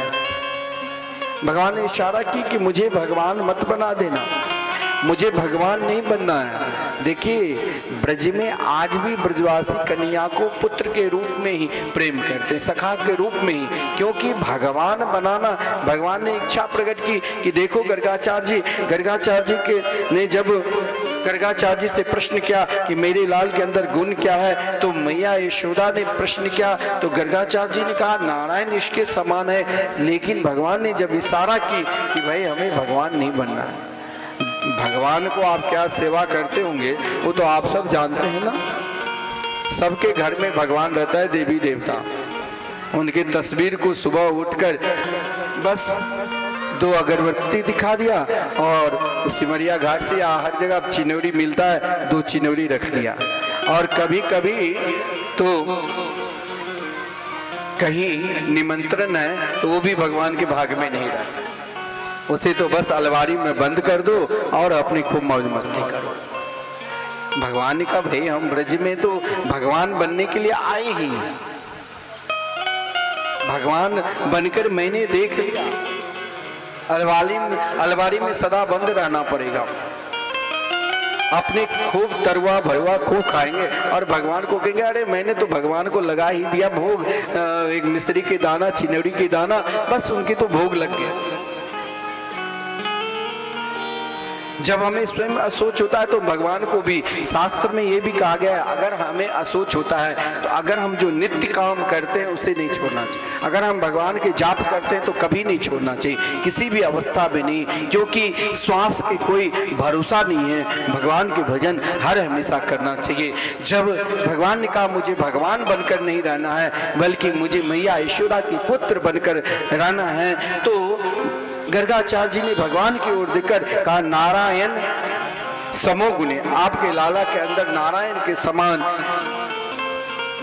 भगवान ने इशारा की कि मुझे भगवान मत बना देना, मुझे भगवान नहीं बनना है। देखिए ब्रज में आज भी ब्रजवासी कन्हैया को पुत्र के रूप में ही प्रेम करते हैं, सखा के रूप में ही, क्योंकि भगवान बनाना, भगवान ने इच्छा प्रकट की कि देखो गर्गाचार्य जी के ने जब गर्गाचार्य जी से प्रश्न किया कि मेरे लाल के अंदर गुण क्या है, तो मैया यशोदा ने प्रश्न किया तो गर्गाचार्य जी ने कहा नारायण इसके समान है। लेकिन भगवान ने जब इशारा की कि भाई हमें भगवान नहीं बनना है, भगवान को आप क्या सेवा करते होंगे वो तो आप सब जानते हैं ना। सबके घर में भगवान रहता है, देवी देवता, उनके तस्वीर को सुबह उठकर बस 2 अगरबत्ती दिखा दिया और सिमरिया घाट से या हर जगह चिनौरी मिलता है, 2 चिनौरी रख दिया। और कभी कभी तो कहीं निमंत्रण है तो वो भी भगवान के भाग में नहीं रहता, उसे तो बस अलमारी में बंद कर दो और अपनी खूब मौज मस्ती करो। भगवान ने कहा भाई हम ब्रज में तो भगवान बनने के लिए आए ही हैं, भगवान बनकर मैंने देख लिया, अलमारी में सदा बंद रहना पड़ेगा। अपने खूब तरुआ भरुआ खूब खाएंगे और भगवान को कहेंगे अरे मैंने तो भगवान को लगा ही दिया भोग, एक मिश्री के दाना चिनौरी के दाना, बस उनके तो भोग लग गया। जब हमें स्वयं असोच होता है तो भगवान को भी शास्त्र में ये भी कहा गया है, अगर हमें असोच होता है तो अगर हम जो नित्य काम करते हैं उसे नहीं छोड़ना चाहिए। अगर हम भगवान के जाप करते हैं तो कभी नहीं छोड़ना चाहिए, किसी भी अवस्था में नहीं, क्योंकि श्वास के कोई भरोसा नहीं है। भगवान के भजन हर हमेशा करना चाहिए। जब भगवान ने कहा मुझे भगवान बनकर नहीं रहना है बल्कि मुझे मैया यशोदा के पुत्र बनकर रहना है, तो गर्गाचार्य जी ने भगवान की ओर देखकर कहा नारायण समो गुणे, आपके लाला के अंदर नारायण के समान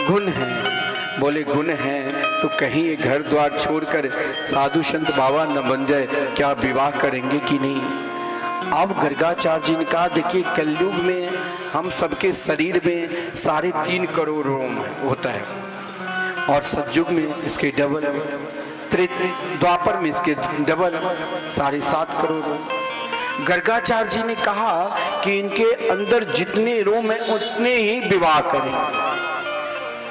गुण हैं। बोले गुण हैं तो कहीं ये घर द्वार छोड़कर साधु संत बाबा न बन जाए, क्या विवाह करेंगे कि नहीं। अब गर्गाचार्य जी ने कहा देखिए कलयुग में हम सबके शरीर में 3.5 करोड़ रोम होता है और सतयुग में इसके डबल, द्वापर में इसके डबल 7.5 करोड़। गर्गाचार्य जी ने कहा कि इनके अंदर जितने रोम हैं उतने ही विवाह करें।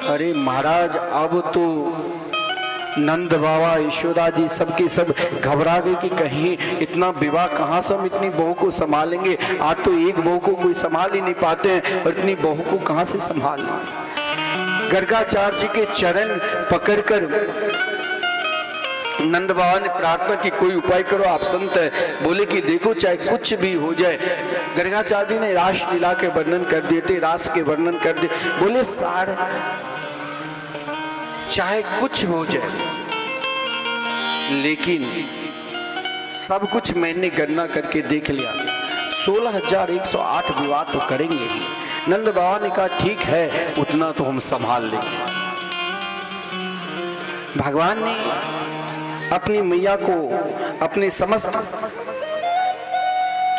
अरे महाराज अब तो नंद बाबा यशोदा जी सबके सब घबरा गए कि कहीं इतना विवाह कहाँ से हम इतनी बहू को संभालेंगे। आज तो एक बहू को कोई संभाल ही नहीं पाते हैं और इतनी बहू को कहाँ से संभालना। गर्गाचार्य जी के चरण पकड़कर नंद बाबा ने प्रार्थना की कोई उपाय करो, आप संत है। बोले कि देखो चाहे कुछ भी हो जाए। गर्गाचार्य जी ने रास लीला के वर्णन कर दिए थे, रास के वर्णन कर दिए। बोले सार चाहे कुछ हो जाए लेकिन सब कुछ मैंने गणना करके देख लिया, 16,108 विवाह तो करेंगे ही। नंद बाबा ने कहा ठीक है उतना तो हम संभाल लेंगे। भगवान ने अपनी मैया को अपने समस्त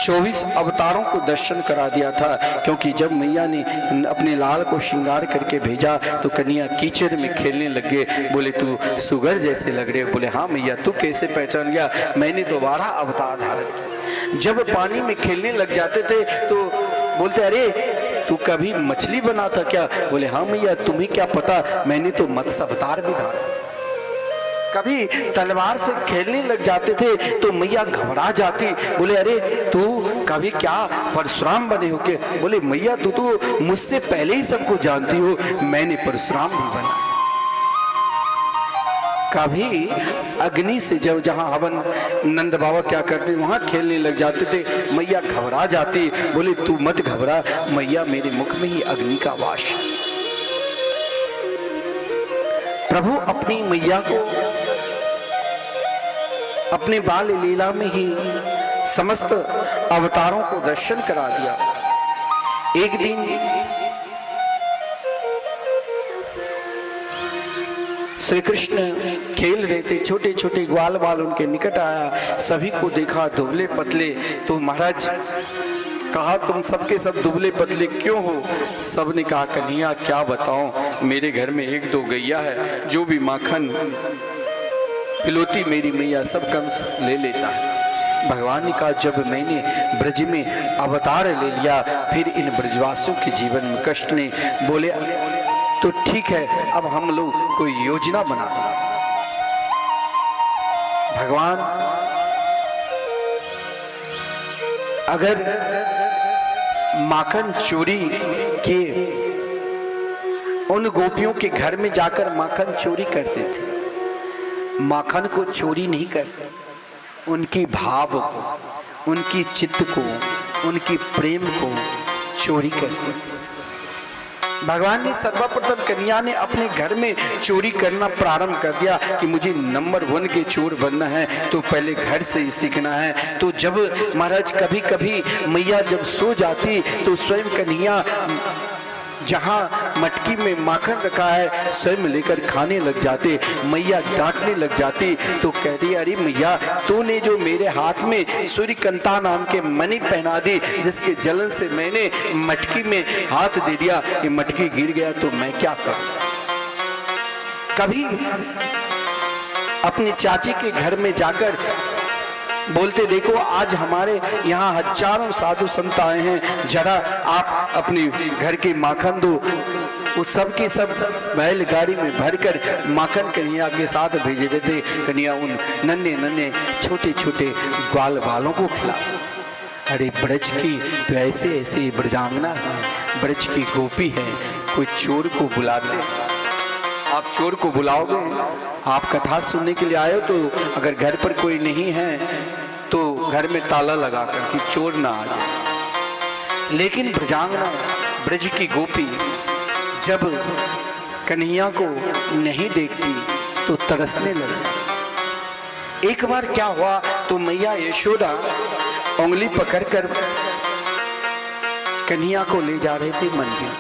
24 अवतारों को दर्शन करा दिया था, क्योंकि जब मैया ने अपने लाल को श्रृंगार करके भेजा तो कन्या कीचड़ में खेलने लगे। बोले तू सुगर जैसे लग रहे। बोले हाँ मैया तू कैसे पहचान गया, मैंने तो 12 अवतार धारण। जब पानी में खेलने लग जाते थे तो बोलते अरे तू कभी मछली बना था क्या। बोले हाँ मैया तुम्हें क्या पता, मैंने तो मत्स्य अवतार भी धारण। कभी तलवार से खेलने लग जाते थे तो मैया घबरा जाती। बोले अरे तू कभी क्या परशुराम बने हो के। बोले मैया तू तो मुझसे पहले ही सबको जानती हो, मैंने परशुराम भी बना। कभी अग्नि से जब जहां हवन नंद बाबा क्या करते वहां खेलने लग जाते थे, मैया घबरा जाती। बोले तू मत घबरा मैया मेरे मुख में ही अग्नि का वास है। प्रभु अपनी मैया को अपने बाल लीला में ही समस्त अवतारों को दर्शन करा दिया। एक दिन श्री कृष्ण खेल रहे थे, छोटे छोटे ग्वाल बाल उनके निकट आया, सभी को देखा दुबले पतले। तो महाराज कहा तुम सबके सब दुबले पतले क्यों हो। सबने कहा कन्हैया क्या बताऊं, मेरे घर में 1-2 गैया है, जो भी माखन पिलोती मेरी मैया सब कंस ले लेता है। भगवान ने कहा जब मैंने ब्रज में अवतार ले लिया फिर इन ब्रजवासियों के जीवन में कष्ट नहीं। बोले तो ठीक है अब हम लोग कोई योजना बना। भगवान अगर माखन चोरी किए, उन गोपियों के घर में जाकर माखन चोरी करते थे, माखन को चोरी नहीं करते, उनकी भाव को, उनकी चित्त को, उनकी प्रेम को चोरी करते थे। भगवान ने सर्वप्रथम कन्या ने अपने घर में चोरी करना प्रारंभ कर दिया कि मुझे नंबर 1 के चोर बनना है तो पहले घर से ही सीखना है। तो जब महाराज कभी कभी मैया जब सो जाती तो स्वयं कन्या जहाँ मटकी में माखन रखा है स्वयं लेकर खाने लग जाते। मैया डांटने लग जाती तो कहती अरे मैया तूने जो मेरे हाथ में सूर्यकांता नाम के मणि पहना दी जिसके जलन से मैंने मटकी में हाथ दे दिया, ये मटकी गिर गया तो मैं क्या करूं। कभी अपनी चाची के घर में जाकर बोलते देखो आज हमारे यहाँ हजारों साधु संत आए हैं, जरा आप अपने घर के माखन दो। उस सब के सब बैलगाड़ी में भरकर माखन कन्या के साथ भेजे देते। कन्या उन नन्हे नन्हे छोटे छोटे ग्वाल बालों को खिला। अरे ब्रज की तो ऐसे ऐसे ब्रजांगना है, ब्रज की गोपी है, कोई चोर को बुलाते। आप चोर को बुलाओगे, आप कथा सुनने के लिए आए हो तो अगर घर पर कोई नहीं है तो घर में ताला लगाकर कि चोर ना आ जाए। लेकिन ब्रजांगना ब्रज की गोपी जब कन्हैया को नहीं देखती तो तरसने लगी। एक बार क्या हुआ तो मैया यशोदा उंगली पकड़कर कन्हैया को ले जा रहे थे मंदिर।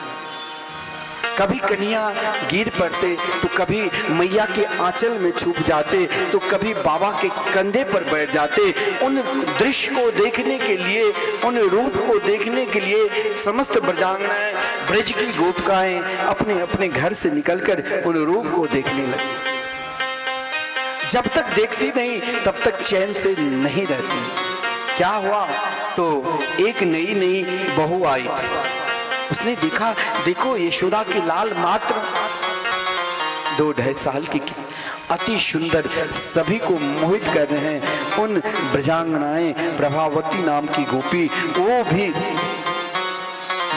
कभी कन्हैया गिर पड़ते तो कभी मैया के आंचल में छुप जाते तो कभी बाबा के कंधे पर बैठ जाते। उन दृश्य को देखने के लिए, उन रूप को देखने के लिए समस्त ब्रजांगनाएं ब्रज की गोपिकाएं अपने अपने घर से निकलकर उन रूप को देखने लगी। जब तक देखती नहीं तब तक चैन से नहीं रहती। क्या हुआ तो एक नई नई बहू आई, उसने देखा देखो यशोदा के लाल मात्र 2-2.5 साल की अति सुंदर, सभी को मोहित कर रहे हैं। उन ब्रजांगनाएं प्रभावती नाम की गोपी वो भी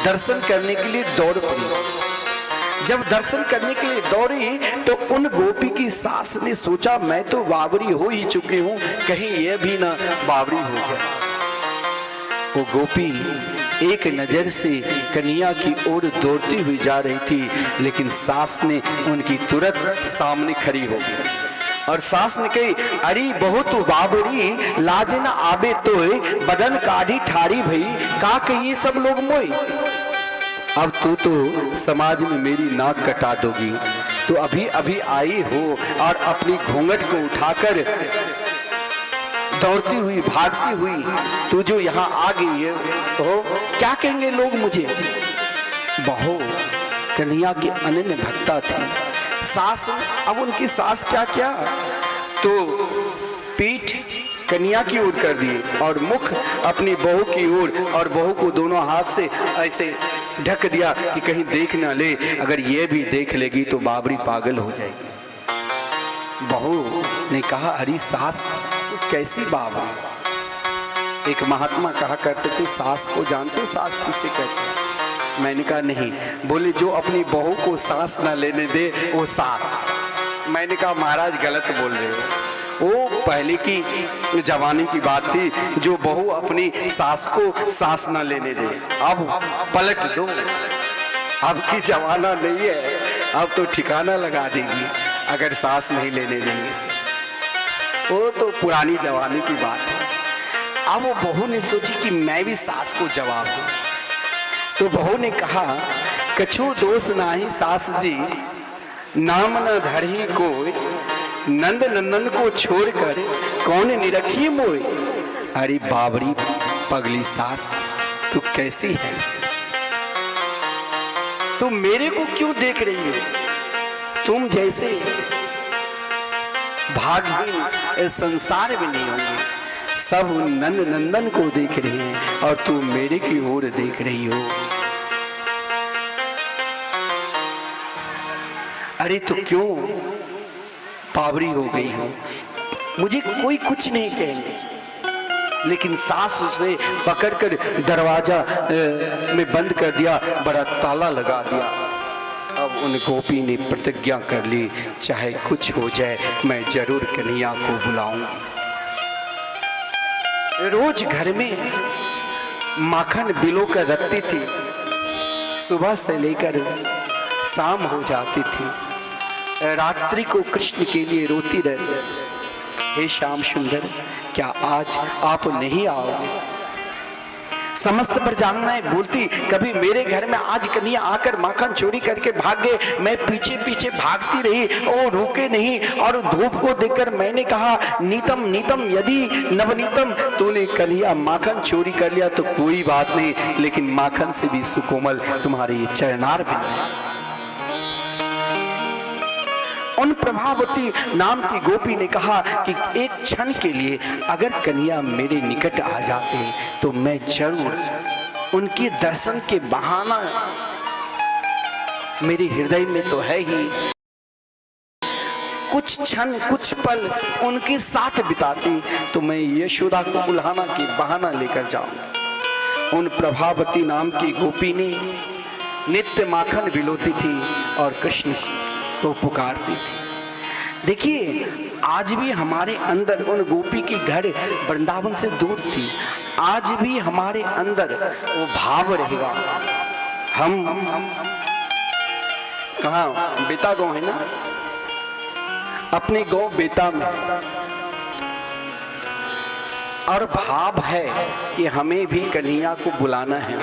दर्शन करने के लिए दौड़ पड़ी। जब दर्शन करने के लिए दौड़ी तो उन गोपी की सास ने सोचा मैं तो बावरी हो ही चुकी हूं, कहीं यह भी ना बावरी हो जाए। वो गोपी एक नजर से कन्हैया की ओर दौड़ती हुई जा रही थी, लेकिन सास ने उनकी तुरंत सामने खड़ी हो गई और सास ने कही अरे बहुत बाबरी लाज न आबे तोय बदन काढ़ी ठारी भई का कहिए सब लोग मोई। अब तू तो समाज में मेरी नाक कटा दोगी। तो अभी अभी आई हो और अपनी घूंघट को उठाकर दौड़ती हुई भागती हुई तू जो यहाँ आ गई है तो क्या कहेंगे लोग मुझे। बहू कन्हैया की अनन्य भक्ता थी। सास, अब उनकी सास क्या क्या तो पीठ कन्हैया की ओर कर दी और मुख अपनी बहू की ओर, और बहू को दोनों हाथ से ऐसे ढक दिया कि कहीं देख ना ले, अगर ये भी देख लेगी तो बाबरी पागल हो जाएगी। बहू ने कहा अरे सास कैसी बाबा। एक महात्मा कहा करते थे सास को जानते हो सास किसे कहते हैं। मैंने कहा नहीं। बोले जो अपनी बहू को सांस ना लेने दे वो सास। मैंने कहा महाराज गलत बोल रहे हो, वो पहले की जवानी की बात थी जो बहू अपनी सास को सांस ना लेने दे। अब पलट दो, अब की जमाना नहीं है, अब तो ठिकाना लगा देगी अगर सांस नहीं लेने देंगे। वो तो पुरानी जवानी की बात है। अब वो बहू ने सोची कि मैं भी सास को जवाब दूं। तो बहू ने कहा कछु दोष नाही सास जी, नाम न धरही कोई, नंद नंदन को छोड़कर कौन निरखी मोय। अरे बाबरी पगली सास तू कैसी है, तुम मेरे को क्यों देख रही हो। तुम जैसे भाग्यहीन संसार में नहीं होंगे। सब नंद नंदन को देख रहे हैं और तू मेरे की ओर देख रही हो। अरे तो क्यों पावरी हो गई हो, मुझे कोई कुछ नहीं कहेंगे। लेकिन सास उसे पकड़कर दरवाजा में बंद कर दिया, बड़ा ताला लगा दिया। अब उन गोपी ने प्रतिज्ञा कर ली चाहे कुछ हो जाए मैं जरूर कन्हैया को बुलाऊंगा। रोज घर में माखन बिलो कर रखती थी। सुबह से लेकर शाम हो जाती थी, रात्रि को कृष्ण के लिए रोती रहती थी, हे श्याम सुंदर क्या आज आप नहीं आओगे? समस्त प्रजाएं बोलती, कभी मेरे घर में आज कन्हैया आकर माखन चोरी करके भाग गए, मैं पीछे पीछे भागती रही, वो रुके नहीं, और धूप को देखकर मैंने कहा, नीतम नीतम यदि नवनीतम, तूने कन्हैया माखन चोरी कर लिया तो कोई बात नहीं, लेकिन माखन से भी सुकोमल तुम्हारे चरणार भी। उन प्रभावती नाम की गोपी ने कहा कि एक क्षण के लिए अगर कन्हैया मेरे निकट आ जाते तो मैं जरूर उनके दर्शन के बहाना, मेरे हृदय में तो है ही, कुछ क्षण कुछ पल उनके साथ बिताती तो मैं यशोदा को बुलाना के बहाना लेकर जाऊं। उन प्रभावती नाम की गोपी ने नित्य माखन बिलोती थी और कृष्ण को पुकारती थी। देखिए, आज भी हमारे अंदर, उन गोपी की घर वृंदावन से दूर थी, आज भी हमारे अंदर वो भाव रहेगा। हम कहाँ, बेता गांव है ना, अपने गांव बेता में, और भाव है कि हमें भी कन्हैया को बुलाना है।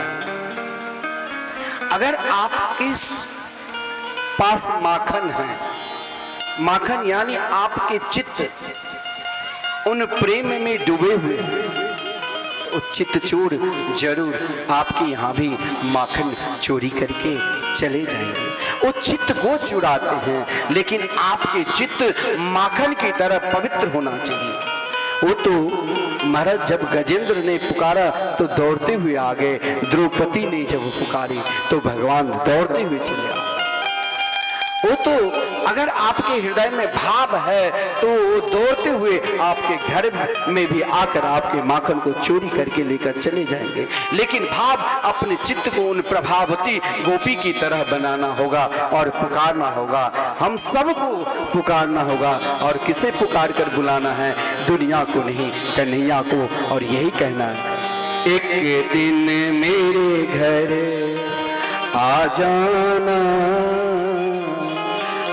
अगर आपके पास माखन है, माखन यानी आपके चित्त उन प्रेम में डूबे हुए, वो चित्तचोर जरूर आपके यहाँ भी माखन चोरी करके चले जाएंगे। वो चित्त को चुराते हैं, लेकिन आपके चित्त माखन की तरह पवित्र होना चाहिए। वो तो महाराज जब गजेंद्र ने पुकारा तो दौड़ते हुए आ गए, द्रौपदी ने जब पुकारी तो भगवान दौड़ते हुए चले आए। वो तो अगर आपके हृदय में भाव है तो वो दौड़ते हुए आपके घर में भी आकर आपके माखन को चोरी करके लेकर चले जाएंगे। लेकिन भाव अपने चित्त को उन प्रभावती गोपी की तरह बनाना होगा और पुकारना होगा। हम सबको पुकारना होगा, और किसे पुकार कर बुलाना है? दुनिया को नहीं, कन्हैया को। और यही कहना है, एक दिन मेरे घर आ जाना,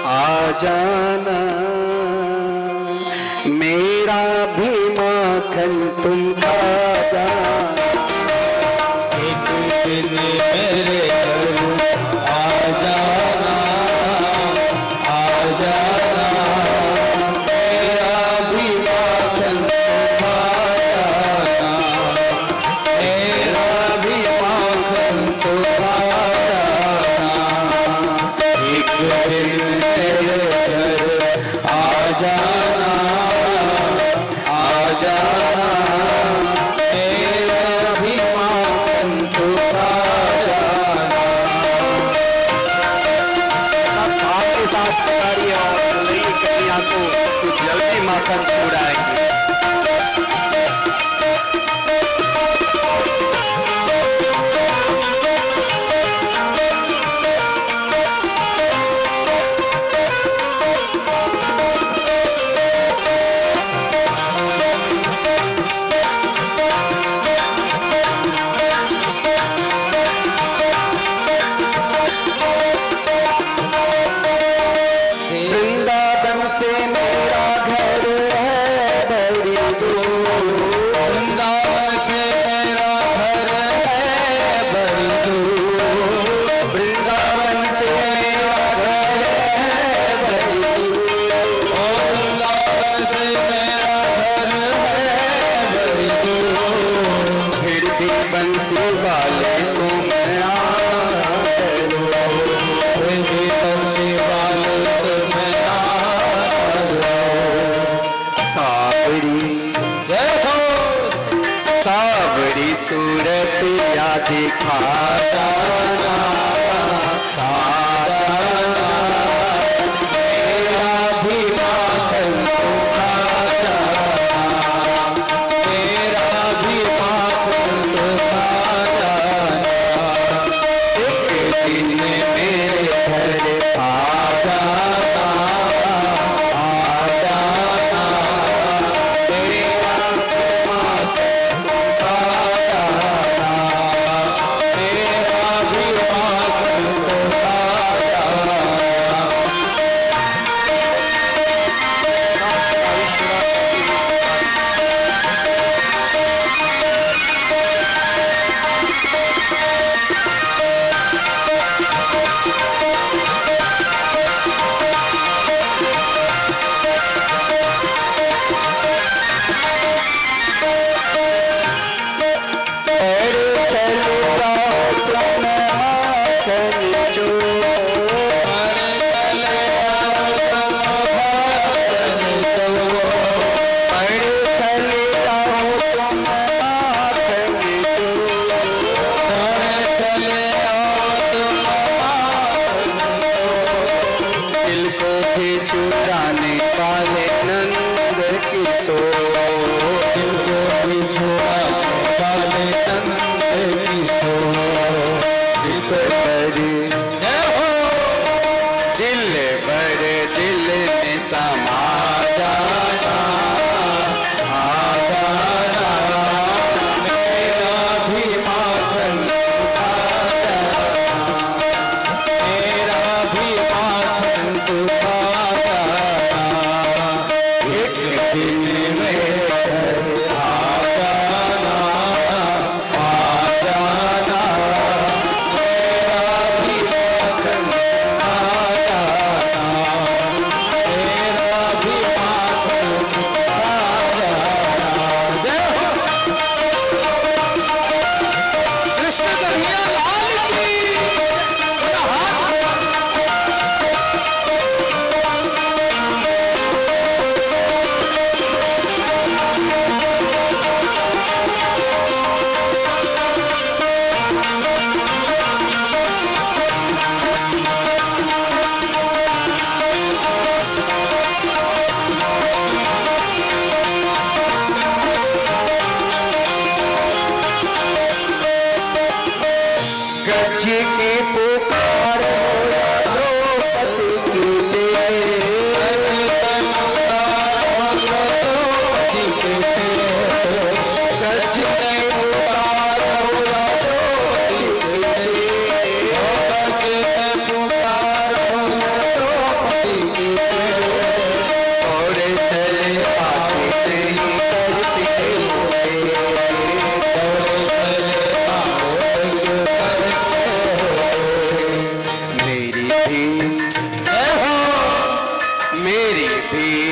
आ जाना, मेरा भी माखन तुम खा जाना। एक दिन मेरे घर आ जाना, आ जाना, मेरा भी माखन तुम खा जाना, मेरा भी माखन तुम खा जाना। एक दिन कुछ जल्दी माखन छुड़ाएंगे। वृंदावन से मेरा घर है बड़ी दूर, वृंदावन से मेरा घर है बड़ी दूर, वृंदावन से मेरा घर है बड़ी दूर, वृंदावन से मेरा घर है बड़ी दूर। फिर भी बंसी वाले को मैं आना करूं, फिर भी बंसी वाले को मैं आना करूं। सावरी देखो सावरी सूरत या दिखा जाना, मेरा भी माखन तुम खा जाना, मेरा भी माखन तुम खा जाना। एक दिन मेरे घर आ जाना, आ जाना, मेरा भी माखन तुम खा जाना, मेरा भी माखन तुम खा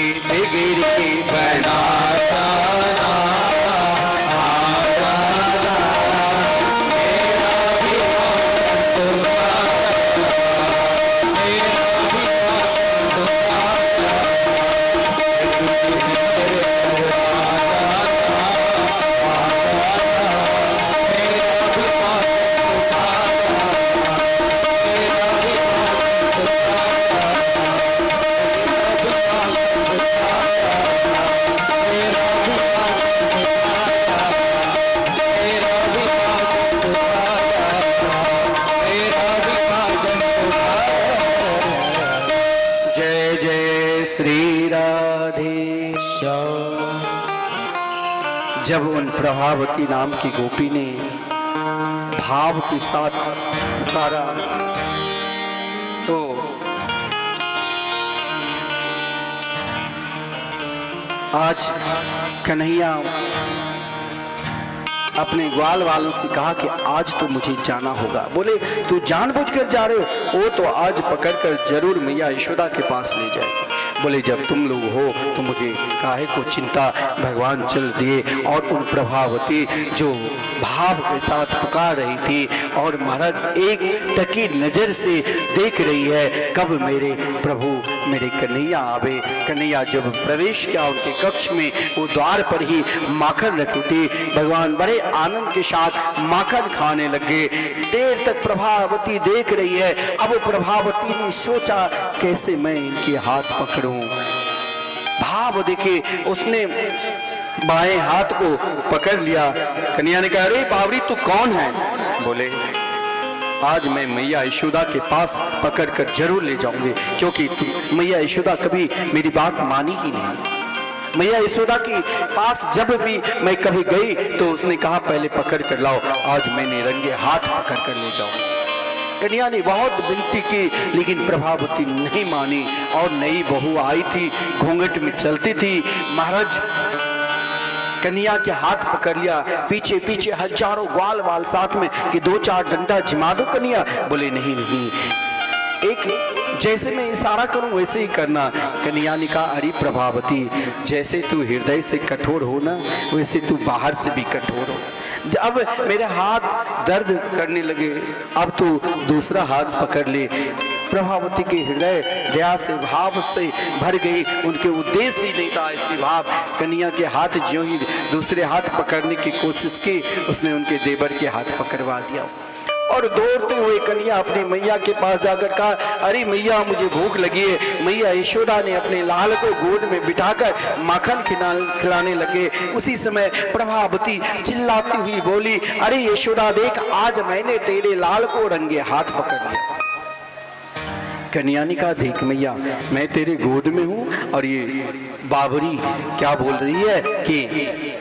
बिगड़ी बनाता जब उन प्रभावती नाम की गोपी ने भाव के साथ पुकारा तो आज कन्हैया अपने ग्वाल वालों से कहा कि आज तो मुझे जाना होगा। बोले तू जानबूझकर जा रहे हो? वो तो आज पकड़कर जरूर मैया यशोदा के पास ले जाएगी। बोले जब तुम लोग हो तो मुझे काहे को चिंता, भगवान चल दिए। और उन प्रभावती जो भाव के साथ पुकार रही थी और महाराज एक टकी नजर से देख रही है कब मेरे प्रभु मेरे कन्हैया आवे। कन्हैया जब प्रवेश किया उनके कक्ष में, वो द्वार पर ही माखन रखी थी। भगवान बड़े आनंद के साथ माखन खाने लगे। देर तक प्रभावती देख रही है। अब प्रभावती ने सोचा कैसे मैं इनके हाथ पकड़ूं। भाव देखे, उसने बाएं हाथ को पकड़ लिया। कन्हैया ने कहा अरे बावरी तू कौन है? बोले आज मैं मैया यशोदा के पास पकड़कर जरूर ले जाऊंगी, क्योंकि मैया यशोदा कभी मेरी बात मानी ही नहीं। मैया यशोदा के पास जब भी मैं कभी गई तो उसने कहा पहले पकड़ कर लाओ, आज मैंने रंगे हाथ पकड़ कर ले जाऊं। कन्हैया ने बहुत विनती की लेकिन प्रभावती नहीं मानी। और नई बहू आई थी, घूंघट में चलती थी। महाराज कन्हैया के हाथ पकड़ लिया, पीछे पीछे हजारों ग्वाल वाल साथ में कि 2-4 डंडा जिमा दो कन्हैया। बोले नहीं नहीं, एक जैसे मैं इशारा करूं वैसे ही करना। कन्हैया ने कहा अरे प्रभावती जैसे तू हृदय से कठोर हो ना, वैसे तू बाहर से भी कठोर हो। अब मेरे हाथ दर्द करने लगे, अब तू दूसरा हाथ पकड़ ले। प्रभावती के हृदय दया से भाव से भर गई। उनके उद्देश्य ही नहीं था ऐसी भाव। कन्हैया के हाथ ज्यों ही दूसरे हाथ पकड़ने की कोशिश की, उसने उनके देवर के हाथ पकड़वा दिया। और दौड़ते हुए कन्हैया अपनी मैया के पास जाकर कहा अरे मैया मुझे भूख लगी है। मैया यशोदा ने अपने लाल को गोद में बिठाकर माखन खिलाने लगे। उसी समय प्रभावती चिल्लाती हुई बोली अरे यशोदा देख, आज मैंने तेरे लाल को रंगे हाथ पकड़ लिया। कन्हैया ने कहा देख मैया मैं तेरे गोद में हूँ और ये बाबरी क्या बोल रही है कि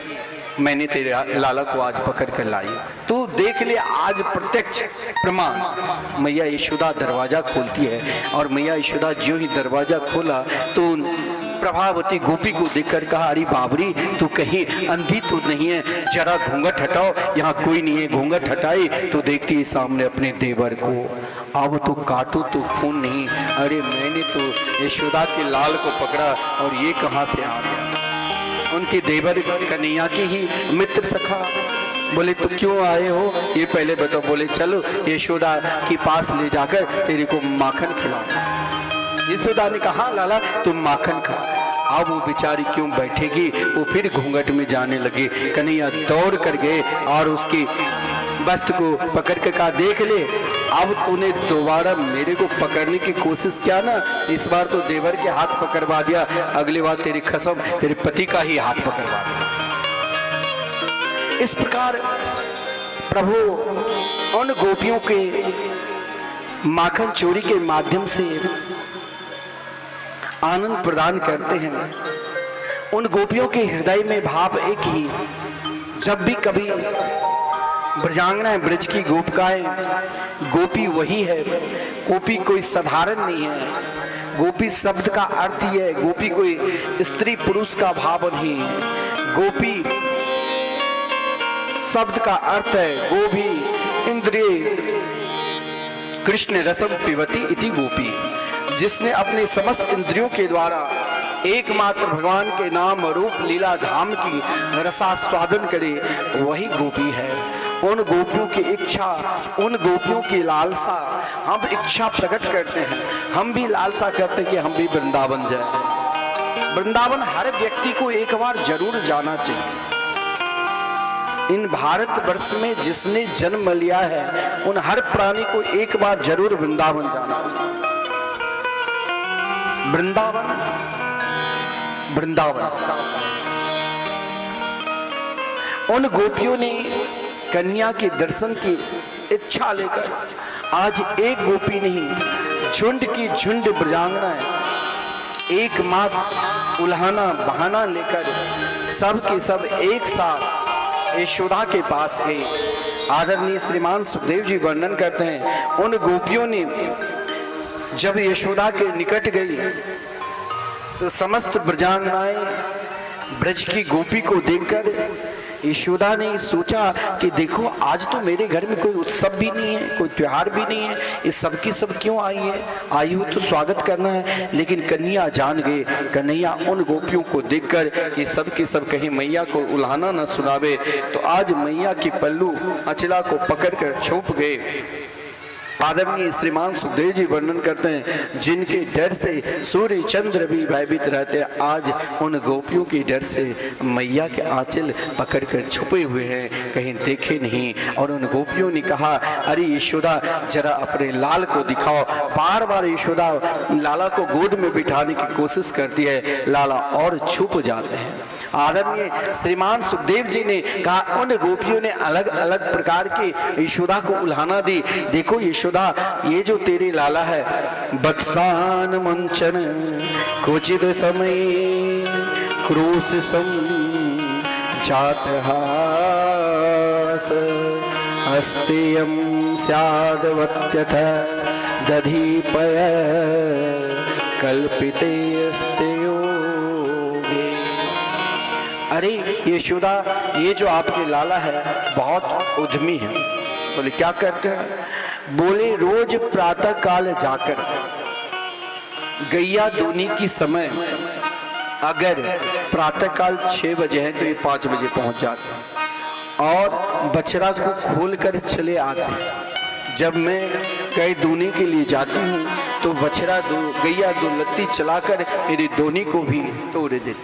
मैंने तेरे लाला को आज पकड़ कर लाई। तू देख ले आज प्रत्यक्ष प्रमाण। मैया यशोदा दरवाजा खोलती है और मैया यशोदा जो ही दरवाजा खोला तो प्रभावती गोपी को देखकर कहा अरे बाबरी तू कहीं अंधी तो नहीं है, जरा घूंघट हटाओ। यहाँ कोई नहीं है। घूंघट हटाई तो देखती है सामने अपने देवर को। अब तो काटो तो खून नहीं। अरे मैंने तो यशोदा के लाल को पकड़ा और ये कहाँ से आ गया? उनके देवर कन्हैया के ही मित्र सखा। बोले तो क्यों आए हो ये पहले बताओ। बोले चलो यशोदा के पास ले जाकर तेरे को माखन खिलाओ। यशोदा ने कहा लाला तुम माखन खा। अब वो बेचारी क्यों बैठेगी, वो फिर घूंघट में जाने लगे। कन्हैया दौड़ कर गए और उसकी वस्त्र को पकड़ कर कहा देख ले, अब तूने दोबारा मेरे को पकड़ने की कोशिश किया ना, इस बार तो देवर के हाथ पकड़वा दिया, अगली बार तेरी कसम तेरे पति का ही हाथ पकड़वा दिया। इस प्रकार प्रभु उन गोपियों के माखन चोरी के माध्यम से आनंद प्रदान करते हैं। उन गोपियों के हृदय में भाव एक ही, जब भी कभी ब्रजांगना ब्रज की गोपिकाएं, गोपी वही है। गोपी कोई साधारण नहीं है। गोपी शब्द का अर्थ ही है, गोपी कोई स्त्री पुरुष का भाव नहीं है। गोपी शब्द का अर्थ है गोभी इंद्रिय कृष्ण रसम पिबती इति गोपी, जिसने अपने समस्त इंद्रियों के द्वारा एकमात्र भगवान के नाम रूप लीला धाम की रसास्वादन करे, वही गोपी है। उन गोपियों की इच्छा, उन गोपियों की लालसा हम इच्छा प्रकट करते हैं। हम भी लालसा करते हैं कि हम भी वृंदावन जाए। वृंदावन हर व्यक्ति को एक बार जरूर जाना चाहिए। इन भारत वर्ष में जिसने जन्म लिया है उन हर प्राणी को एक बार जरूर वृंदावन जाना चाहिए। वृंदावन, वृंदावन। उन गोपियों ने कन्या के दर्शन की इच्छा लेकर आज एक गोपी नहीं, झुंड की झुंड ब्रजांगनाएं एक मात्र उल्हाना बहाना लेकर सब के सब एक साथ यशोदा के पास गए। आदरणीय श्रीमान सुखदेव जी वर्णन करते हैं, उन गोपियों ने जब यशोदा के निकट गई तो समस्त ब्रजांगनाएं ब्रज की गोपी को देखकर यशोदा ने सोचा कि देखो आज तो मेरे घर में कोई उत्सव भी नहीं है, कोई त्योहार भी नहीं है, ये सब की सब क्यों आई है? आई हो तो स्वागत करना है। लेकिन कन्हैया जान गए, कन्हैया उन गोपियों को देखकर ये सब की सब कहीं मैया को उल्हाना न सुनावे, तो आज मैया की पल्लू अचला को पकड़कर छोप गए। आदरणीय श्रीमान सुखदेव जी वर्णन करते हैं, जिनके डर से सूर्य चंद्र भी भयभीत रहते, आज उन गोपियों के डर से मैया के आंचल पकड़कर छुपे हुए हैं, कहीं देखे नहीं। और उन गोपियों ने कहा, अरे यशोदा जरा अपने लाल को दिखाओ। बार बार यशोदा लाला को गोद में बिठाने की कोशिश करती है, लाला और छुप जाते हैं। आदरणीय श्रीमान सुखदेव जी ने कहा, उन गोपियों ने अलग अलग प्रकार के यशोदा को उल्हाना दी। देखो यशोदा, ये जो तेरे लाला है, बत्सान मंचन कुचित समय क्रोश सम जात हास अस्तेयम स्यादवत्यथ दधीपय कल्पिते अस्तेयोगे। अरे यशोदा, ये जो आपके लाला है बहुत उद्यमी है। बोले क्या करते हैं? बोले रोज प्रातः काल जाकर गैया दूनी की समय, अगर प्रातः काल 6 बजे है तो ये 5 बजे पहुंच जाते हैं और बछड़ा को खोलकर चले आते हैं। जब मैं गाय दूनी के लिए जाती हूँ तो बछड़ा गैया दो लत्ती चलाकर मेरी दोनी को भी तोड़ देते हैं।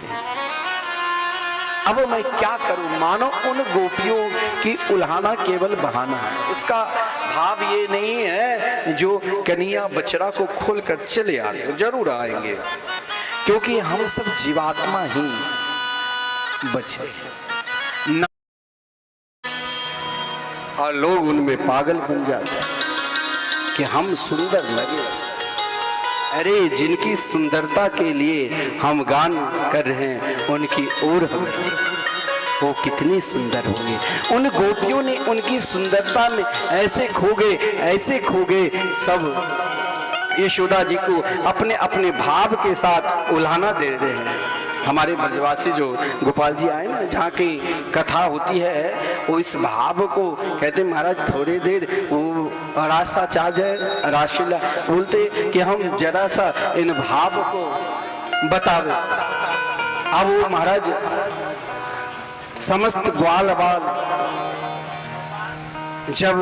अब मैं क्या करूं? मानो उन गोपियों की उल्हाना केवल बहाना है, उसका भाव ये नहीं है जो कन्हैया बछड़ा को खोलकर चले आते। जरूर आएंगे, क्योंकि हम सब जीवात्मा ही बचे न, और लोग उनमें पागल बन जाते हैं कि हम सुंदर लगे। अरे जिनकी सुंदरता के लिए हम गान कर रहे हैं, उनकी ओर हम, वो कितनी सुंदर होंगे। उन गोपियों ने उनकी सुंदरता में ऐसे खो गए, सब यशोदा जी को अपने अपने भाव के साथ उल्हाना दे रहे हैं। हमारे ब्रजवासी जो गोपाल जी आए ना, जहाँ की कथा होती है, वो इस भाव को कहते महाराज थोड़ी देर वो रासा चार्जर राशिला बोलते कि हम जरा सा इन भाव को बतावे। अब वो महाराज समस्त ग्वाल बाल जब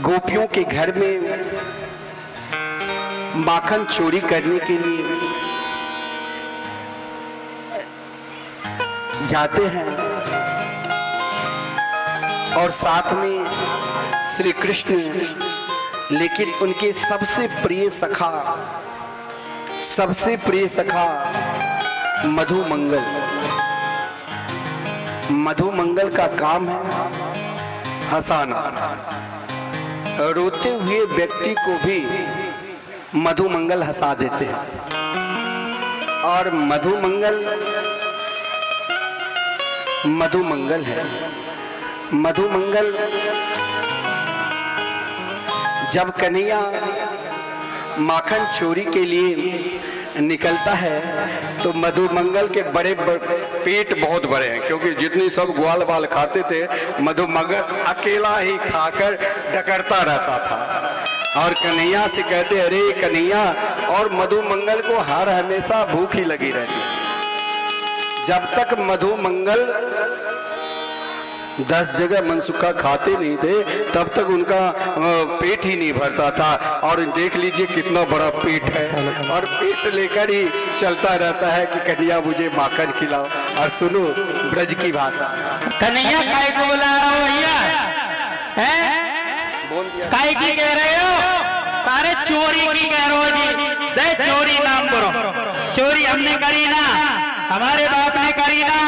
गोपियों के घर में माखन चोरी करने के लिए जाते हैं और साथ में श्री कृष्ण, लेकिन उनके सबसे प्रिय सखा मधुमंगल का काम है हंसाना। रोते हुए व्यक्ति को भी मधुमंगल हंसा देते हैं। और मधुमंगल है। मधुमंगल जब कन्हैया माखन चोरी के लिए निकलता है तो मधुमंगल के बड़े पेट बहुत बड़े हैं, क्योंकि जितनी सब ग्वाल बाल खाते थे, मधुमंगल अकेला ही खाकर डकरता रहता था। और कन्हैया से कहते अरे कन्हैया, और मधु मंगल को हर हमेशा भूख ही लगी रहती। जब तक मधु मंगल 10 जगह मनसुखा खाते नहीं थे तब तक उनका पेट ही नहीं भरता था। और देख लीजिए कितना बड़ा पेट है, और पेट लेकर ही चलता रहता है कि कन्हैया मुझे माखन खिलाओ। और सुनो ब्रज की भाषा। कन्हैया काय को बुला रहा हो भैया? हैं? काय की कह रहे हो? अरे चोरी की कह रहे हो जी। दे चोरी नाम करो। चोरी हमने करी ना, हमारे बाप ने करी ना।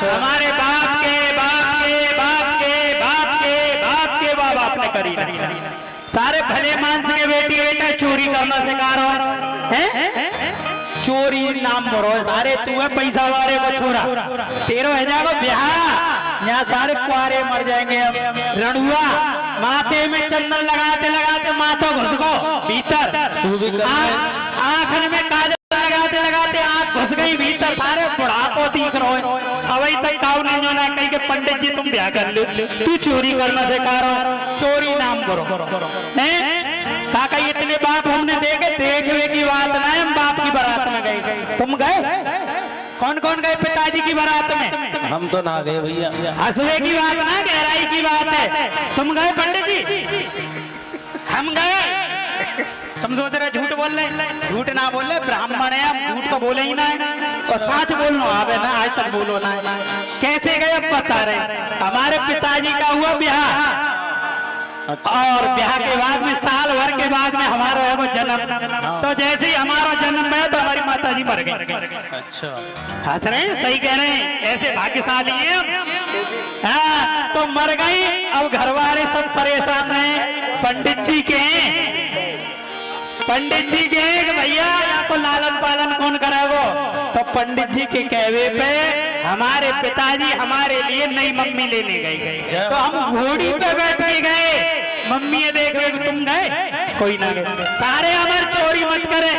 हमारे बाप के बाप के बाप के बाप के बाप के बाप ने करी ना। सारे भले मानस के बेटी बेटा चोरी करना सिखा रहा है। चोरी नाम करो। अरे तू है पैसा वाले को छोरा, 13,000 को ब्याह, यहाँ सारे कुआरे मर जाएंगे। अब रणुआ माथे में चंदन लगाते लगाते माथा घुस गो भीतर, तू भी आंखन में काजल लगाते लगाते आंख घुस गई भीतर, सारे बुढ़ापो दिख रहो। अभी तक काऊ नहीं जो ना कहीं के पंडित जी तुम ब्याह कर लो, तू चोरी करना सिखा रहा। चोरी नाम करो हैं? काका इतने बाप हमने देखे, देखने की बात ना है। हम बाप की बारात में गए, तुम गए? कौन कौन गए पिताजी की बारात में? हम तो ना गए भैया। हंसवे की बात ना, गहराई की बात है। तुम गए पंडित जी? हम गए। तुम सोच रहे झूठ बोल रहे? झूठ ना बोल रहे, ब्राह्मण है हम, झूठ तो बोले ही ना है। और सच बोलना आवे ना, आज तक बोलो ना। कैसे गए अब बता रहे। हमारे पिताजी का हुआ ब्याह, और ब्याह के बाद में साल भर के बाद में हमारा है वो जन्म। तो जैसे ही हमारा जन्म है तो हमारी माता जी मर गई। अच्छा, हंस रहे हैं? सही कह रहे हैं, ऐसे भाग्यशाली हैं हम। हाँ, तो मर गई। अब घर वाले सब परेशान हैं। पंडित जी के भैया यहाँ को लालन पालन कौन करेगो? तो पंडित जी के कहवे पे हमारे पिताजी हमारे लिए नई मम्मी लेने गए। तो हम घोड़ी पे बैठ के गए। मम्मी ये देख रहे, तुम गए? कोई ना गए। सारे हमारे चोरी मत करे।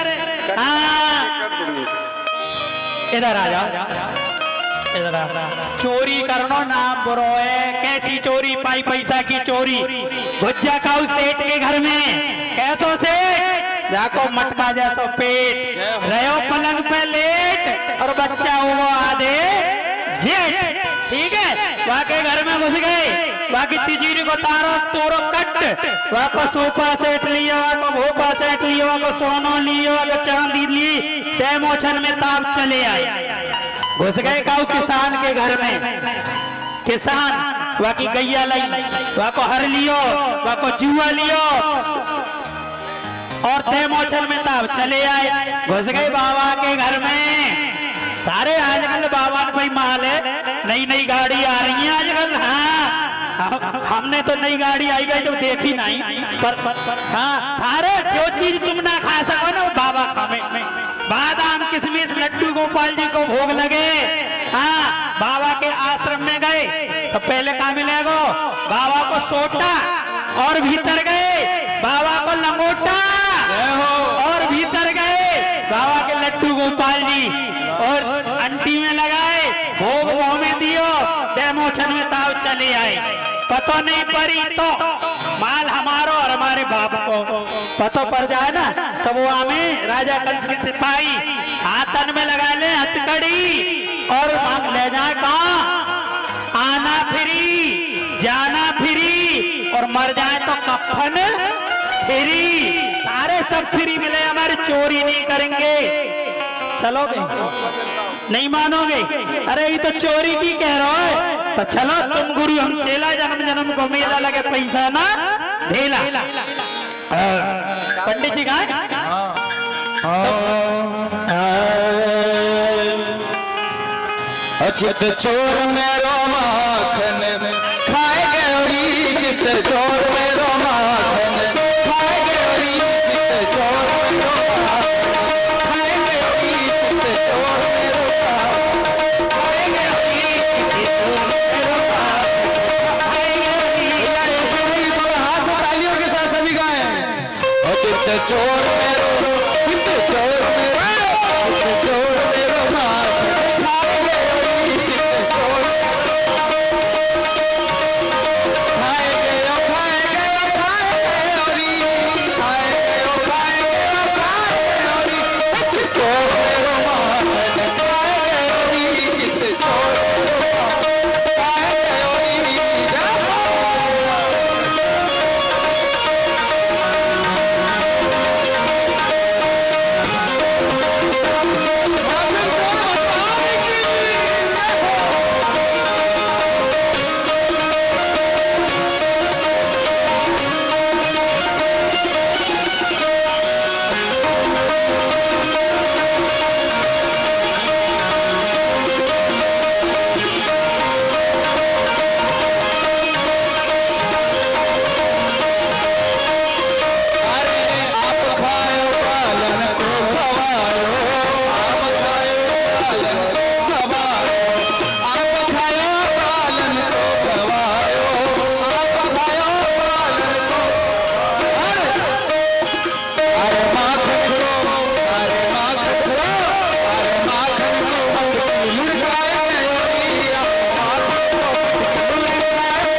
हाँ, इधर आ जाओ, इधर आ। चोरी करनो नाम बुरो है। कैसी चोरी? पाई पैसा की चोरी। भुज्जा खाऊ सेठ के घर में। कैसो सेठ? जाको मटका जैसो पेट, रहो पलंग पे लेट, और बच्चा हुआ आधे जेठ। ठीक है, वाके घर में घुस गए। बाकी तिजोरी को तारो तोरो कट, वाको सोफा सेट लिया, वाको भोपा सेट लिया, वाको सोनो लिया, वाको चांदी ली। डेमोशन में ताप चले आए। घुस गए काऊ किसान के घर में। किसान वाकी गैया लाई, वाको हर लियो, वाको जुआ लियो, और डेमोशन में ताप चले आए। घुस गए बाबा के घर में। सारे आजकल बाबा भाई माल है, नई नई गाड़ी आ रही है आजकल। हाँ, हमने तो नई गाड़ी आई गई जो देखी नहीं। पर हाँ, सारे जो चीज तुम ना खा सको ना बाबा खावे। बादाम किशमिश लड्डू गोपाल जी को भोग लगे। हाँ, बाबा के आश्रम में गए तो पहले कहाँ मिलेगो? बाबा को सोटा, और भीतर गए बाबा को लंगोटा, और भीतर गए बाबा के लड्डू गोपाल जी, और अंटी में लगाए, भोग मुंह में दियो, डेमोशन में ताव चले आए। पतो नहीं पड़ी तो माल हमारो और हमारे बाप को पतो पड़ जाए ना, तो वो हमें राजा कंस के सिपाही हाथन में लगा ले हथकड़ी, और हम ले जाए कहाँ? आना फ्री, जाना फ्री, और मर जाए तो कफन फ्री। सारे सब फ्री मिले, हमारी चोरी नहीं करेंगे। चलोगे? नहीं मानोगे? अरे ये तो चोरी की कह रहा है। तो चलो तुम गुरु, हम चेला, जन्म जन्म को मेला लगे पैसा ना ढेला। पंडित जी कहाँ? चित चोर मेरो माखन खाए गौरी, चित चोर मेरो माखन खाए गौरी, चित चोर मेरो माखन खाए गौरी, चित चोर मेरो माखन खाए गौरी, चित चोर मेरो माखन खाए गौरी। ऐसे ही थोड़ा हाथ से तालियों के साथ सभी गाएं। चित चोर मेरो, चित चोर मेरो, चित चोर मेरो माखन खाए गौरी, चित चोर खाए गयो, खाए गयो, खाए गौरी, खाए पालन को खवायो, आप खायो पालन को खवायो, आप खायो पालन को। अरे माखन को, अरे माखन को, अरे माखन को लुढ़काए गयोरिया, माखन को लुढ़काए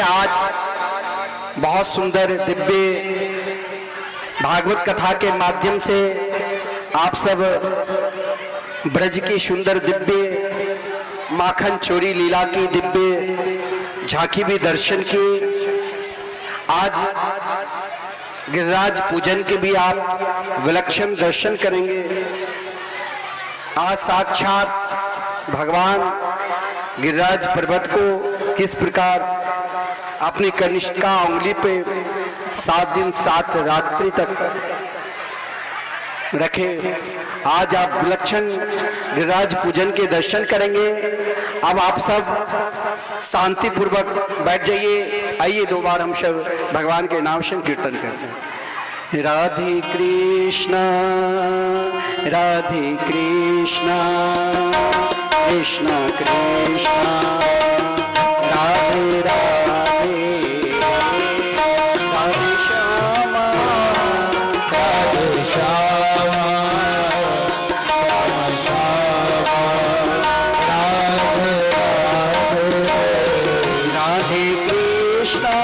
आज बहुत सुंदर दिव्य भागवत कथा के माध्यम से आप सब ब्रज की सुंदर दिव्य माखन चोरी लीला की दिव्य झांकी भी दर्शन की। आज गिरिराज पूजन के भी आप विलक्षण दर्शन करेंगे। आज साक्षात भगवान गिरिराज पर्वत को किस प्रकार अपनी कनिष्का उंगली पे 7 दिन 7 रात्रि तक रखे, आज आप विलक्षण गिरिराज पूजन के दर्शन करेंगे। अब आप सब शांति पूर्वक बैठ जाइए। आइए 2 बार हम सब भगवान के नाम से कीर्तन करते हैं। राधे कृष्णा राधे कृष्णा कृष्णा कृष्णा राधे राधे राधे श्यामा राधे श्यामा राधे कृष्णा राधे कृष्णा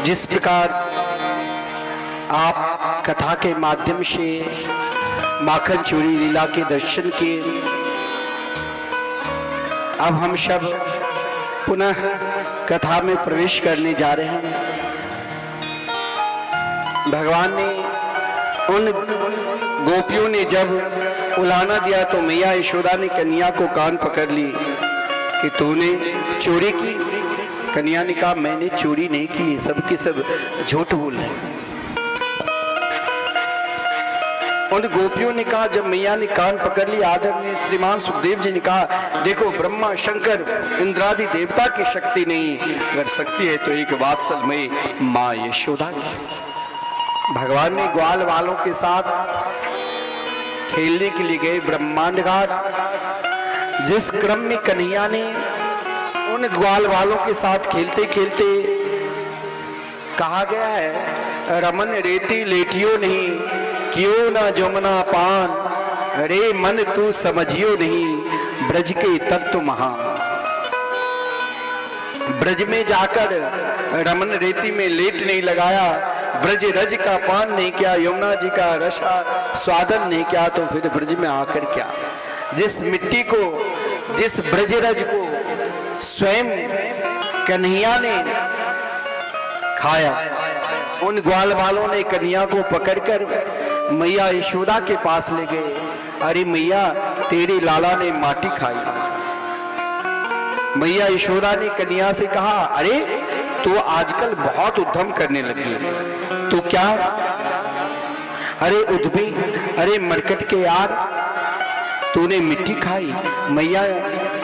जिस प्रकार आप कथा के माध्यम से माखन चोरी लीला के दर्शन किए, अब हम सब पुनः कथा में प्रवेश करने जा रहे हैं। भगवान ने उन गोपियों ने जब उलाना दिया तो मैया यशोदा ने कन्या को कान पकड़ ली कि तूने चोरी की। कन्या ने कहा मैंने चोरी नहीं की, सबके सब झूठ बोल रहे हैं। उन गोपियों ने कहा, जब मैया ने कान पकड़ ली, आदरणीय श्रीमान सुखदेव जी ने कहा देखो ब्रह्मा शंकर इंद्रादि देवता की शक्ति नहीं, अगर शक्ति है तो एक वात्सल में माँ यशोदा की। भगवान ने ग्वाल वालों के साथ खेलने के लिए गए ब्रह्मांड घाट। जिस क्रम में कन्हैया ने उन ग्वाल वालों के साथ खेलते खेलते, कहा गया है रमन रेती लेटियो नहीं, क्यों ना जमुना पान, रे मन तू समझियो नहीं, ब्रज के तत्व महान। ब्रज में जाकर रमन रेती में लेट नहीं लगाया, ब्रज रज का पान नहीं किया, यमुना जी का रसा स्वादन नहीं किया, तो फिर ब्रज में आकर क्या। जिस मिट्टी को, जिस ब्रज रज को स्वयं कन्हैया ने खाया, उन ग्वाल वालों ने कन्हैया को पकड़कर मैया यशोदा के पास ले गए। अरे मैया तेरे लाला ने माटी खाई। मैया यशोदा ने कन्हैया से कहा अरे तू आजकल बहुत उद्यम करने लगी, तो क्या? अरे उद्यमी, अरे मरकट के यार, तूने मिट्टी खाई। मैया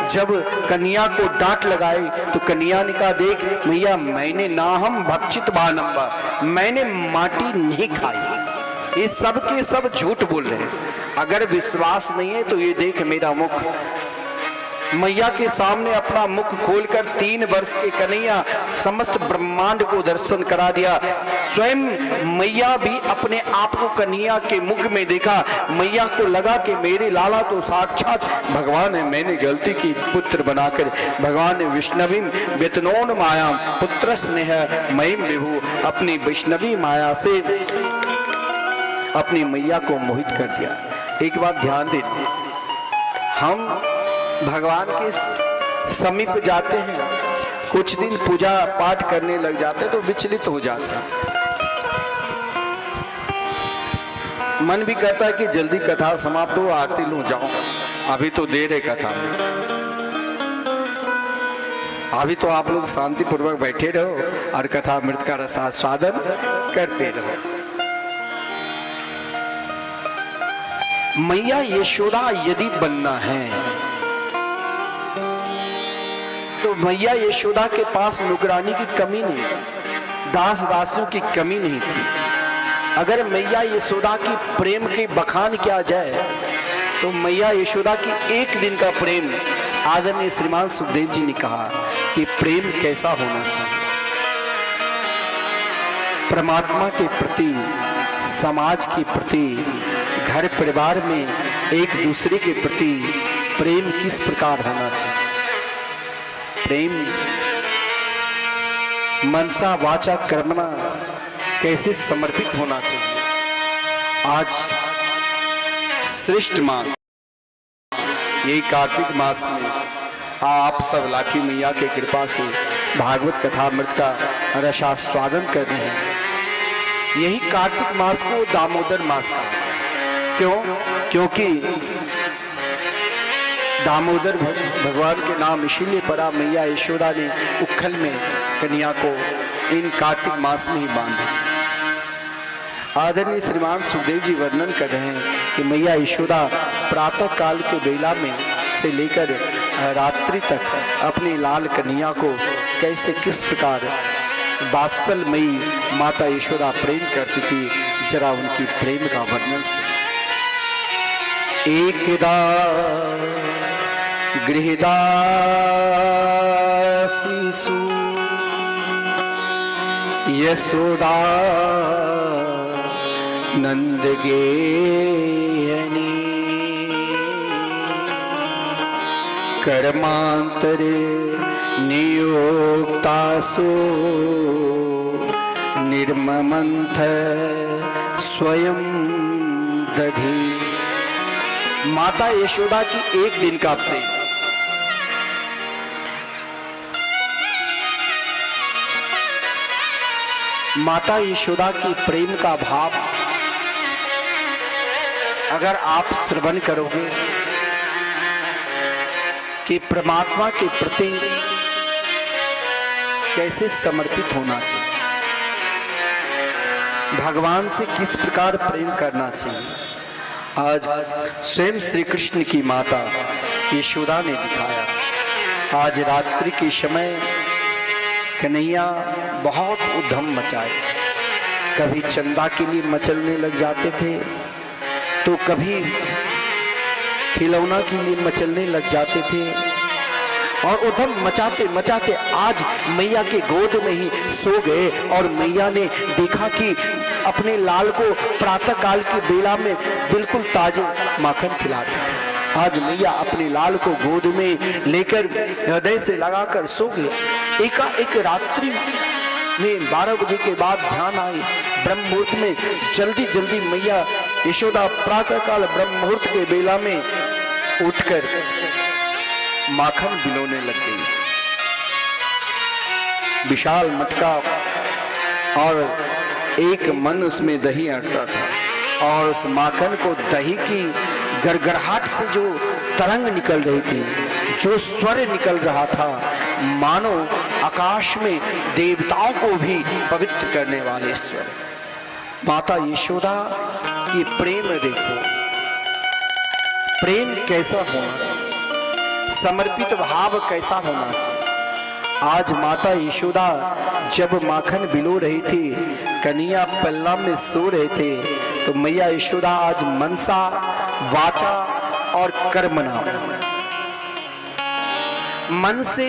जब कन्या को डांट लगाई तो कन्या ने कहा देख मैया मैंने ना हम भक्षित बानम्बा, मैंने माटी नहीं खाई। ये सब के सब झूठ बोल रहे हैं। अगर विश्वास नहीं है तो ये देख मेरा मुख। मैया के सामने अपना मुख खोलकर 3 वर्ष के कन्हैया समस्त ब्रह्मांड को दर्शन करा दिया। स्वयं मैया भी अपने आप को कन्हैया के मुख में देखा। मैया को लगा कि मेरे लाला तो साक्षात भगवान है, मैंने गलती की पुत्र बनाकर। भगवान ने विष्णवी व्यतनोन माया पुत्र स्नेह महिम विभु, अपनी वैष्णवी माया से अपनी मैया को मोहित कर दिया। एक बात ध्यान दें, हम भगवान के समीप जाते हैं, कुछ दिन पूजा पाठ करने लग जाते तो विचलित हो जाते हैं। मन भी कहता है कि जल्दी कथा समाप्त हो, आरती लूं जाऊं, अभी तो देर है कथा में। अभी तो आप लोग शांति पूर्वक बैठे रहो और कथा अमृत का रसास्वादन करते रहो। मैया यशोदा यदि बनना है तो तो मैया यशोदा के पास नौकरानी की कमी नहीं थी, दास दासियों की कमी नहीं थी। अगर मैया यशोदा की प्रेम की बखान किया जाए तो मैया यशोदा की एक दिन का प्रेम, आदरणीय श्रीमान सुखदेव जी ने कहा कि प्रेम कैसा होना चाहिए। परमात्मा के प्रति, समाज के प्रति, घर परिवार में एक दूसरे के प्रति प्रेम किस प्रकार होना चाहिए। प्रेम मनसा वाचा कर्मणा कैसे समर्पित होना चाहिए। आज श्रेष्ठ मास, यही कार्तिक मास में आप सब लाखी मैया के कृपा से भागवत कथा अमृत का रसास्वादन कर रहे हैं। यही कार्तिक मास को दामोदर मास का, क्यों? क्योंकि दामोदर भगवान के नाम इसीलिए पड़ा, मैया यशोदा ने उखल में कन्या को इन कार्तिक मास में ही बांधा। आदरणीय श्रीमान सुखदेव जी वर्णन कर रहे हैं कि मैया यशोदा प्रातः काल के बेला में से लेकर रात्रि तक अपनी लाल कन्या को कैसे किस प्रकार वात्सल्यमयी माता यशोदा प्रेम करती थी। जरा उनकी प्रेम का वर्णन से। एकदा गृहदासीसु यशोदा नंद गेयनी कर्मांतरे नियोक्तासु निर्ममंथ स्वयं दधी। माता यशोदा की एक दिन का प्रेम, माता यशोदा की प्रेम का भाव अगर आप श्रवण करोगे कि परमात्मा के प्रति कैसे समर्पित होना चाहिए, भगवान से किस प्रकार प्रेम करना चाहिए, आज स्वयं श्री कृष्ण की माता यशोदा ने दिखाया। आज रात्रि के समय कन्हैया बहुत उद्यम मचाए, कभी चंदा के लिए मचलने लग जाते थे, तो कभी खिलौना के लिए मचलने लग जाते थे, और उधम मचाते मचाते आज मैया के गोद में ही सो गए। और मैया ने देखा कि अपने लाल को प्रातः काल की बेला में बिल्कुल ताजे माखन खिलाते हैं। आज मैया अपने लाल को गोद में लेकर हृदय से लगाकर सो गए। एकाएक रात्रि में 12 बजे के बाद ध्यान आए, ब्रह्म मुहूर्त में जल्दी जल्दी मैया यशोदा प्रातः काल ब्रह्म मुहूर्त के बेला में उठकर माखन बिलोने लग गई। विशाल मटका और एक मन उसमें दही अटता था, और उस माखन को दही की गरगराहट से जो तरंग निकल रही थी, जो स्वर निकल रहा था, मानो आकाश में देवताओं को भी पवित्र करने वाले स्वर। माता यशोदा की प्रेम देखो, प्रेम कैसा होना चाहिए, समर्पित भाव कैसा होना चाहिए। आज माता यशोदा जब माखन बिलो रही थी, कन्हैया पल्ला में सो रहे थे, तो मैया यशोदा आज मनसा वाचा और कर्मणा, मन से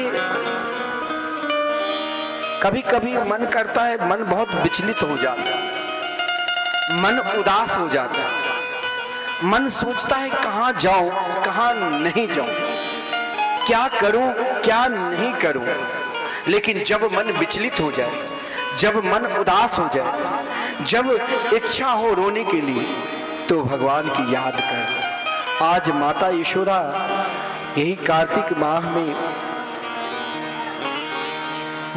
कभी कभी मन करता है, मन बहुत विचलित हो जाता है, मन उदास हो जाता है, मन सोचता है कहां जाऊं कहां नहीं जाऊं, क्या करूं क्या नहीं करूं। लेकिन जब मन विचलित हो जाए, जब मन उदास हो जाए, जब इच्छा हो रोने के लिए, तो भगवान की याद कर। आज माता यशोदा यही कार्तिक माह में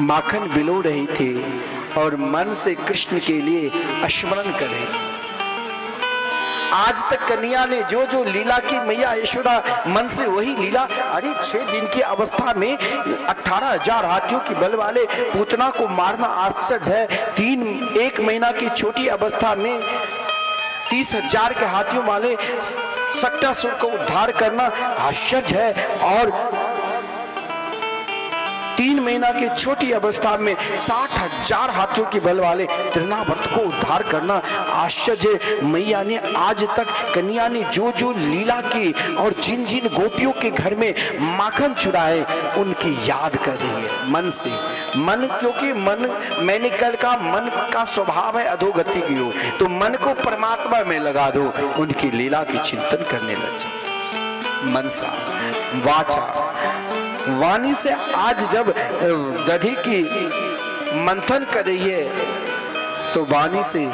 माखन बिलो रही थी और मन से कृष्ण के लिए स्मरण करे। आज तक कन्या ने जो जो लीला की, मैया यशोदा मन से वही लीला। अरे 6 दिन की अवस्था में 18,000 हाथियों की बल वाले पूतना को मारना आश्चर्य है। 1 महीना की छोटी अवस्था में 30,000 के हाथियों वाले सक्टासुर को उद्धार करना आश्चर्य है। और 3 महीना की छोटी अवस्था में 60,000 हाथियों के बल वाले तृणावर्त को उद्धार करना आश्चर्य। मैया ने आज तक कन्या ने जो जो लीला की और जिन जिन गोपियों के घर में माखन चुराए उनकी याद कर रही है मन से। मन, क्योंकि मन, मैंने कल का मन का स्वभाव है अधोगति की ओर, तो मन को परमात्मा में लगा दो, उनकी लीला की चिंतन करने लग जाओ। मनसा वाचा, वाणी से आज जब दधी की मंथन कर रही है तो वाणी से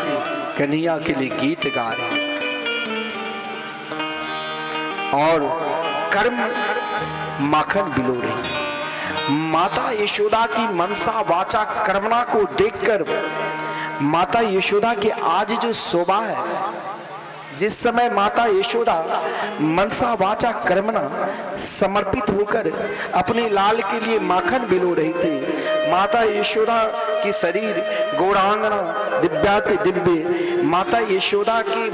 कन्हैया के लिए गीत गा रही और कर्म माखन बिलो रही। माता यशोदा की मनसा वाचा कर्मणा को देखकर माता यशोदा के आज जो शोभा है, जिस समय माता यशोदा मनसा वाचा कर्मणा समर्पित होकर अपने लाल के लिए माखन बिलो रही थी, माता यशोदा की शरीर गौरांगना दिव्याति दिव्य, माता यशोदा की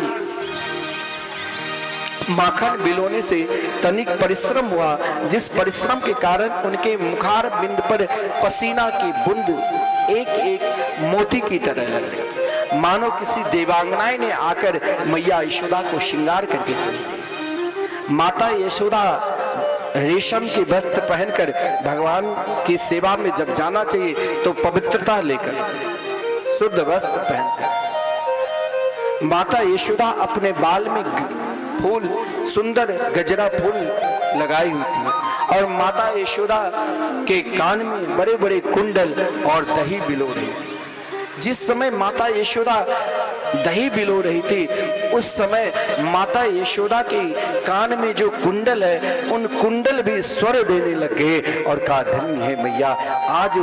माखन बिलोने से तनिक परिश्रम हुआ, जिस परिश्रम के कारण उनके मुखार बिंद पर पसीना की बूंद एक एक मोती की तरह लग रही, मानो किसी देवांगनाएं ने आकर मैया यशोदा को श्रृंगार करके चली। माता यशोदा रेशम के वस्त्र पहनकर भगवान की सेवा में जब जाना चाहिए तो पवित्रता लेकर शुद्ध वस्त्र पहनकर, माता यशोदा अपने बाल में फूल, सुंदर गजरा फूल लगाई हुई थी और माता यशोदा के कान में बड़े बड़े कुंडल और दही बिलो रही थी। जिस समय माता यशोदा दही बिलो रही थी उस समय माता यशोदा के कान में जो कुंडल है उन कुंडल भी स्वर देने लग गए और कहा धन्य है मैया, आज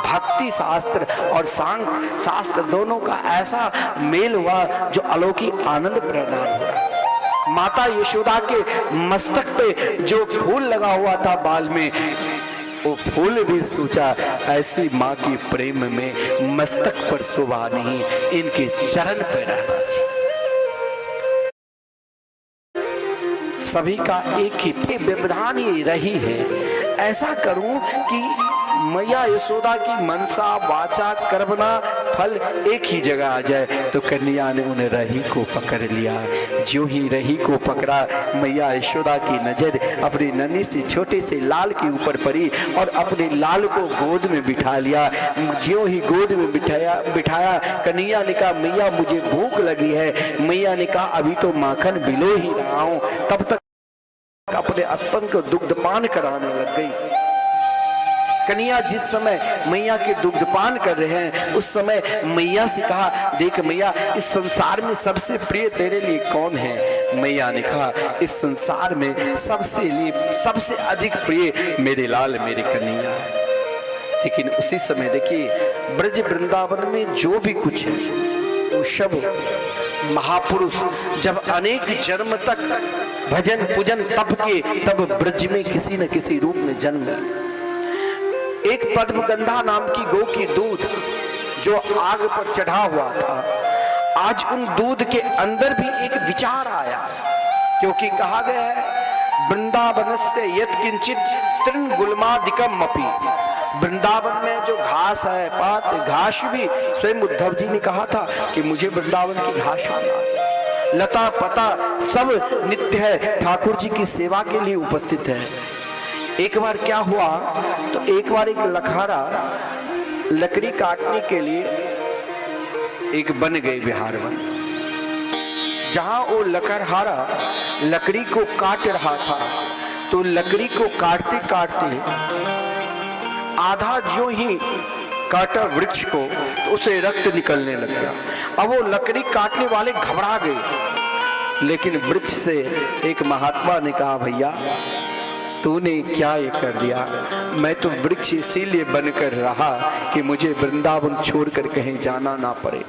भक्ति शास्त्र और सांग शास्त्र दोनों का ऐसा मेल हुआ जो अलौकिक आनंद प्रदान हो रहा। माता यशोदा के मस्तक पे जो फूल लगा हुआ था बाल में, वो फूल भी सोचा ऐसी माँ की प्रेम में मस्तक पर शोभा नहीं, इनके चरण पर रहना चाहिए। सभी का एक ही व्यवधान ये रही है, ऐसा करूं कि मैया यशोदा की मनसा वाचा कर्मणा फल एक ही जगह आ जाए। तो कन्या ने उन्हें रही को पकड़ लिया। जो ही रही को पकड़ा, मैया यशोदा की नजर अपनी नन्ही से छोटे से लाल के ऊपर पड़ी और अपने लाल को गोद में बिठा लिया। जो ही गोद में बिठाया कन्या ने कहा मैया मुझे भूख लगी है। मैया ने कहा अभी तो माखन बिलो ही रहा हूं। तब तक अपने स्तन को दुग्धपान कराने लग गई। कन्या जिस समय मैया के दुग्धपान कर रहे हैं उस समय मैया से कहा देख मैया, इस संसार में सबसे प्रिय तेरे लिए कौन है? मैया ने कहा इस संसार में सबसे अधिक प्रिय मेरे लाल मेरी कन्या है। लेकिन उसी समय देखिए ब्रज वृंदावन में जो भी कुछ है वो सब महापुरुष जब अनेक जन्म तक भजन पूजन तप किए तब ब्रज में किसी न किसी रूप में जन्म लिया। एक पद्मगंधा नाम की गौ की दूध जो आग पर चढ़ा हुआ था, आज उन दूध के अंदर भी एक विचार आया, क्योंकि कहा गया है वृंदावन से यत् किंचित तृणगुल्मादिकम अपि, वृंदावन में जो घास है पात घास भी स्वयं उद्धव जी ने कहा था कि मुझे वृंदावन की घास खाना, लता पता सब नित्य है, ठाकुर जी की सेवा के लिए उपस्थित है। एक बार क्या हुआ तो एक बार एक लखारा लकड़ी काटने के लिए एक बन गए बिहार में, जहां वो लकड़हारा लकड़ी को काट रहा था तो लकड़ी को काटते काटते आधा जो ही काटा वृक्ष को तो उसे रक्त निकलने लग गया। अब वो लकड़ी काटने वाले घबरा गए, लेकिन वृक्ष से एक महात्मा ने कहा भैया तूने क्या ये कर दिया? मैं तो वृक्ष इसीलिए बनकर रहा कि मुझे वृंदावन छोड़कर कहीं जाना ना पड़े।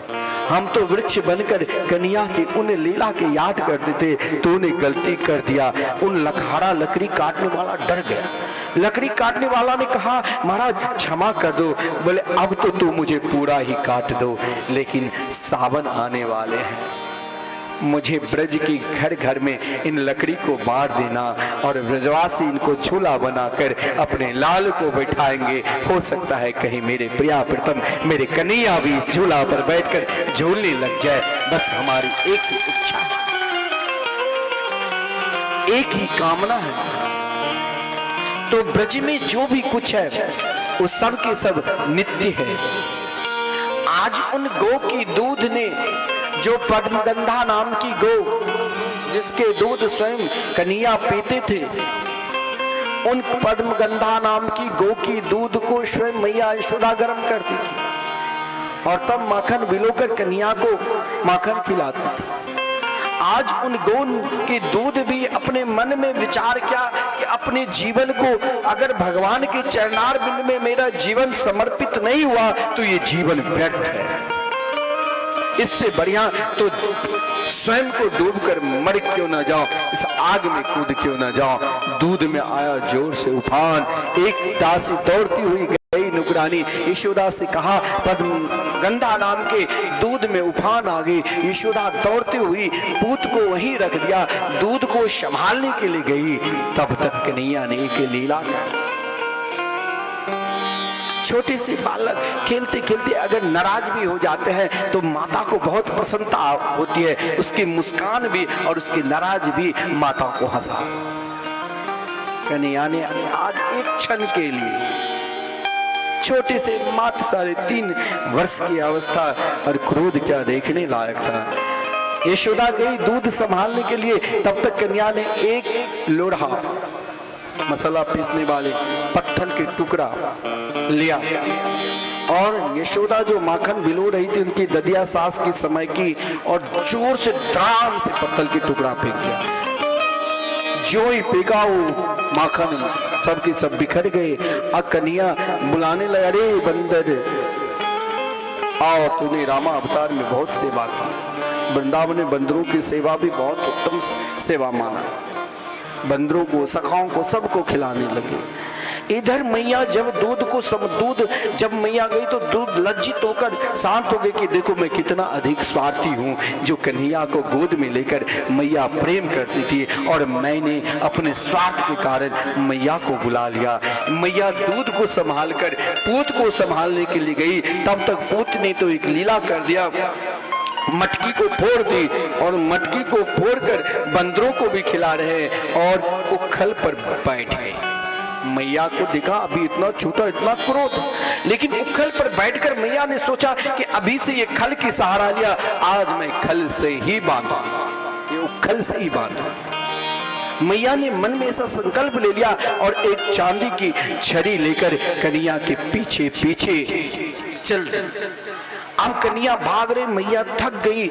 हम तो वृक्ष बनकर कन्या की उन लीला के याद करते थे, तूने गलती कर दिया। उन लकहारा लकड़ी काटने वाला डर गया। लकड़ी काटने वाला ने कहा महाराज क्षमा कर दो। बोले अब तो तू मुझे पूरा ही काट दो, लेकिन सावन आने वाले हैं, मुझे ब्रज की घर घर में इन लकड़ी को बांट देना और ब्रजवासी इनको झूला बनाकर अपने लाल को बैठाएंगे। हो सकता है कहीं मेरे प्रिया प्रीतम मेरे कन्हैया भी इस झूला पर बैठकर झूलने लग जाए। बस हमारी एक ही इच्छा है, एक ही कामना है। तो ब्रज में जो भी कुछ है वो सब के सब नित्य है। आज उन गौ की दूध ने, जो पद्मगंधा नाम की गौ जिसके दूध स्वयं कन्हैया पीते थे, उन पद्मगंधा नाम की गौ की दूध को स्वयं मैया यशोदा गर्म करती थी और तब माखन भिगोकर कन्हैया को माखन खिलाती थी। आज उन गौ के दूध भी अपने मन में विचार किया कि अपने जीवन को अगर भगवान के चरणार बिंद में मेरा जीवन समर्पित नहीं हुआ तो ये जीवन व्यर्थ है। इससे बढ़िया तो स्वयं को डूबकर मर क्यों ना जाओ, इस आग में कूद क्यों ना जाओ। दूध में आया जोर से उफान, एक दासी दौड़ती हुई गई नुकरानी, यशोदा से कहा पद्मगंधा नाम के दूध में उफान आ गई। यशोदा दौड़ती हुई पूत को वहीं रख दिया, दूध को संभालने के लिए गई। तब तक कन्हैया ने एक लीला छोटे से बालक खेलते खेलते अगर नाराज भी हो जाते हैं तो माता को बहुत प्रसन्नता होती है, उसकी मुस्कान भी और उसकी नाराज भी माता को हंसा। कन्हैया ने आज एक क्षण के लिए छोटे से मात्र 3.5 वर्ष की अवस्था और क्रोध क्या देखने लायक था। यशोदा गई दूध संभालने के लिए, तब तक कन्हैया ने एक लोढ़ा मसाला पीसने वाले पत्थर के टुकड़ा लिया और यशोदा जो माखन भिगो रही थी उनकी ददिया सास की समय की, और जोर से धड़ाम से पत्थर के टुकड़ा फेंक दिया। जो ही फेंका वो माखन सबके सब बिखर गए। कन्हैया बुलाने लगे, अरे बंदर आओ, तूने रामा अवतार में बहुत सेवा की। वृंदावन में बंदरों की सेवा भी बहुत उत्तम सेवा माना। बंदरों को, सखाओं को, सबको खिलाने लगे। इधर मैया जब दूध जब मैया गई तो दूध लज्जित होकर शांत हो गई कि देखो मैं कितना अधिक स्वार्थी हूँ, जो कन्हैया को गोद में लेकर मैया प्रेम करती थी और मैंने अपने स्वार्थ के कारण मैया को बुला लिया। मैया दूध को संभाल कर पूत को संभालने के लिए गई, तब तक पूत ने तो एक लीला कर दिया, मटकी को फोड़ दी और मटकी को फोड़कर बंदरों को भी खिला रहे और उखल पर बैठ गए। मैया को देखा अभी इतना छोटा, इतना क्रोध, लेकिन उखल पर बैठकर मैया ने सोचा कि अभी से ये खल की सहारा लिया, आज मैं खल से ही बांधू, ये उखल से ही बांधू। मैया ने मन में ऐसा संकल्प ले लिया और एक चांदी की छड़ी लेकर कन्हैया के पीछे पीछे चल। अब कन्हैया भाग रहे, मैया थक गई।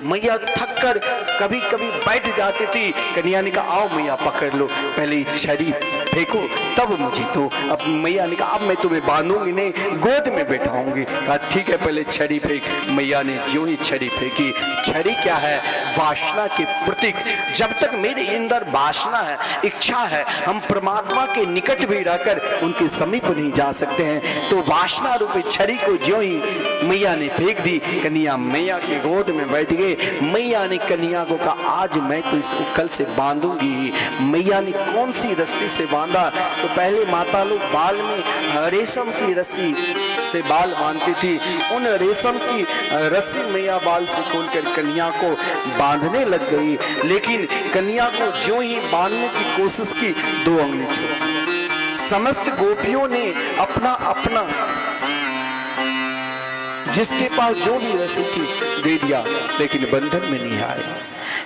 मैया थक कर कभी कभी बैठ जाती थी। कन्हैया ने कहा आओ मैया पकड़ लो, पहले छड़ी फेंको तब मुझे तो। अब मैया ने कहा अब मैं तुम्हें बांधूंगी नहीं, गोद में बैठाऊंगी। कहा ठीक है पहले छड़ी फेंक। मैया ने जो ही छड़ी फेंकी, छड़ी क्या है, वासना के प्रतीक। जब तक मेरे अंदर वासना है, इच्छा है, हम परमात्मा के निकट भी रहकर उनके समीप नहीं जा सकते हैं। तो वासना रूपी छड़ी को जो ही मैया ने फेंक दी, कन्हैया मैया के गोद में बैठ गए। मैया ने कन्हैया को कहा आज मैं तो इस उखल से बांधूंगी। मैया ने कौन सी रस्सी से बांधा, तो पहले माता लोग बाल में रेशम की रस्सी से बाल बांधती थी। उन रेशम की रस्सी मैया बाल से खोलकर कन्हैया को बांधने लग गई, लेकिन कन्हैया को जो ही बांधने की कोशिश की 2 अंगुली छोड़। समस्त गोपियों ने अपना अपना जिसके पास जो भी रस्सी थी दे दिया, लेकिन बंधन में नहीं आए।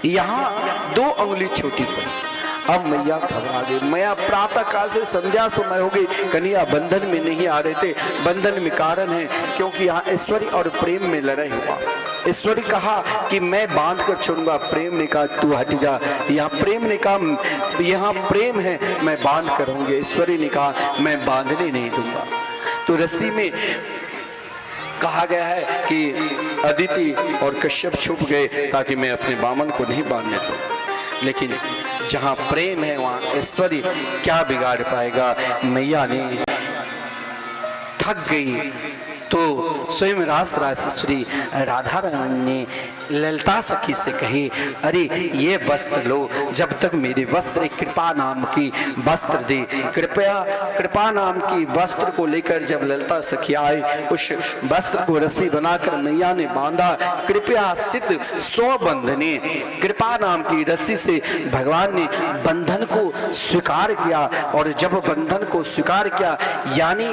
यहाँ 2 अंगुली छोटी पड़ी। अब मैया घबरा गई। मैया प्रातः काल से संध्या समय हो गई, कन्हैया बंधन में नहीं आ रहे थे। बंधन में कारण है क्योंकि यहाँ ऐश्वर्य और प्रेम में लड़ाई हुआ। ऐश्वर्य कहा कि मैं बांध कर छोड़ूंगा, प्रेम ने कहा तू हट जा। यहाँ प्रेम ने कहा यहाँ प्रेम है मैं बांध कर रहूंगी, ऐश्वर्य ने कहा मैं बांधने नहीं दूंगा। तो रस्सी में कहा गया है कि अदिति और कश्यप छुप गए ताकि मैं अपने बामन को नहीं बांधने दूं। लेकिन जहां प्रेम है वहां ऐश्वर्य क्या बिगाड़ पाएगा। मैया ने थक गई, तो स्वयं रास राजेश्वरी राधा रानी ने ललिता सखी से कहे, अरे ये वस्त्र लो, जब तक मेरे वस्त्र कृपा नाम की वस्त्र दे। कृपा नाम की वस्त्र को लेकर जब ललिता सखी आए, उस वस्त्र को रस्सी बनाकर मैया ने बांधा। कृपया सिद्ध 100 बंधने, कृपा नाम की रस्सी से भगवान ने बंधन को स्वीकार किया। और जब बंधन को स्वीकार किया, यानी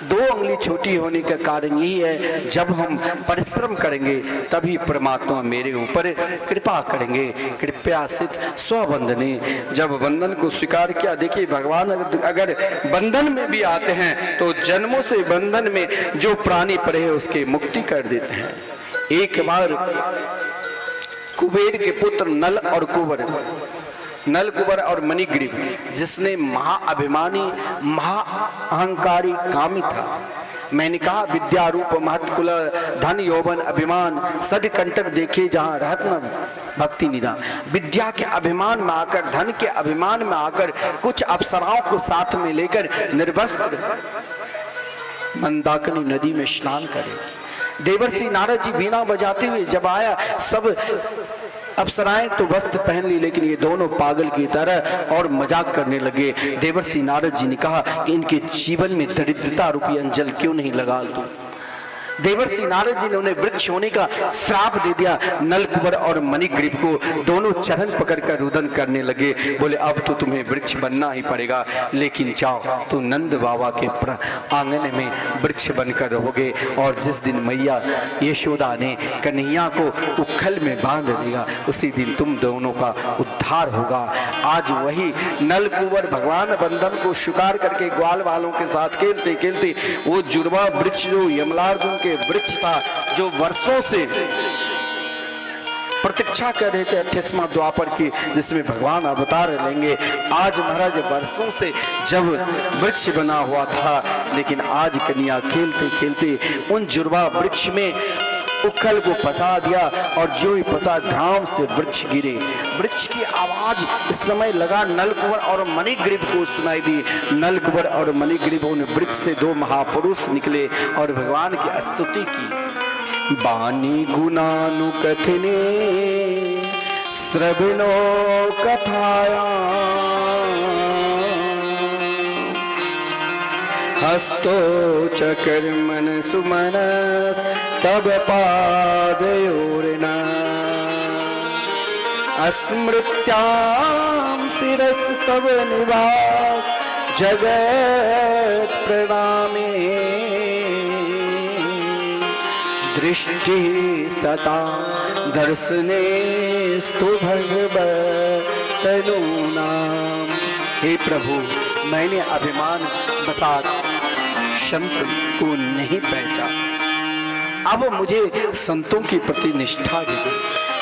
2 उंगली छोटी होने का कारण यही है, जब हम परिश्रम करेंगे तभी परमात्मा मेरे ऊपर कृपा करेंगे। कृपया सिद्ध 100 बंधने, जब बंधन को स्वीकार किया। देखिए भगवान अगर बंधन में भी आते हैं तो जन्मों से बंधन में जो प्राणी पड़े हैं उसके मुक्ति कर देते हैं। एक बार कुबेर के पुत्र नल कुबर और मणिग्रीव, जिसने महाअभिमानी महाअहंकारी कामी था। मैंने कहा विद्या रूप महत्कुल धन यौवन अभिमान सद कंटक देखे जहां रहत न भक्ति निदा। विद्या के अभिमान में आकर, धन के अभिमान में आकर कुछ अप्सराओं को साथ में लेकर निर्वस्त्र मंदाकिनी नदी में स्नान करे। देवर्षि नारद जी वीणा बजाते हुए जब आया, सब अप्सराएं तो वस्त्र पहन ली, लेकिन ये दोनों पागल की तरह और मजाक करने लगे। देवर्षि नारद जी ने कहा कि इनके जीवन में दरिद्रता रूपी अंजल क्यों नहीं लगा दूं। देवर्षि नारद जी ने उन्हें वृक्ष होने का श्राप दे दिया। नलकुबर और मणिग्रीव को दोनों चरण पकड़कर रुदन करने लगे। बोले अब तो तुम्हें वृक्ष बनना ही पड़ेगा, लेकिन जाओ तो नंद बाबा के आंगन में वृक्ष बनकर रहोगे। और जिस दिन मैया यशोदा ने कन्हैया को उखल में बांध देगा, उसी दिन तुम दोनों का उद्धार होगा। आज वही नलकुबर भगवान बंधन को स्वीकार करके ग्वाल वालों के साथ खेलते खेलते वो जुड़वा वृक्ष जो यमलार्जुन के वृक्ष था, जो वर्षों से प्रतीक्षा कर रहे थे 28वां द्वापर की, जिसमें भगवान अवतार लेंगे। आज महाराज वर्षों से जब वृक्ष बना हुआ था, लेकिन आज कन्या खेलते खेलते उन जुड़वा वृक्ष में उखल को फंसा दिया। और जो ही फंसा, धाम से वृक्ष गिरे। वृक्ष की आवाज इस समय लगा नलकुबर और मणिग्रीव को सुनाई दी। नलकुबर और मणिग्रीव उन वृक्ष से 2 महापुरुष निकले और भगवान की स्तुति की। बानी गुणानु कथने श्रवणो कथाया, हस्तो च कर्मण सुमनस तब पादयोर्न, अस्मृत्यां शिरस तब निवास जगत प्रणामे, दृष्टि सता दर्शने स्तु भगवत तनूनाम। हे प्रभु, मैंने अभिमान बसात संत को नहीं पहचाना, अब मुझे संतों के प्रति निष्ठा दे।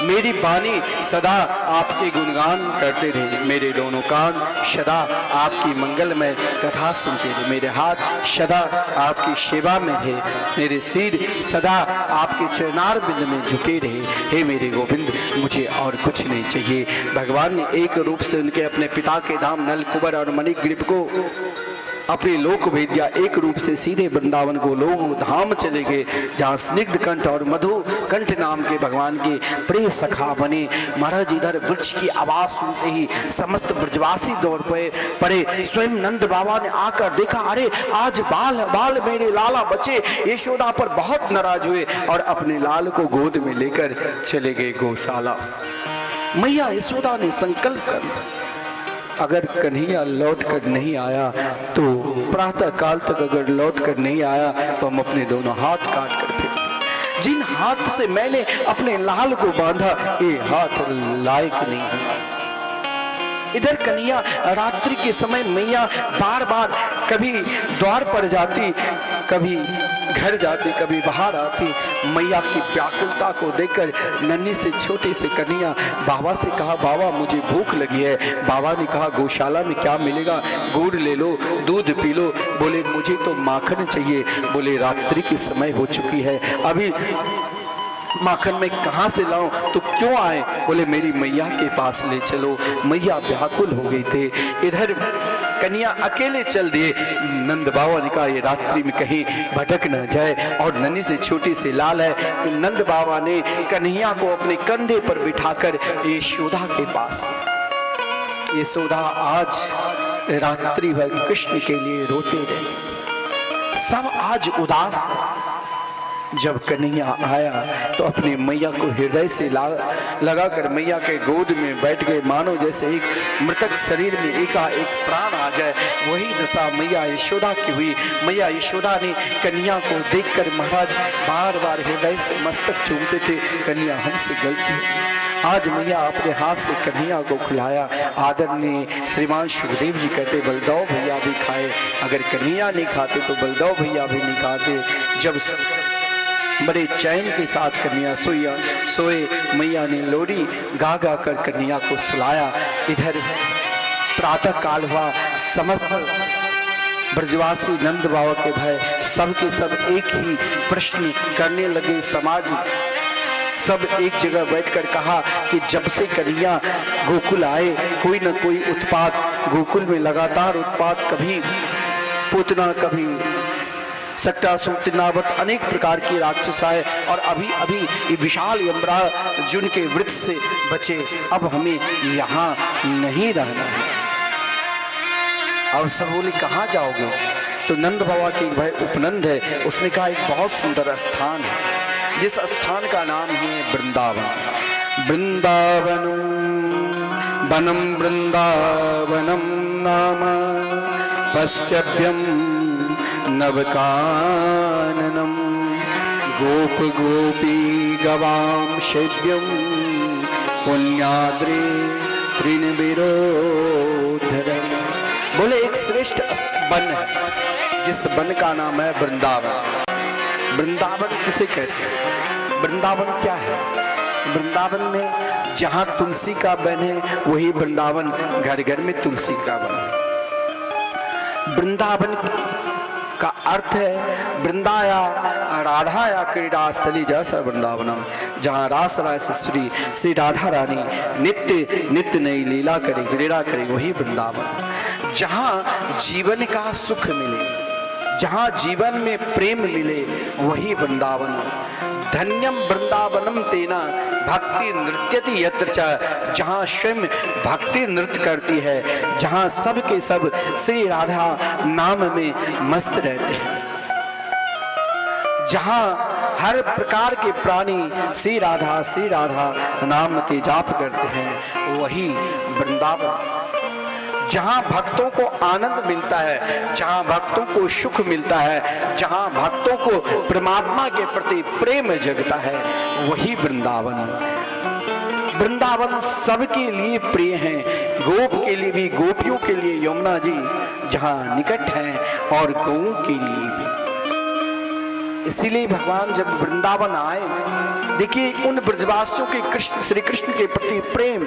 मेरी वाणी सदा आपके गुणगान करते रहे, मेरे दोनों कान सदा आपकी मंगलमय कथा सुनते रहे, मेरे हाथ सदा आपकी सेवा में रहे, मेरे सिर सदा आपके चरणार बिंद में झुके रहे। हे मेरे गोविंद, मुझे और कुछ नहीं चाहिए। भगवान ने एक रूप से उनके अपने पिता के धाम नलकुबर और मणिग्रीव को अपने लोक भेज दिया। एक रूप से सीधे वृंदावन को लोग धाम चले गए, जहाँ स्निग्ध कंठ और मधु कंठ नाम के भगवान के प्रिय सखा बने। महाराज इधर वृक्ष की आवाज सुनते ही समस्त ब्रजवासी दौड़ पड़े। स्वयं नंद बाबा ने आकर देखा, अरे आज बाल मेरे लाला बचे। यशोदा पर बहुत नाराज हुए और अपने लाल को गोद में लेकर चले गए गौशाला। मैया यशोदा ने संकल्प कर, अगर कन्हैया लौट कर नहीं आया तो प्रातः काल तक अगर लौट कर नहीं आया तो हम अपने दोनों हाथ काट कर फेंक। जिन हाथ से मैंने अपने लाल को बांधा, ये हाथ लायक नहीं है। इधर कन्हैया रात्रि के समय मैया बार बार कभी द्वार पर जाती, कभी घर जाती, कभी बाहर आती। मैया की व्याकुलता को देखकर नन्ही से छोटे से कन्हैया बाबा से कहा, बाबा मुझे भूख लगी है। बाबा ने कहा, गौशाला में क्या मिलेगा, गुड़ ले लो, दूध पी लो। बोले मुझे तो माखन चाहिए। बोले रात्रि की समय हो चुकी है, अभी माखन में कहाँ से लाऊं, तो क्यों आए? बोले मेरी मैया के पास ले चलो। मैया व्याकुल हो गई थे। इधर कन्या अकेले चल दिए। नंद बाबा ने कहा ये रात्रि में कहीं भटक न जाए, और नन्ही से छोटी सी लाल है। तो नंद बाबा ने कन्हैया को अपने कंधे पर बिठाकर यशोदा के पास, यशोदा आज रात्रि भर कृष्ण के लिए रोते रहे, सब आज उदास है। जब कन्हैया आया तो अपनी मैया को हृदय से लगाकर मैया के गोद में बैठ गए, मानो जैसे एक मृतक शरीर में एकाएक प्राण आ जाए। वही दशा मैया यशोदा की हुई। मैया यशोदा ने कन्हैया को देखकर महाराज बार बार हृदय से मस्तक चूमते थे, कन्हैया हमसे गलती हो। आज मैया अपने हाथ से कन्हैया को खिलाया। आदरणीय श्रीमान सुखदेव जी कहते बलदाव भैया भी खाए, अगर कन्हैया नहीं खाते तो बलदाव भैया भी नहीं खाते। जब बड़े चैन के साथ कन्हैया सोए, मैया ने लोरी गा गा कर कन्हैया को सुलाया। इधर प्रातः काल हुआ, समस्त ब्रजवासी नंद बाबा के भाई सबके सब एक ही प्रश्न करने लगे। समाज सब एक जगह बैठकर कहा कि जब से कन्हैया गोकुल आए कोई न कोई उत्पात, गोकुल में लगातार उत्पात, कभी पूतना, कभी सक्टासुर, तिनावत, अनेक प्रकार की राक्षस आए, और अभी अभी ये विशाल यमराजुन के वृक्ष से बचे। अब हमें यहाँ नहीं रहना है। अब सब बोले कहाँ जाओगे? तो नंद बाबा की भाई उपनंद है, उसने कहा एक बहुत सुंदर स्थान है, जिस स्थान का नाम है वृंदावन। वृंदावनम वनम वृंदावनम नाम पश्यभ्यम नवकाननम गोप गोपी गवाम सेव्यम पुण्याद्रे तृणविरोधरम। बोले एक श्रेष्ठ वन है, जिस वन का नाम है वृंदावन। वृंदावन किसे कहते हैं? वृंदावन क्या है? वृंदावन में जहाँ तुलसी का वन है वही वृंदावन, घर घर में तुलसी का वन है। वृंदावन का अर्थ है वृंदाया राधाया क्रीड़ा स्थली जैसा वृंदावनम, जहाँ रास रासेश्वरी श्री राधा रानी नित्य नित्य नई लीला करे, क्रीड़ा करे, वही वृंदावन। जहाँ जीवन का सुख मिले, जहाँ जीवन में प्रेम मिले, वही वृंदावन। धन्यम वृंदावनम तेना भक्ति नृत्यति यत्र च, जहाँ स्वयं भक्ति नृत्य करती है, जहाँ सब के सब श्री राधा नाम में मस्त रहते हैं, जहाँ हर प्रकार के प्राणी श्री राधा नाम के जाप करते हैं, वही वृंदावन। जहाँ भक्तों को आनंद मिलता है, जहाँ भक्तों को सुख मिलता है, जहाँ भक्तों को परमात्मा के प्रति प्रेम जगता है, वही वृंदावन। वृंदावन सबके लिए प्रिय है, गोप के लिए भी, गोपियों के लिए यमुना जी जहाँ निकट है, और गौओं के लिए भी। इसीलिए भगवान जब वृंदावन आए, देखिए उन ब्रजवासियों के कृष्ण श्री कृष्ण के प्रति प्रेम,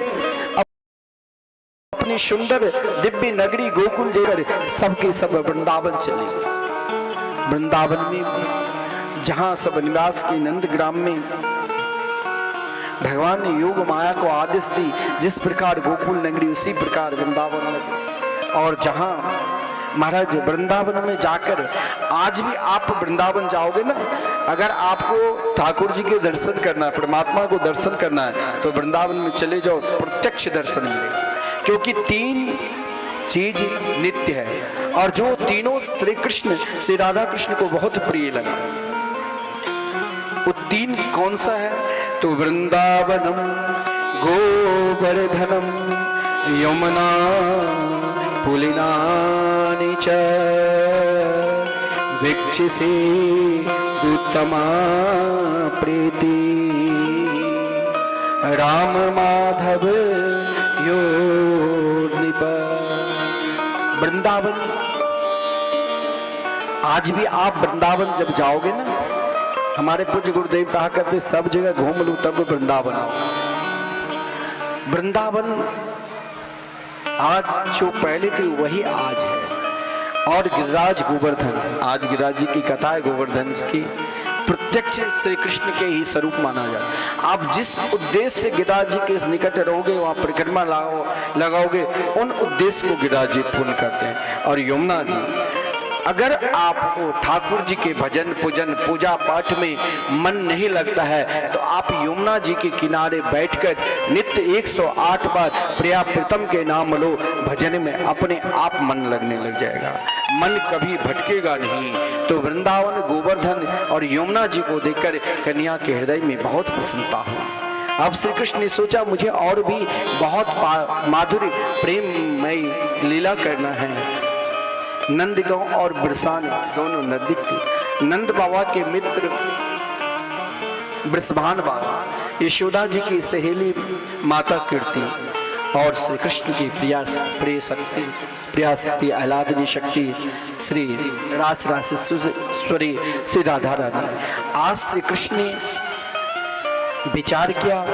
अपनी सुंदर दिव्य नगरी गोकुल जेकर सबके सब वृंदावन चले। वृंदावन में जहां सब निवास की नंद ग्राम में भगवान ने योग माया को आदेश दी, जिस प्रकार गोकुल नगरी उसी प्रकार वृंदावन लगे। और जहां महाराज वृंदावन में जाकर, आज भी आप वृंदावन जाओगे ना, अगर आपको ठाकुर जी के दर्शन करना है, परमात्मा को दर्शन करना है, तो वृंदावन में चले जाओ, प्रत्यक्ष दर्शन मिलेगा। क्योंकि तीन चीज नित्य है, और जो तीनों श्री कृष्ण श्री राधा कृष्ण को बहुत प्रिय लगा, वो तीन कौन सा है? तो वृंदावनम गोवर्धनम यमुना पुलिनानि च वीक्षसे उत्तमा प्रीति राम माधव यो निप। वृंदावन, आज भी आप वृंदावन जब जाओगे ना, हमारे पूज्य गुरुदेव कहा करते सब जगह घूम लूं तब वृंदावन। वृंदावन आज जो पहले थी वही आज है। और गिरिराज गोवर्धन, आज गिरिराज जी की कथा है गोवर्धन की, प्रत्यक्ष श्री कृष्ण के ही स्वरूप माना जाए। आप जिस उद्देश्य से गिरिराज जी के निकट रहोगे, वहाँ परिक्रमा लगाओगे, उन उद्देश्य को गिरिराज जी पूर्ण करते हैं। और यमुना जी, अगर आपको ठाकुर जी के भजन पूजन पूजा पाठ में मन नहीं लगता है तो आप यमुना जी के किनारे बैठकर नित्य 108 बार प्रिया प्रीतम के नाम लो, भजन में अपने आप मन लगने लग जाएगा, मन कभी भटकेगा नहीं। तो वृंदावन, गोवर्धन और यमुना जी को देखकर कन्या के हृदय में बहुत प्रसन्नता हुई। अब श्री कृष्ण ने सोचा मुझे और भी बहुत माधुर्य प्रेममय लीला करना है। नंदगांव और बरसाने दोनों नजदीक थे। नंद बाबा के मित्र बृषभान बाबा, यशोदा जी की सहेली माता कीर्ति और श्री कृष्ण की प्रिया शक्ति आह्लादनी शक्ति श्री रास रासेश्वरी श्री राधा रानी। आज श्री कृष्ण ने विचार किया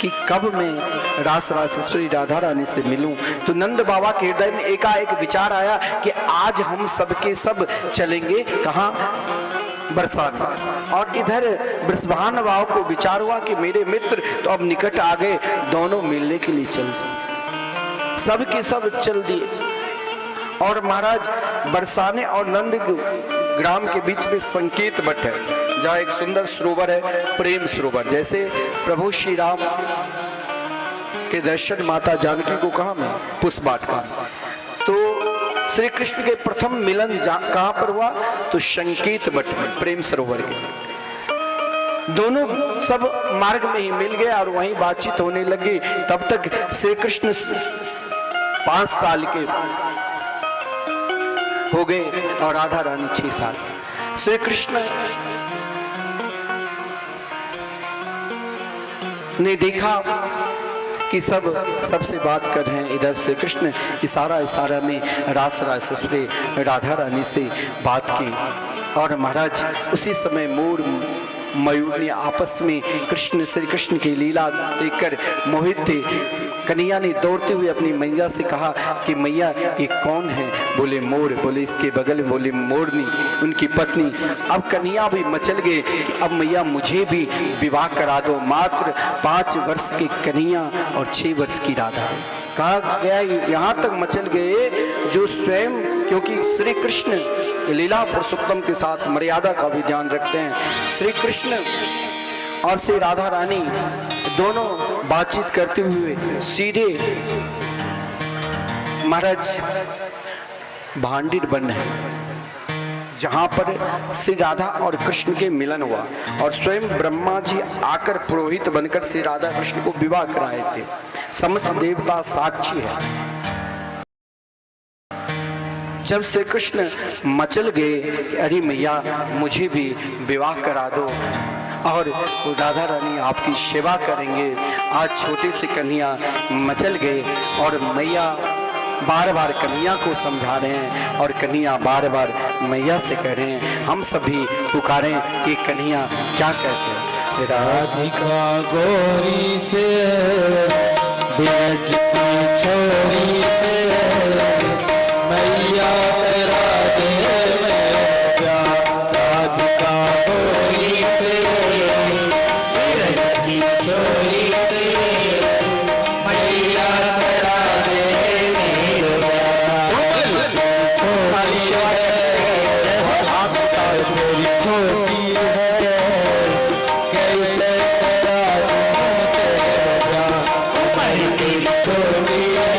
कि कब मैं रास रासेश्वरी राधा रानी से मिलूं, तो नंद बाबा के हृदय में एकाएक विचार आया कि आज हम सबके सब चलेंगे कहाँ, बरसाने। और इधर बृषभान बाबा को विचार हुआ कि मेरे मित्र तो अब निकट आ गए, दोनों मिलने के लिए चल दिए, सब के सब चल दिए। और महाराज बरसाने और नंद ग्राम के बीच में संकेत बट है, जहाँ एक सुंदर सरोवर है, प्रेम सरोवर। जैसे प्रभु श्री राम के दर्शन माता जानकी को कहा में पुष्प वाटिका, तो श्री कृष्ण के प्रथम मिलन कहाँ पर हुआ, तो संकेत बट में प्रेम सरोवर के। दोनों सब मार्ग में ही मिल गए और वहीं बातचीत होने लगी। तब तक श्री कृष्ण 5 साल के हो गए और राधा रानी 6 साल। श्री कृष्ण ने देखा कि सबसे बात कर रहे हैं। इधर से कृष्ण इशारा में रास रासेश्वरी राधा रानी से बात की। और महाराज उसी समय मोर मयूर ने आपस में श्री कृष्ण की लीला देखकर मोहित थे। कन्हैया ने दौड़ते हुए अपनी मैया से कहा कि मैया ये कौन है? बोले मोर। बोले इसके बगल में, बोले मोरनी उनकी पत्नी। अब कन्हैया भी मचल गए कि अब मैया मुझे भी विवाह करा दो। मात्र 5 वर्ष की कन्हैया और 6 वर्ष की राधा। कहा गया यहाँ तक मचल गए जो स्वयं, क्योंकि श्री कृष्ण लीला पुरुषोत्तम के साथ मर्यादा का भी ध्यान रखते हैं। श्री कृष्ण और श्री राधा रानी दोनों बातचीत करते हुए सीधे महाराज भांडिर बन है, जहां पर श्री राधा और कृष्ण के मिलन हुआ। और स्वयं ब्रह्मा जी आकर पुरोहित बनकर श्री राधा कृष्ण को विवाह कराए थे। समस्त देवता साक्षी है। जब श्री कृष्ण मचल गए, अरे मैया मुझे भी विवाह करा दो और राधा रानी आपकी सेवा करेंगे। आज छोटे से कन्हैया मचल गए और मैया बार बार कन्हैया को समझा रहे हैं और कन्हैया बार बार मैया से कह रहे हैं। हम सभी पुकारें कि कन्हैया क्या कहते हैं? राधिका गोरी से ब्रज की छोरी से मैया राधे में प्यार। राधिका गोरी से ब्रज की छोरी से मैया राधे में छोटी है कैसे राज छोटी है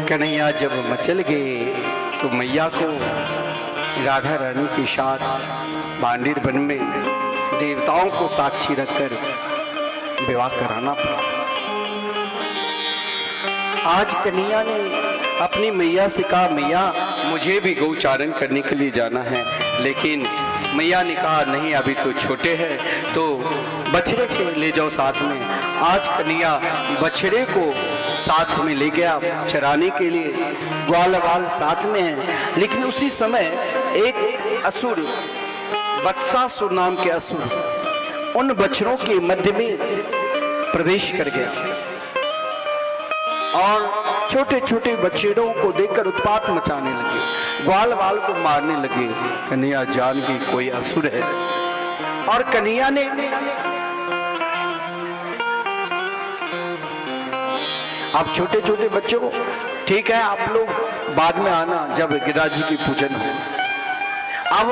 कन्हैया जब मचल गए तो मैया को राधा रानी के साथ बांडीर वन में देवताओं को साक्षी रखकर विवाह कराना पड़ा। आज कन्हैया ने अपनी मैया से कहा, मैया मुझे भी गौचारण करने के लिए जाना है, लेकिन मैया ने कहा नहीं अभी तो छोटे हैं, तो बछड़े के ले जाओ साथ में। आज कन्हैया बछड़े को साथ में ले गया चराने के लिए, ग्वाल वाल साथ में है। लेकिन उसी समय एक असुर, वत्सासुर नाम के असुर उन बछड़ों के मध्य में प्रवेश कर गया और छोटे छोटे बछड़ों को देखकर उत्पात मचाने लगे, ग्वाल वाल को मारने लगे। कन्हैया जान की कोई असुर है और कन्हैया ने आप छोटे छोटे बच्चों को ठीक है, आप लोग बाद में आना जब गिरिराज जी की पूजन हो। अब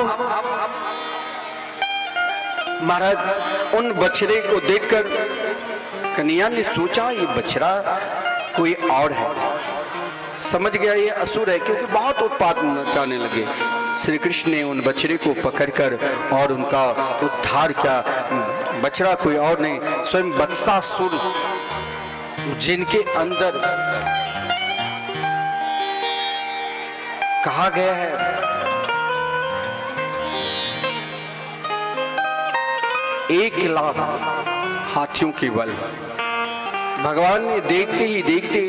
महाराज उन बछड़े को देखकर कन्हैया ने सोचा ये बछड़ा कोई और है, समझ गया ये असुर है, क्योंकि बहुत उत्पात मचाने लगे। श्री कृष्ण ने उन बछड़े को पकड़कर और उनका उद्धार किया। बछड़ा कोई और नहीं, स्वयं वत्सासुर, जिनके अंदर कहा गया है एक लाख हाथियों के बल। भगवान ने देखते ही देखते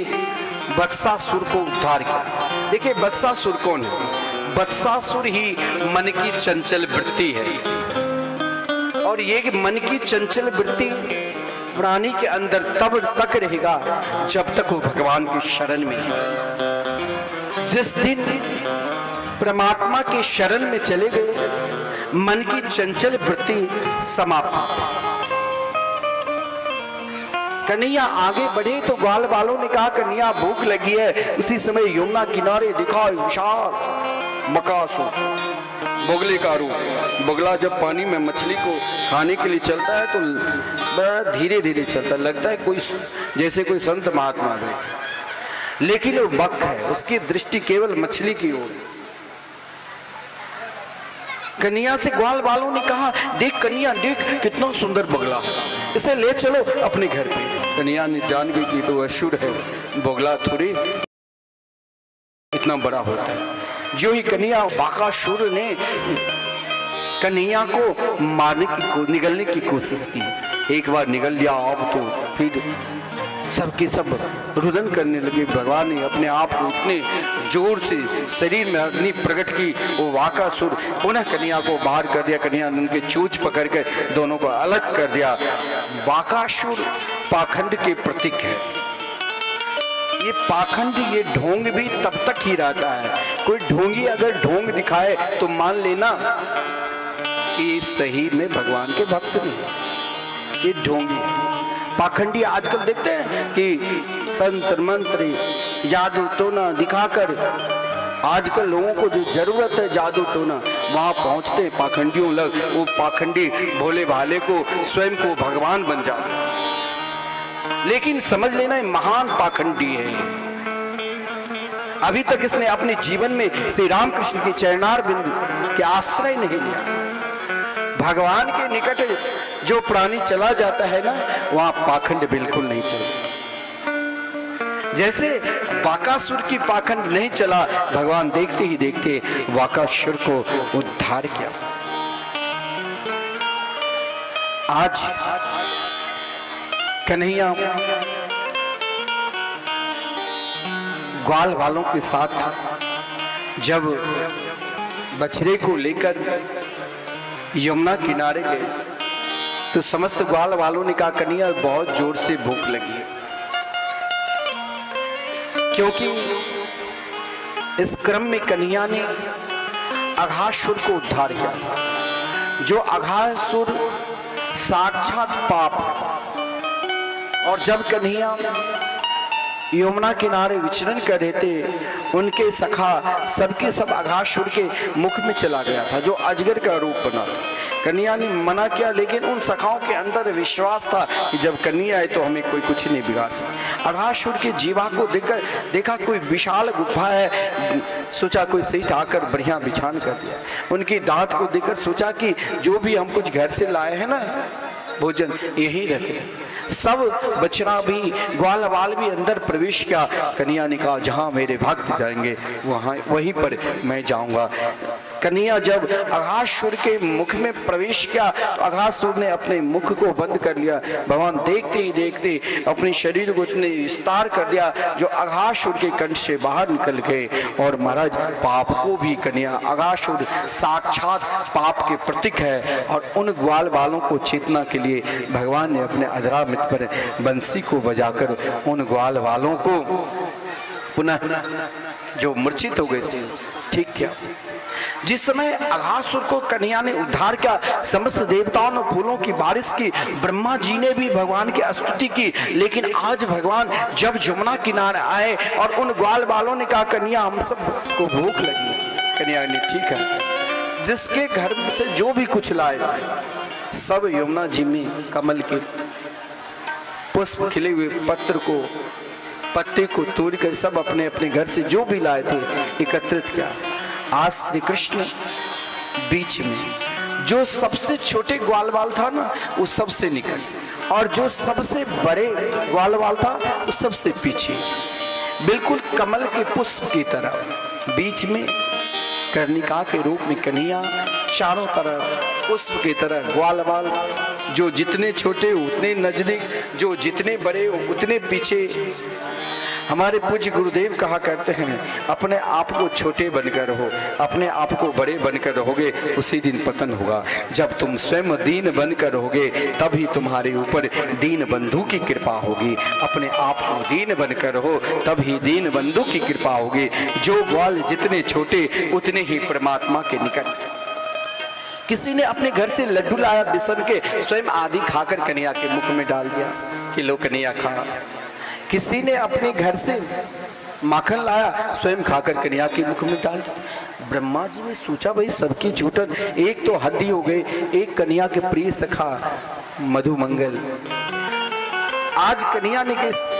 वत्सासुर को उद्धार किया। देखिए वत्सासुर कौन है? वत्सासुर ही मन की चंचल वृत्ति है, और ये मन की चंचल वृत्ति प्राणी के अंदर तब तक रहेगा जब तक वो भगवान की शरण में है। जिस दिन परमात्मा के शरण में चले गए, मन की चंचल वृत्ति समाप्त। कन्हैया आगे बढ़े तो ग्वाल वालों ने कहा कन्हैया भूख लगी है। उसी समय यमुना किनारे दिखा विशाल बकासुर, बोगले का रूप। बोगला जब पानी में मछली को खाने के लिए चलता है तो बड़ा धीरे धीरे चलता, लगता है कोई जैसे कोई संत महात्मा है, लेकिन वो बक है, उसकी दृष्टि केवल मछली की ओर। कन्हैया से ग्वाल वालों ने कहा देख कन्हैया देख कितना सुंदर बगला, इसे ले चलो अपने घर पे। कन्हैया ने जान गई कि तो असुर है, बगला थोड़ी इतना बड़ा होता है। जो ही कन्हैया, बाकासुर ने कन्हैया को मारने की निगलने की कोशिश की। एक बार निगल लिया अब तो फिर सबके सब रुदन करने लगे। भगवान ने अपने आप को इतने जोर से शरीर में अग्नि प्रकट की, वो बाकासुर पुनः कन्हैया को बाहर कर दिया। कन्हैया ने उनके चोंच पकड़ कर दोनों को अलग कर दिया। बाकासुर पाखंड के प्रतीक है। ये पाखंड, ये ढोंग भी तब तक ही रहता है। कोई ढोंगी अगर ढोंग दिखाए तो मान लेना कि सही में भगवान के भक्त नहीं, ये ढोंगी पाखंडी। आजकल देखते हैं कि तंत्र मंत्र जादू टोना दिखाकर आजकल लोगों को जो जरूरत है जादू टोना, वहां पहुंचते पाखंडियों लग। वो पाखंडी भोले भाले को स्वयं को भगवान बन जाते। लेकिन समझ लेना ये महान पाखंडी है। अभी तक इसने अपने जीवन में श्री रामकृष्ण के चरणार बिंदु के आश्रय नहीं लिया। भगवान के निकट जो प्राणी चला जाता है ना, वहां पाखंड बिल्कुल नहीं चलता। जैसे बाकासुर की पाखंड नहीं चला, भगवान देखते ही देखते बाकासुर को उद्धार किया। आज कन्हैया ग्वाल वालों के साथ जब बछड़े को लेकर यमुना किनारे गए तो समस्त ग्वाल वालों ने कहा कन्हैया बहुत जोर से भूख लगी है, क्योंकि इस क्रम में कन्हैया ने अघासुर को उद्धार किया। जो अघासुर साक्षात पाप, और जब कन्हैया यमुना किनारे विचरण कर रहे थे, उनके सखा सबके सब अघासुर के मुख में चला गया था, जो अजगर का रूप बना था। कन्हैया ने मना किया, लेकिन उन सखाओं के अंदर विश्वास था कि जब कन्हैया आए तो हमें कोई कुछ नहीं बिगाड़ सकता। अघासुर के जीवा को देखकर देखा कोई विशाल गुफा है, सोचा कोई सही ठाकर बढ़िया बिछान कर दिया। उनकी दांत को देखकर सोचा कि जो भी हम कुछ घर से लाए हैं ना भोजन, यही रहे। सब बछड़ा भी ग्वाल वाल भी अंदर प्रवेश किया। कन्हैया ने कहा जहां मेरे भक्त जाएंगे वहां वहीं पर मैं जाऊंगा। कन्हैया जब अघासुर के मुख में प्रवेश किया तो अघासुर ने अपने मुख को बंद कर लिया। भगवान देखते ही देखते अपने शरीर को इतने विस्तार कर दिया जो अघासुर के कंठ से बाहर निकल गए। और महाराज पाप को भी कन्हैया, अघासुर साक्षात पाप के प्रतीक है, और उन ग्वाल वालों को चेतना के लिए भगवान ने अपने अधरा मृत पर बंसी को बजाकर उन ग्वाल वालों को पुनः जो मूर्छित हो गए थे ठीक किया। जिस समय अघासुर को कन्हैया ने उद्धार किया, समस्त देवताओं ने फूलों की बारिश की, ब्रह्मा जी ने भी भगवान की स्तुति की। लेकिन आज भगवान जब यमुना किनारे आए और उन ग्वाल वालों ने कहा कन्हैया हम सब को भूख लगी, कन्हैया ने ठीक है, जिसके घर से जो भी कुछ लाए सब यमुना जी में कमल के पुष्प खिले हुए पत्र को, पत्ते को तोड़कर सब अपने अपने घर से जो भी लाए थे एकत्रित किया। आज श्री कृष्ण बीच में, जो सबसे छोटे ग्वाल वाल था ना वो सबसे निकट, और जो सबसे बड़े ग्वाल वाल था वो सबसे पीछे, बिल्कुल कमल के पुष्प की तरह बीच में कर्णिका के रूप में कन्हैया, चारों तरफ पुष्प की तरह ग्वाल वाल, जो जितने छोटे उतने नजदीक, जो जितने बड़े उतने पीछे। हमारे पूज्य गुरुदेव कहा करते हैं, अपने आप को छोटे बनकर रहो, अपने आप को बड़े बनकर रहोगे उसी दिन पतन होगा। जब तुम स्वयं दीन बनकर रहोगे तभी तुम्हारे ऊपर दीन बंधु की कृपा होगी। अपने आप को दीन बनकर रहो तभी दीन बंधु की कृपा होगी। जो ग्वाल जितने छोटे उतने ही परमात्मा के निकट। किसी ने अपने घर से लड्डू लाया बेसन के, स्वयं आधी खाकर कन्हैया के मुख में डाल दिया कि लो कन्हैया खा। किसी ने अपने घर से माखन लाया, स्वयं खाकर कन्हैया के मुख में डाल दिया। ब्रह्मा जी ने सोचा भाई सबकी झूठन, एक तो हद ही हो गई। एक कन्हैया के प्रिय सखा मधुमंगल, आज कन्हैया ने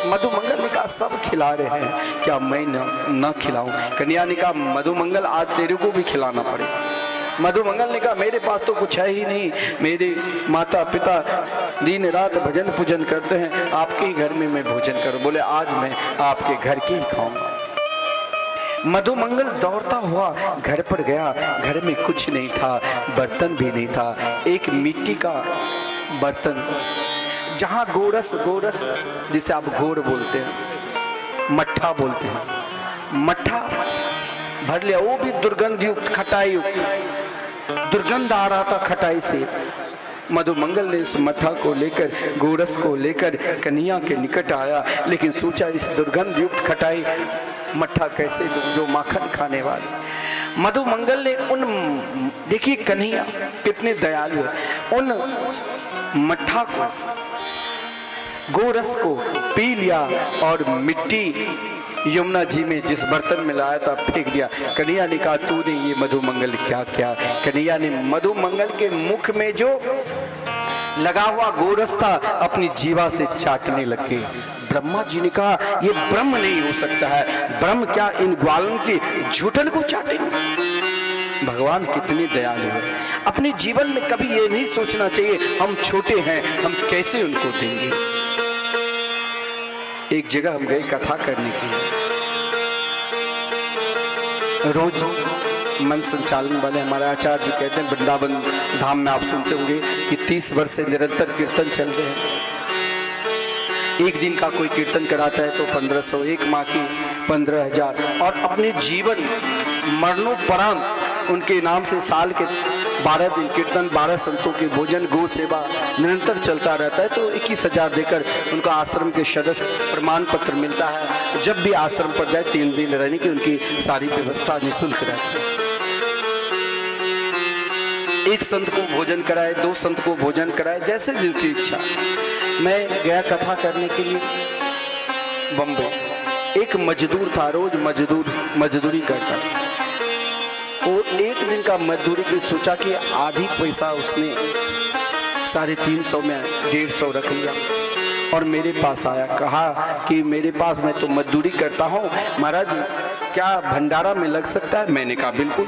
मधुमंगल ने कहा सब खिला रहे हैं, क्या मैं न खिलाऊं? कन्हैया ने कहा मधुमंगल आज तेरे को भी खिलाना पड़ेगा। मधुमंगल ने कहा मेरे पास तो कुछ है ही नहीं, मेरे माता पिता दिन रात भजन पूजन करते हैं, आपके ही घर में मैं भोजन करूं। बोले आज मैं आपके घर की ही खाऊंगा। मधुमंगल दौड़ता हुआ घर पर गया, घर में कुछ नहीं था, बर्तन भी नहीं था, एक मिट्टी का बर्तन, जहां गोरस जिसे आप घोर बोलते हैं, मट्ठा बोलते हैं, मट्ठा भर लिया, वो भी दुर्गंध युक्त, खटाई युक्त, दुर्गंध आ रहा था खटाई से। मधुमंगल ने इस मट्ठा को लेकर, गोरस को लेकर कन्हैया के निकट आया, लेकिन सोचा इस दुर्गंध युक्त खटाई मट्ठा कैसे दूं, जो माखन खाने वाले। मधुमंगल ने उन, देखिए कन्हैया कितने दयालु है, उन मट्ठा को, गोरस को पी लिया और मिट्टी यमुना जी में जिस बर्तन में लाया था फेंक दिया। कन्हैया ने कहा तूने ये मधुमंगल क्या किया? कन्हैया ने मधुमंगल के मुख में जो लगा हुआ गोरस था अपनी जीवा से चाटने लगे। ब्रह्मा जी ने कहा ये ब्रह्म नहीं हो सकता है, ब्रह्म क्या इन ग्वालों की झूठन को चाटेंगे? भगवान कितने दयालु है। अपने जीवन में कभी ये नहीं सोचना चाहिए हम छोटे हैं, हम कैसे उनको देंगे। एक जगह हम गए कथा करने के लिए, रोज मन संचालन वाले हमारे आचार्य जी कहते हैं, वृंदावन धाम में आप सुनते होंगे कि 30 वर्ष से निरंतर कीर्तन चल रहे हैं। एक दिन का कोई कीर्तन कराता है तो 1500, एक माह की 15,000, और अपने जीवन मरणोपरांत उनके नाम से साल के 12 दिन कीर्तन, 12 संतों के भोजन, गौ सेवा निरंतर चलता रहता है। तो 21,000 देकर उनका आश्रम के सदस्य प्रमाण पत्र मिलता है। जब भी आश्रम पर जाए 3 दिन रहने की उनकी सारी व्यवस्था निःशुल्क रहती है। एक संत को भोजन कराए, 2 संत को भोजन कराए, जैसे जिनकी इच्छा। मैं गया कथा करने के लिए बम्बई। एक मजदूर था, रोज मजदूरी करता था। और एक दिन का मजदूरी की सोचा कि आधी पैसा उसने 350 में 150 रख लिया और मेरे पास आया। कहा कि मेरे पास, मैं तो मजदूरी करता हूँ महाराज, क्या भंडारा में लग सकता है? मैंने कहा बिल्कुल।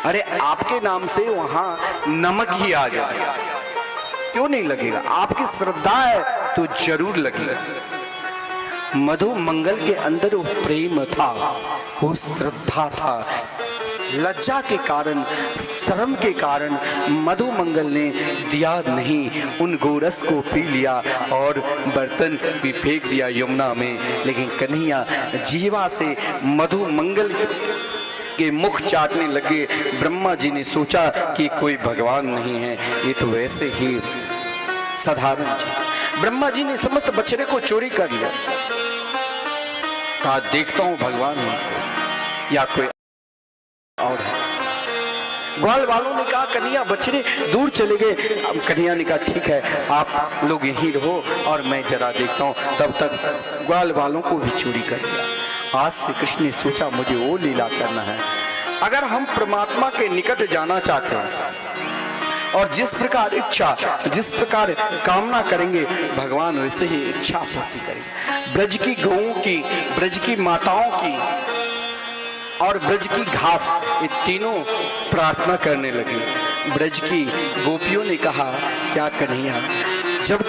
अरे आपके नाम से वहाँ नमक ही आ जाए, क्यों नहीं लगेगा? आपकी श्रद्धा है तो जरूर लगेगा। मधुमंगल के अंदर वो प्रेम था, वो श्रद्धा था। लज्जा के कारण, शर्म के कारण मधुमंगल ने दिया नहीं, उन गोरस को पी लिया और बर्तन भी फेंक दिया यमुना में। लेकिन कन्हैया जीवा से मधुमंगल के मुख चाटने लगे। ब्रह्मा जी ने सोचा कि कोई भगवान नहीं है, ये तो वैसे ही साधारण। ब्रह्मा जी ने समस्त बछड़े को चोरी कर लिया। कहा देखता हूं भगवान या कोई और है। ग्वाल वालों ने कहा कन्हैया बछड़े दूर चले गए। अब कन्हैया ने कहा ठीक है, आप लोग यहीं रहो और मैं जरा देखता हूँ। तब तक ग्वाल वालों को भी चोरी कर लिया। आज श्री कृष्ण ने सोचा मुझे वो लीला करना है। अगर हम परमात्मा के निकट जाना चाहते हैं और जिस प्रकार इच्छा, जिस प्रकार कामना करेंगे, भगवान वैसे ही इच्छा पूर्ति करेंगे। ब्रज की गौओं की, ब्रज की माताओं की और ब्रज की घास, ये तीनों प्रार्थना करने लगी। ब्रज की गोपियों ने कहा, क्या कन्हैया, जब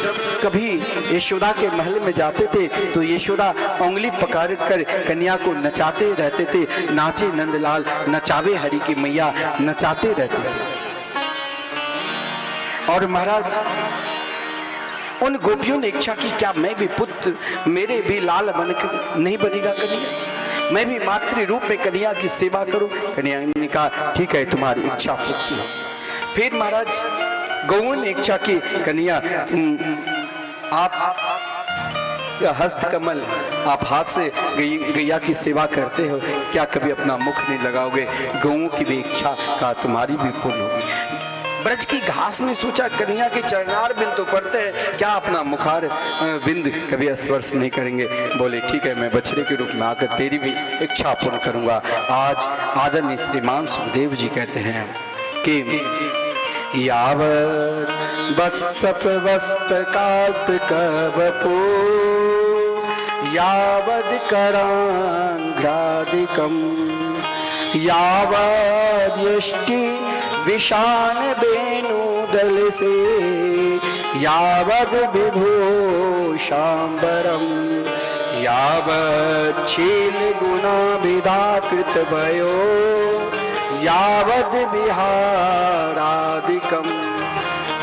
कभी यशोदा के महल में जाते थे तो यशोदा उंगली पकड़ कर कन्या को नचाते रहते थे। नाचे नंदलाल नचावे हरि की मैया, नचाते रहते थे। और महाराज उन गोपियों ने इच्छा की, क्या मैं भी पुत्र, मेरे भी लाल बन नहीं बनेगा कन्हैया, मैं भी मातृ रूप में कन्हैया की सेवा करूं। कन्हैया ने कहा, ठीक है, तुम्हारी इच्छा पूरी हो। फिर महाराज गौओं ने इच्छा की, कन्हैया आप हस्त कमल, आप हाथ से गैया की सेवा करते हो, क्या कभी अपना मुख नहीं लगाओगे? गौओं की भी इच्छा का तुम्हारी भी पूर्ण होगी। ब्रज की घास ने सोचा, कन्हैया के चरणार बिंद तो पड़ते हैं, क्या अपना मुखार बिंद कभी स्पर्श नहीं करेंगे? बोले, ठीक है, मैं बछड़े के रूप में आकर तेरी भी इच्छा पूर्ण करूंगा। आज आदरणीय श्रीमान सुखदेव जी कहते हैं कि यावत् वत्सप वस्तकात्कवपो यावद् करांघ्रादिकं यावद् यष्टि विशान वेणुदल से यावद् विभूषाम्बरं यावत् छील गुणाभिधाकृत भयो यावद् विहारादिकं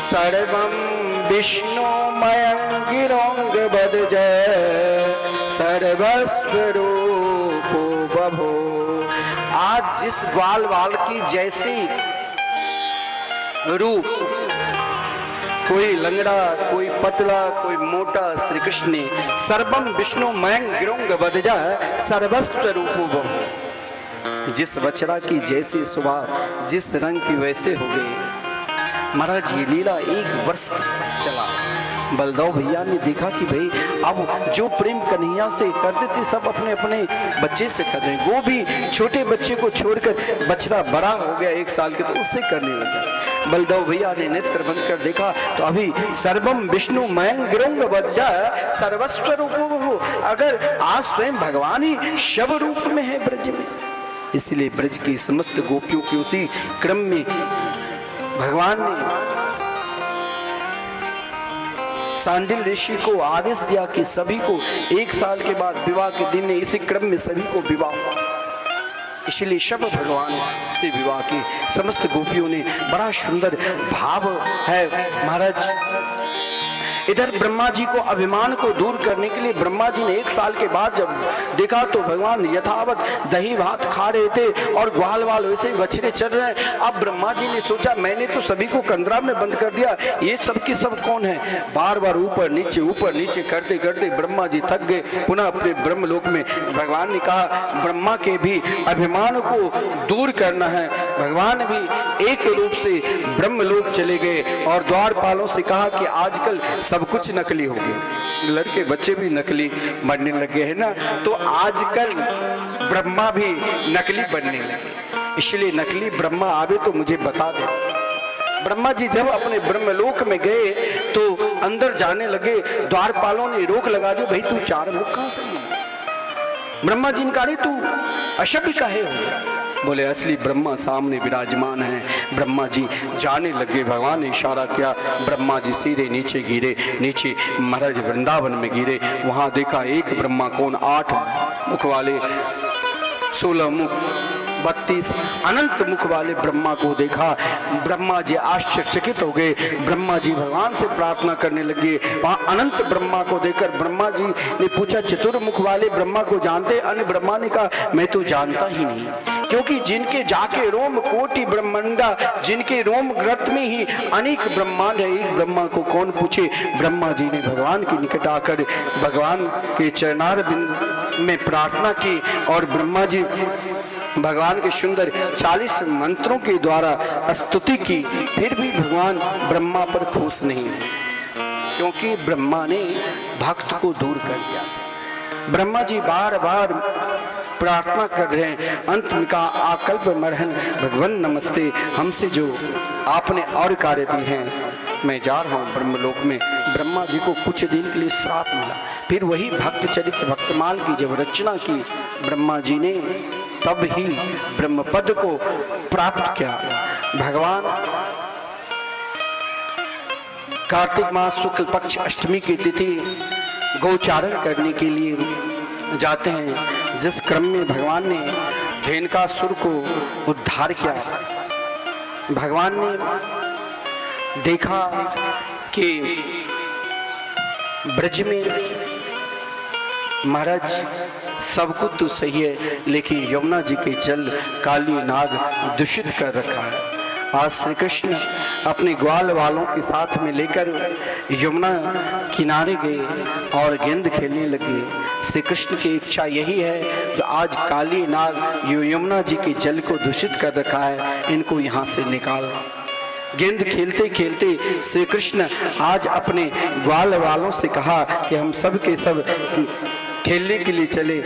सर्वं विष्णुमयं गिरोऽङ्गवद् सर्वस्वरूपो बभो। आज जिस ग्वाल वाल की जैसी रूप, कोई लंगड़ा, कोई पतला, कोई मोटा, श्री कृष्ण ने सर्वम विष्णुमयं गिरोऽङ्गवद् सर्वस्व रूपो बभो। जिस बछड़ा की जैसी स्वभाव, जिस रंग की वैसे हो गई। महाराज ये लीला 1 वर्ष चला। बलदेव भैया ने देखा कि भाई अब जो प्रेम कन्हैया से करते थे सब अपने अपने बच्चे से कर रहे हैं। वो भी छोटे बच्चे को छोड़कर, बछड़ा बड़ा हो गया 1 साल के, तो उससे करने लगा। बलदेव भैया ने नेत्र बंद कर देखा तो अभी सर्वम विष्णुमयं गिरोऽङ्गवद् सर्वस्व रूपो। अगर आज स्वयं भगवान ही शव रूप में है ब्रज में। इसलिए ब्रज की समस्त गोपियों के उसी क्रम में भगवान ने सांडिल ऋषि को आदेश दिया कि सभी को 1 साल के बाद विवाह के दिन में इसी क्रम में सभी को विवाह हुआ। इसलिए शव भगवान से विवाह की समस्त गोपियों ने बड़ा सुंदर भाव है। महाराज इधर ब्रह्मा जी को अभिमान को दूर करने के लिए ब्रह्मा जी ने 1 साल के बाद जब देखा तो भगवान यथावत दही भात खा रहे थे और ग्वाल वाल वैसे बछड़े चल रहे हैं। अब ब्रह्मा जी ने सोचा, मैंने तो सभी को कंदरा में बंद कर दिया, ये सब की सब कौन है? बार बार ऊपर नीचे करते करते ब्रह्मा जी थक गए। पुनः अपने ब्रह्मलोक में भगवान ने कहा, ब्रह्मा के भी अभिमान को दूर करना है। भगवान भी एक रूप से ब्रह्मलोक चले गए और द्वारपालों से कहा कि आजकल सब कुछ नकली हो गया, लड़के बच्चे भी नकली बनने लगे हैं ना, तो आजकल ब्रह्मा भी नकली बनने लगे। इसलिए नकली ब्रह्मा आवे तो मुझे बता दे। ब्रह्मा जी जब अपने ब्रह्मलोक में गए तो अंदर जाने लगे, द्वारपालों ने रोक लगा दी, भाई तू 4 मुख कहां से? ब्रह्मा जी ने कहा, तू अशक्त काहे हो? बोले, असली ब्रह्मा सामने विराजमान है। ब्रह्मा जी जाने लगे, भगवान ने इशारा किया, ब्रह्मा जी सीधे नीचे गिरे, नीचे महाराज वृंदावन में गिरे। वहां देखा एक ब्रह्मा कौन, 8 मुख वाले, 16 मुख, 32 अनंत मुख वाले ब्रह्मा को देखा। ब्रह्मा जी आश्चर्यचकित हो गए। ब्रह्मा जी भगवान से प्रार्थना करने लगे। वहां अनंत ब्रह्मा को देखकर ब्रह्मा जी ने पूछा, चतुर्मुख वाले ब्रह्मा को जानते? अन्य ब्रह्मा ने कहा, मैं तो जानता ही नहीं, क्योंकि जिनके जाके रोम कोटि ब्रह्मांडा, जिनके रोम ग्रंथ में ही अनेक ब्रह्मांड है, एक ब्रह्मा को कौन पूछे? ब्रह्मा जी ने भगवान के निकट आकर भगवान के चरणार बिंद में प्रार्थना की और ब्रह्मा जी भगवान के सुंदर 40 मंत्रों के द्वारा स्तुति की। फिर भी भगवान ब्रह्मा पर खुश नहीं है, क्योंकि ब्रह्मा ने भक्त को दूर कर दिया था। ब्रह्मा जी बार बार प्रार्थना कर रहे हैं, अंत में कहा, आकल्प मरहन भगवान नमस्ते, हमसे जो आपने और कार्य दिए हैं मैं जा रहा हूँ ब्रह्मलोक में। ब्रह्मा जी को कुछ दिन के लिए श्राप मिला। फिर वही भक्त चरित्र भक्तमाल की जब रचना की ब्रह्मा जी ने तब ही ब्रह्म पद को प्राप्त किया। भगवान कार्तिक मास शुक्ल पक्ष अष्टमी की तिथि गोचारण करने के लिए जाते हैं, जिस क्रम में भगवान ने धेनुकासुर को उद्धार किया। भगवान ने देखा कि ब्रज में महाराज सब कुछ तो सही है, लेकिन यमुना जी के जल काली नाग दूषित कर रखा है। आज श्री कृष्ण अपने ग्वाल वालों के साथ में लेकर यमुना किनारे गए और गेंद खेलने लगे। श्री कृष्ण की इच्छा यही है कि आज काली नाग यमुना जी के जल को दूषित कर रखा है, इनको यहाँ से निकाल। गेंद खेलते खेलते श्री कृष्ण आज अपने ग्वाल वालों से कहा कि हम सब के सब खेलने के लिए चले।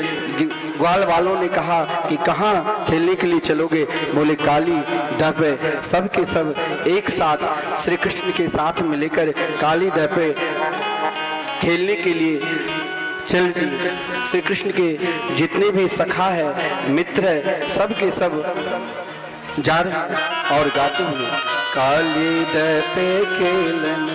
ग्वाल वालों ने कहा कि कहाँ खेलने के लिए चलोगे? बोले काली दह पे। सब के सब एक साथ श्री कृष्ण के साथ में लेकर काली दह पे खेलने के लिए चल दिए। श्री कृष्ण के जितने भी सखा है, मित्र है, सब के सब जा रहे हैं और गाते हुए काली दह पे खेलन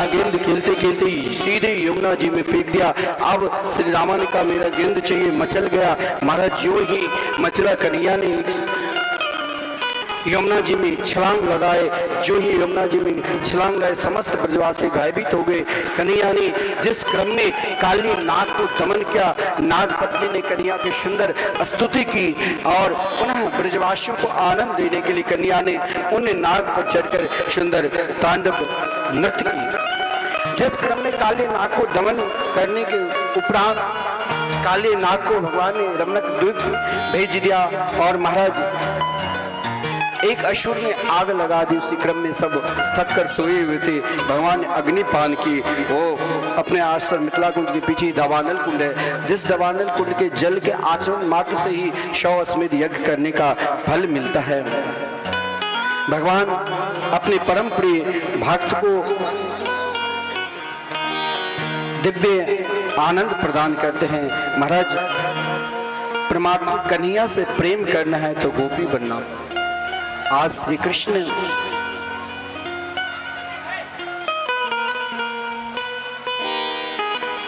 गेंद खेलते खेलते सीधे यमुना जी में फेंक दिया। अब श्री रामा ने कहा मेरा गेंद चाहिए, मचल गया। महाराज जो ही मचला, कन्हैया ने यमुना जी में छलांग लगाए। जो ही यमुना जी में छलांग लगाए, समस्त ब्रजवासी भयभीत हो गए। कन्हैया ने जिस क्रम में काली नाग को दमन किया, नागपत्नी ने कन्हैया की सुंदर स्तुति की और पुनः ब्रजवासियों को आनंद देने के लिए कन्हैया ने उन नाग पर चढ़कर सुंदर तांडव नृत्य की। जिस क्रम में काली नाग को दमन करने के उपरांत काली नाग को भगवान ने रमणक दूत भेज दिया और महाराज एक असुर ने आग लगा दी। उसी क्रम में सब थक कर सोए हुए थे। भगवान ने अग्निपान की। वो अपने आश्रम मिथिला कुंड के पीछे दावानल कुंड है, जिस दावानल कुंड के जल के आचरण मात्र से ही 100 अश्वमेध यज्ञ करने का फल मिलता है। भगवान अपने परम प्रिय भक्त को दिव्य आनंद प्रदान करते हैं। महाराज परमात्मा कन्हैया से प्रेम करना है तो गोपी बनना। आज श्री कृष्ण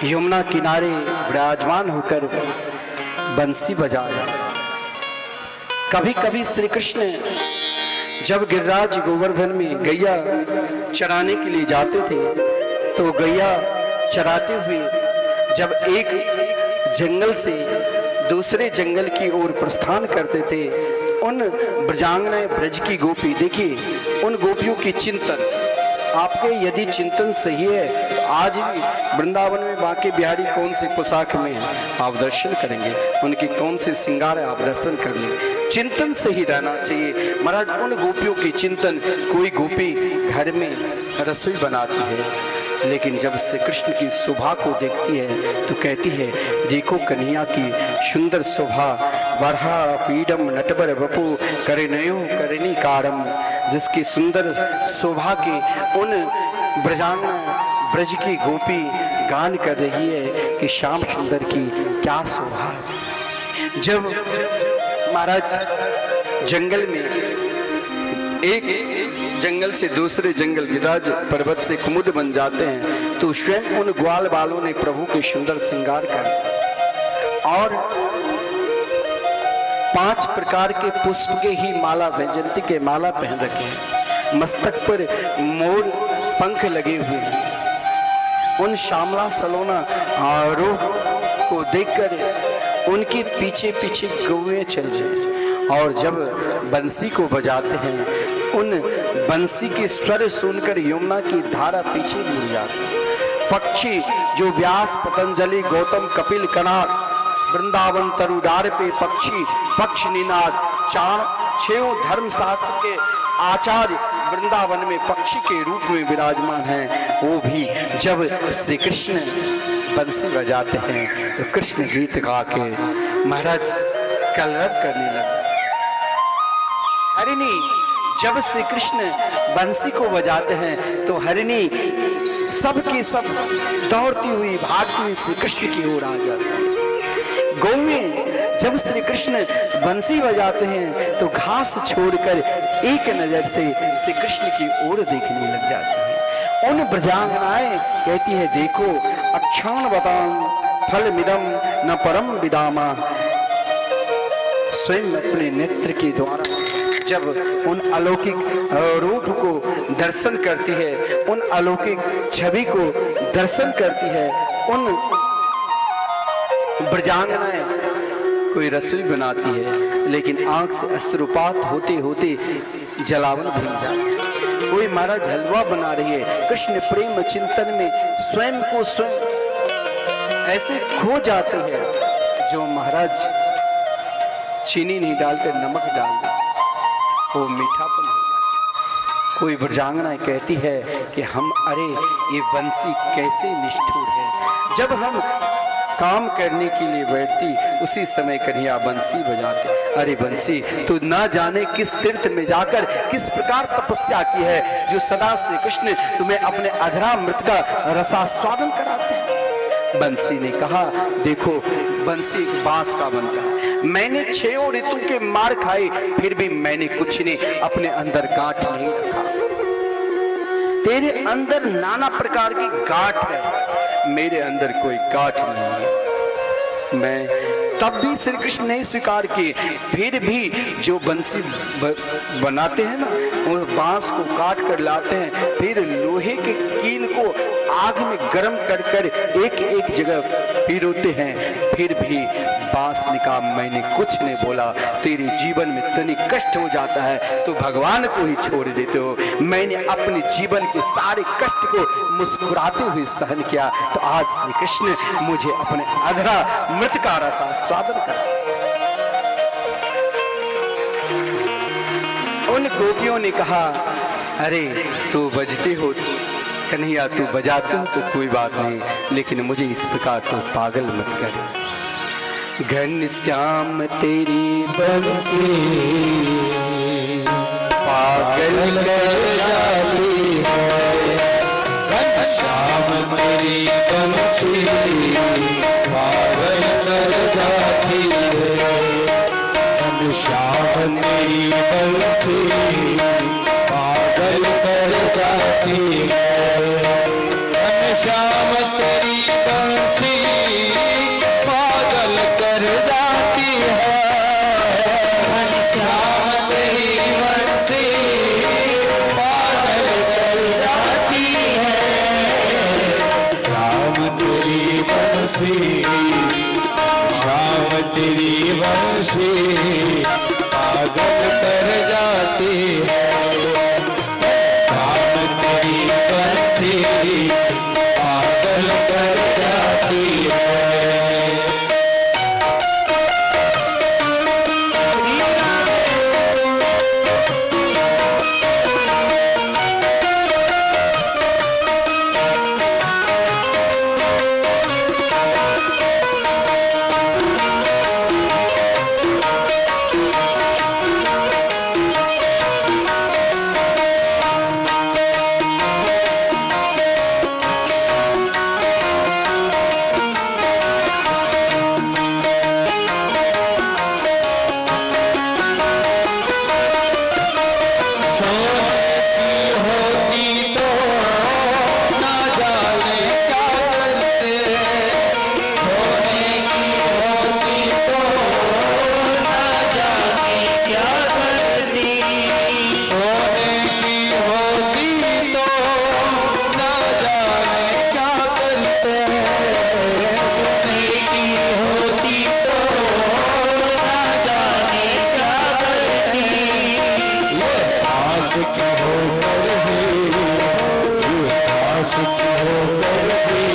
यमुना किनारे विराजमान होकर बंसी बजा रहे। कभी कभी श्री कृष्ण जब गिरिराज गोवर्धन में गैया चराने के लिए जाते थे तो गैया चराते हुए जब एक जंगल से दूसरे जंगल की ओर प्रस्थान करते थे, उन ब्रजांगनाएं ब्रज की गोपी, देखिए उन गोपियों की चिंतन, आपके यदि चिंतन सही है तो आज भी वृंदावन में बांके बिहारी कौन सी पोशाक में है आप दर्शन करेंगे, उनकी कौन सी श्रृंगार है आप दर्शन कर लेंगे। चिंतन से ही रहना चाहिए महाराज। उन गोपियों की चिंतन, कोई गोपी घर में रसोई बनाती है लेकिन जब श्री कृष्ण की शोभा को देखती है तो कहती है देखो कन्हैया की सुंदर शोभा, वर्हा पीडम नटवर बपू करिणयो करिणी कारम। जिसकी सुंदर शोभा के उन ब्रजांगना ब्रज की गोपी गान कर रही है कि श्याम सुंदर की क्या शोभा। जब महाराज जंगल में एक जंगल से दूसरे जंगल गिरिराज पर्वत से कुमुद बन जाते हैं तो स्वयं उन ग्वाल बालों ने प्रभु के सुंदर श्रृंगार कर और 5 प्रकार के पुष्प के ही माला, वैजयंती के माला पहन रखे हैं, मस्तक पर मोर पंख लगे हुए हैं। उन श्यामला सलोना आरोह को देखकर उनके पीछे पीछे गौएं चल जाए और जब बंसी को बजाते हैं उन बंसी के स्वर सुनकर यमुना की धारा पीछे मुड़ जाती है। पक्षी जो व्यास पतंजलि गौतम कपिल कनाद वृंदावन तरुडार पे पक्षी पक्ष निनाद, 6 धर्म शास्त्र के आचार्य वृंदावन में पक्षी के रूप में विराजमान हैं। वो भी जब श्री कृष्ण बंसी बजाते हैं तो कृष्ण गीत गा के महाराज कलरव करने लगे। हरिणी जब श्री कृष्ण बंसी को बजाते हैं तो हरिणी सब की सब दौड़ती हुई भागती हुई श्री कृष्ण की ओर आ जाती है। गौएं जब श्री कृष्ण बंसी बजाते हैं तो घास छोड़कर एक नजर से श्री कृष्ण की ओर देखने लग जाती है। उन ब्रजांगनाएं कहती है देखो अक्षाण बताम फल मिदम न परम विदामा। स्वयं अपने नेत्र के द्वारा जब उन अलौकिक रूप को दर्शन करती है, उन अलौकिक छवि को दर्शन करती है, उन ब्रजांगनाएं कोई रसोई बनाती है लेकिन आंख से अश्रुपात होते होते जलावन भीग जाती है। कोई महाराज हलवा बना रही है, कृष्ण प्रेम चिंतन में स्वयं को स्वयं ऐसे खो जाते हैं जो महाराज चीनी नहीं डालकर नमक डाल दे वो मीठापन हो जाता। कोई ब्रजांगना कहती है कि हम अरे ये बंसी कैसे निष्ठुर है। जब हम काम करने के लिए बैठती उसी समय कन्हैया बंसी बजाते। अरे बंसी तू ना जाने किस तीर्थ में जाकर किस प्रकार तपस्या की है जो सदा श्री कृष्ण तुम्हें अपने अधरा मृत का रसास्वादन कराते हैं। बंसी ने कहा देखो बंसी बांस का बनता है, मैंने 6 ऋतु के मार खाए फिर भी मैंने कुछ नहीं अपने अंदर गांठ नहीं रखा। तेरे अंदर नाना प्रकार की गांठ है, मेरे अंदर कोई गांठ नहीं है। मैं तब भी श्री कृष्ण ने स्वीकार किए, फिर भी जो बंसी बनाते हैं ना वो बांस को काट कर लाते हैं, फिर लोहे के कील को आग में गर्म कर कर एक एक जगह पिरोते हैं, फिर भी बांस ने कहा मैंने कुछ नहीं बोला। तेरे जीवन में तनिक कष्ट हो जाता है तो भगवान को ही छोड़ देते हो। मैंने अपने जीवन के सारे कष्ट को मुस्कुराते हुए सहन किया तो आज श्री कृष्ण मुझे अपने अधरा मृत का रसास्वादन करा। उन गोपियों ने कहा अरे तू बजते हो कन्हैया, तू बजाते हो तो कोई बात नहीं, लेकिन मुझे इस प्रकार तो पागल मत कर। घनश्याम तेरी बंसी पागल कर जाती है, घनश्याम तेरी बंसी पागल कर जाती है, घनश्याम तेरी बंसी पागल कर जाती है, घनश्याम तेरी बंसी पागल कर जाती है, घनश्याम तेरी बंसी पागल कर जाती है, श्याम तेरी बंसी श्याम तेरी बंसी पागल कर जाती है, श्याम तेरी बंसी आशिक होकर भी आशिक होकर भी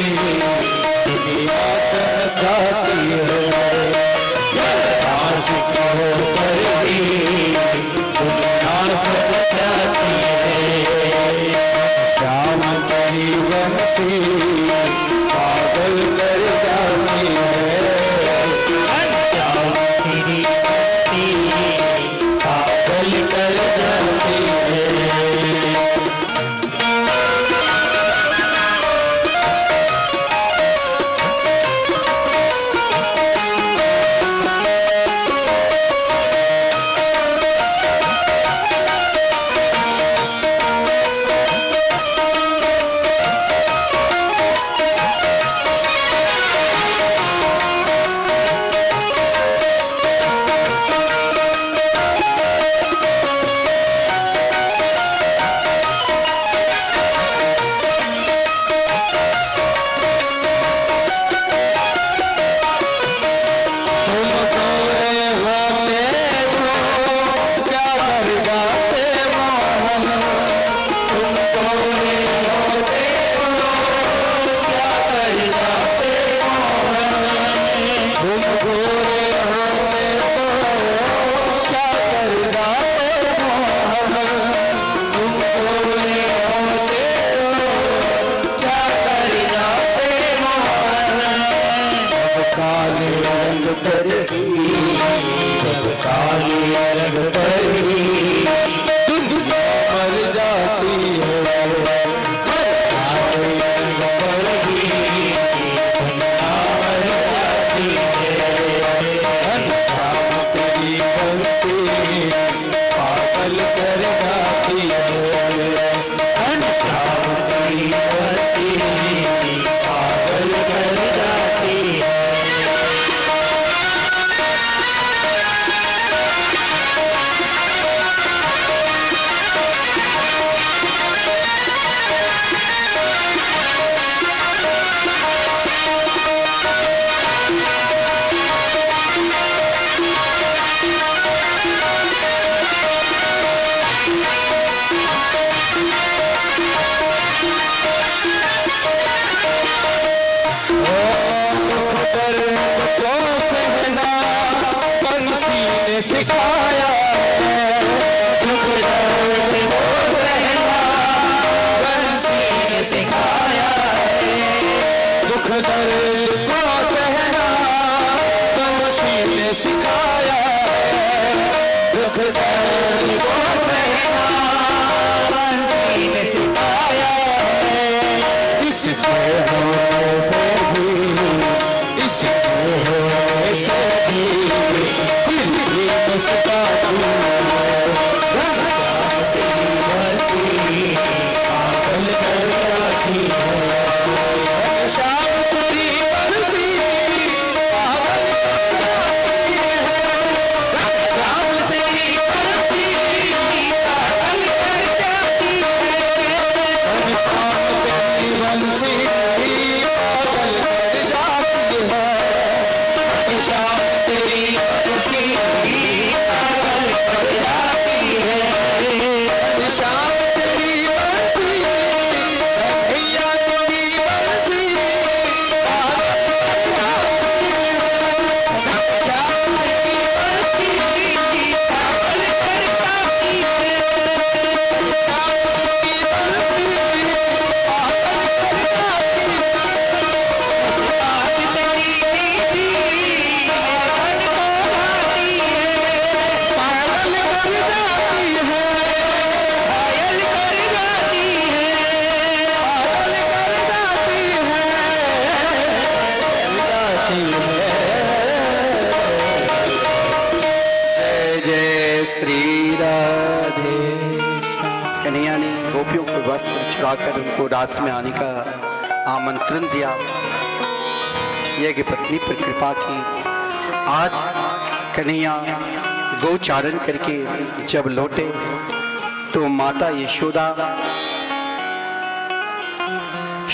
दुनिया कर जाती है, आशिक होकर भी दुनिया कर जाती है। श्याम तेरी बंसी पागल कर जाती है, श्याम तेरी बंसी पागल कर जाती है। छुड़ाकर उनको रास में आने का आमंत्रण दिया। यज्ञ पत्नी पर कृपा की। आज कन्हैया गोचारण करके जब लौटे तो माता यशोदा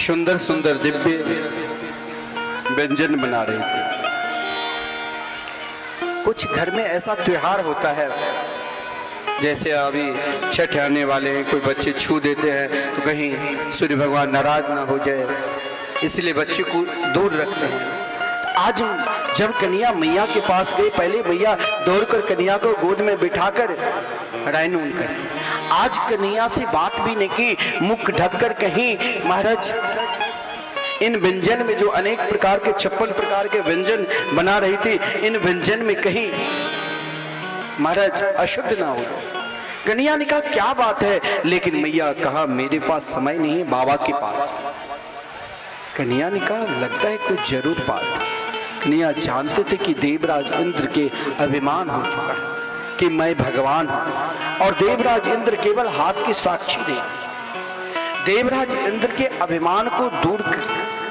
सुंदर सुंदर दिव्य व्यंजन बना रहे थे। कुछ घर में ऐसा त्योहार होता है जैसे अभी छठ आने वाले हैं, कोई बच्चे छू देते हैं तो कहीं सूर्य भगवान नाराज ना हो जाए, इसलिए बच्चे को दूर रखते हैं। आज जब कन्या मैया के पास गई, पहले मैया दौड़कर कन्या को गोद में बिठाकर रायनून कर, आज कन्या से बात भी नहीं की, मुख ढककर कहीं महाराज इन व्यंजन में जो अनेक प्रकार के 56 प्रकार के व्यंजन बना रही थी, इन व्यंजन में कहीं महाराज अशुद्ध ना हो। कन्या ने कहा क्या बात है, लेकिन मैया कहा मेरे पास समय नहीं है, बाबा के पास। कन्या ने कहा लगता है कुछ जरूर बात। कन्या जानते थे कि देवराज इंद्र के अभिमान हो चुका है कि मैं भगवान हूं, और देवराज इंद्र केवल हाथ की साक्षी नहीं, देवराज इंद्र के अभिमान को दूर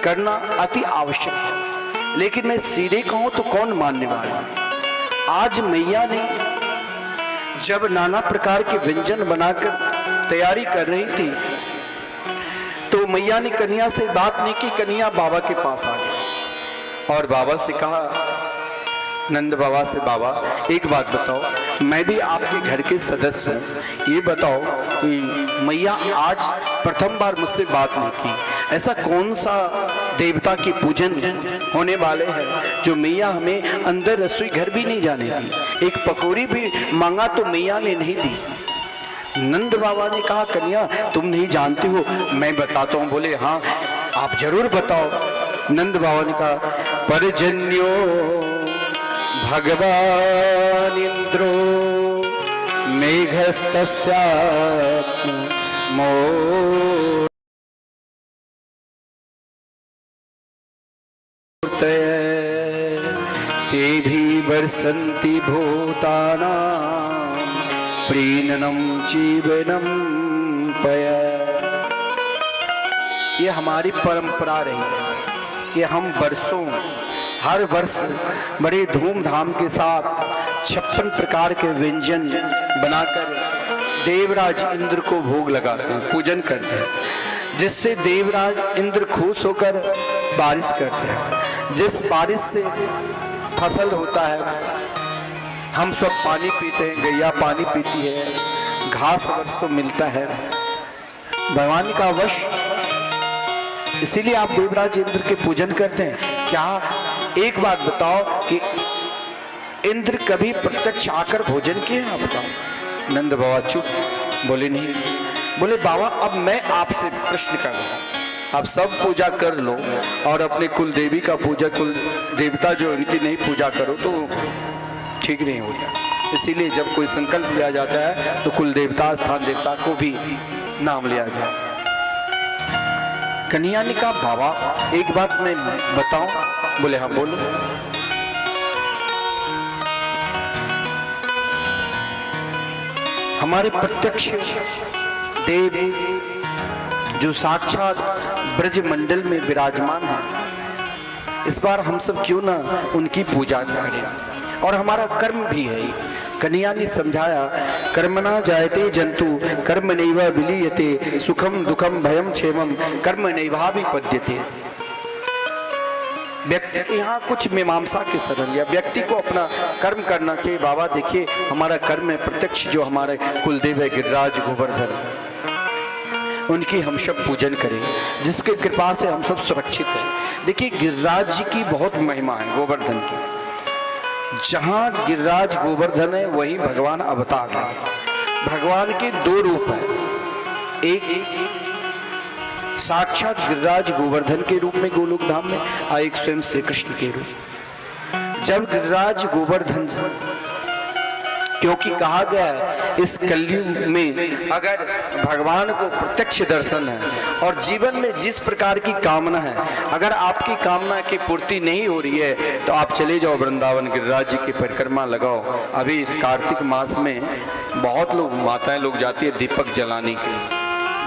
करना अति आवश्यक है। लेकिन मैं सीधे कहूं तो कौन मानने वाला है। आज मैया ने जब नाना प्रकार के व्यंजन बनाकर तैयारी कर रही थी, तो मैया ने कन्या से बात नहीं की, कन्या बाबा के पास आ गई और बाबा से कहा, नंद बाबा से, बाबा एक बात बताओ, मैं भी आपके घर के सदस्य हूँ, ये बताओ कि मैया आज प्रथम बार मुझसे बात नहीं की, ऐसा कौन सा देवता की पूजन होने वाले हैं जो मैया हमें अंदर रसोई घर भी नहीं जाने दी, एक पकौड़ी भी मांगा तो मैया ने नहीं दी। नंद बाबा ने कहा कन्या तुम नहीं जानती हो, मैं बताता हूँ। बोले हाँ आप जरूर बताओ। नंद बाबा ने कहा परजन्यो भगवान इंद्रो मेघस्तस्या मूर्तये तेभि वर्षन्ति भूतानां प्रीणनं जीवनं पय। ये हमारी परंपरा रही है कि हम वर्षों हर वर्ष बड़े धूमधाम के साथ 56 प्रकार के व्यंजन बनाकर देवराज इंद्र को भोग लगाते हैं, पूजन करते हैं, जिससे देवराज इंद्र खुश होकर बारिश करते हैं। जिस बारिश से फसल होता है, हम सब पानी पीते हैं, गैया पानी पीती है, घास वर्षों मिलता है, भगवान का वश, इसीलिए आप देवराज इंद्र के पूजन करते हैं। क्या एक बात बताओ कि इंद्र कभी प्रत्यक्ष आकर भोजन किए? आप बताओ। नंद बाबा चुप, बोले नहीं। बोले बाबा अब मैं आपसे प्रश्न कर रहा हूँ, आप सब पूजा कर लो और अपने कुल देवी का पूजा, कुल देवता जो उनकी नहीं पूजा करो तो ठीक नहीं होगा। इसीलिए जब कोई संकल्प लिया जाता है तो कुल देवता, स्थान देवता को भी नाम लिया जाए। कन्या ने कहा बाबा एक बात मैं बताऊं? बोले हाँ बोलो। हमारे प्रत्यक्ष देव जो साक्षात ब्रज मंडल में विराजमान है, इस बार हम सब क्यों ना उनकी पूजा करें, और हमारा कर्म भी है। कन्या ने समझाया कर्मणा जायते जंतु कर्म नैव विलीयते सुखम दुखम भयम क्षेमम कर्म नैवाभिपद्यते। व्यक्ति यहाँ कुछ मीमांसा के शरण, या व्यक्ति को अपना कर्म करना चाहिए। बाबा देखिए हमारा कर्म है, प्रत्यक्ष जो हमारे कुलदेव है गिरिराज गोवर्धन, उनकी हम सब पूजन करें, जिसके कृपा से हम सब सुरक्षित हैं। देखिए गिरिराज जी की बहुत महिमा है, गोवर्धन की। जहां गिरिराज गोवर्धन है वहीं भगवान अवतार है। भगवान के दो रूप हैं, एक साक्षात गिरिराज गोवर्धन के रूप में गोलोक धाम में, और एक स्वयं श्री कृष्ण के रूप। जब गिरिराज गोवर्धन, क्योंकि कहा गया है इस कलयुग में अगर भगवान को प्रत्यक्ष दर्शन है और जीवन में जिस प्रकार की कामना है, अगर आपकी कामना की पूर्ति नहीं हो रही है तो आप चले जाओ वृंदावन, गिरिराज जी की परिक्रमा लगाओ। अभी इस कार्तिक मास में बहुत लोग, माताएं लोग जाती है दीपक जलाने के लिए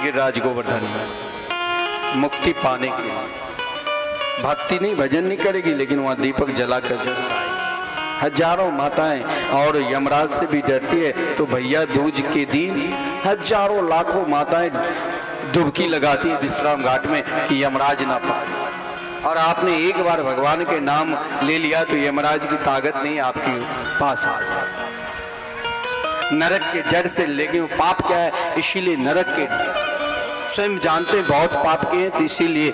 गिरिराज गोवर्धन में, मुक्ति पाने के लिए। भक्ति नहीं, भजन नहीं करेगी, लेकिन वहाँ दीपक जला कर जरूर। हजारों माताएं और यमराज से भी डरती है, तो भैया दूज के दिन हजारों लाखों माताएं डुबकी लगाती है विश्राम घाट में कि यमराज ना पाए। और आपने एक बार भगवान के नाम ले लिया तो यमराज की ताकत नहीं आपके पास आ। नरक के डर से, लेकिन वो पाप क्या है, इसीलिए नरक के स्वयं जानते हैं बहुत पाप किए हैं, तो इसीलिए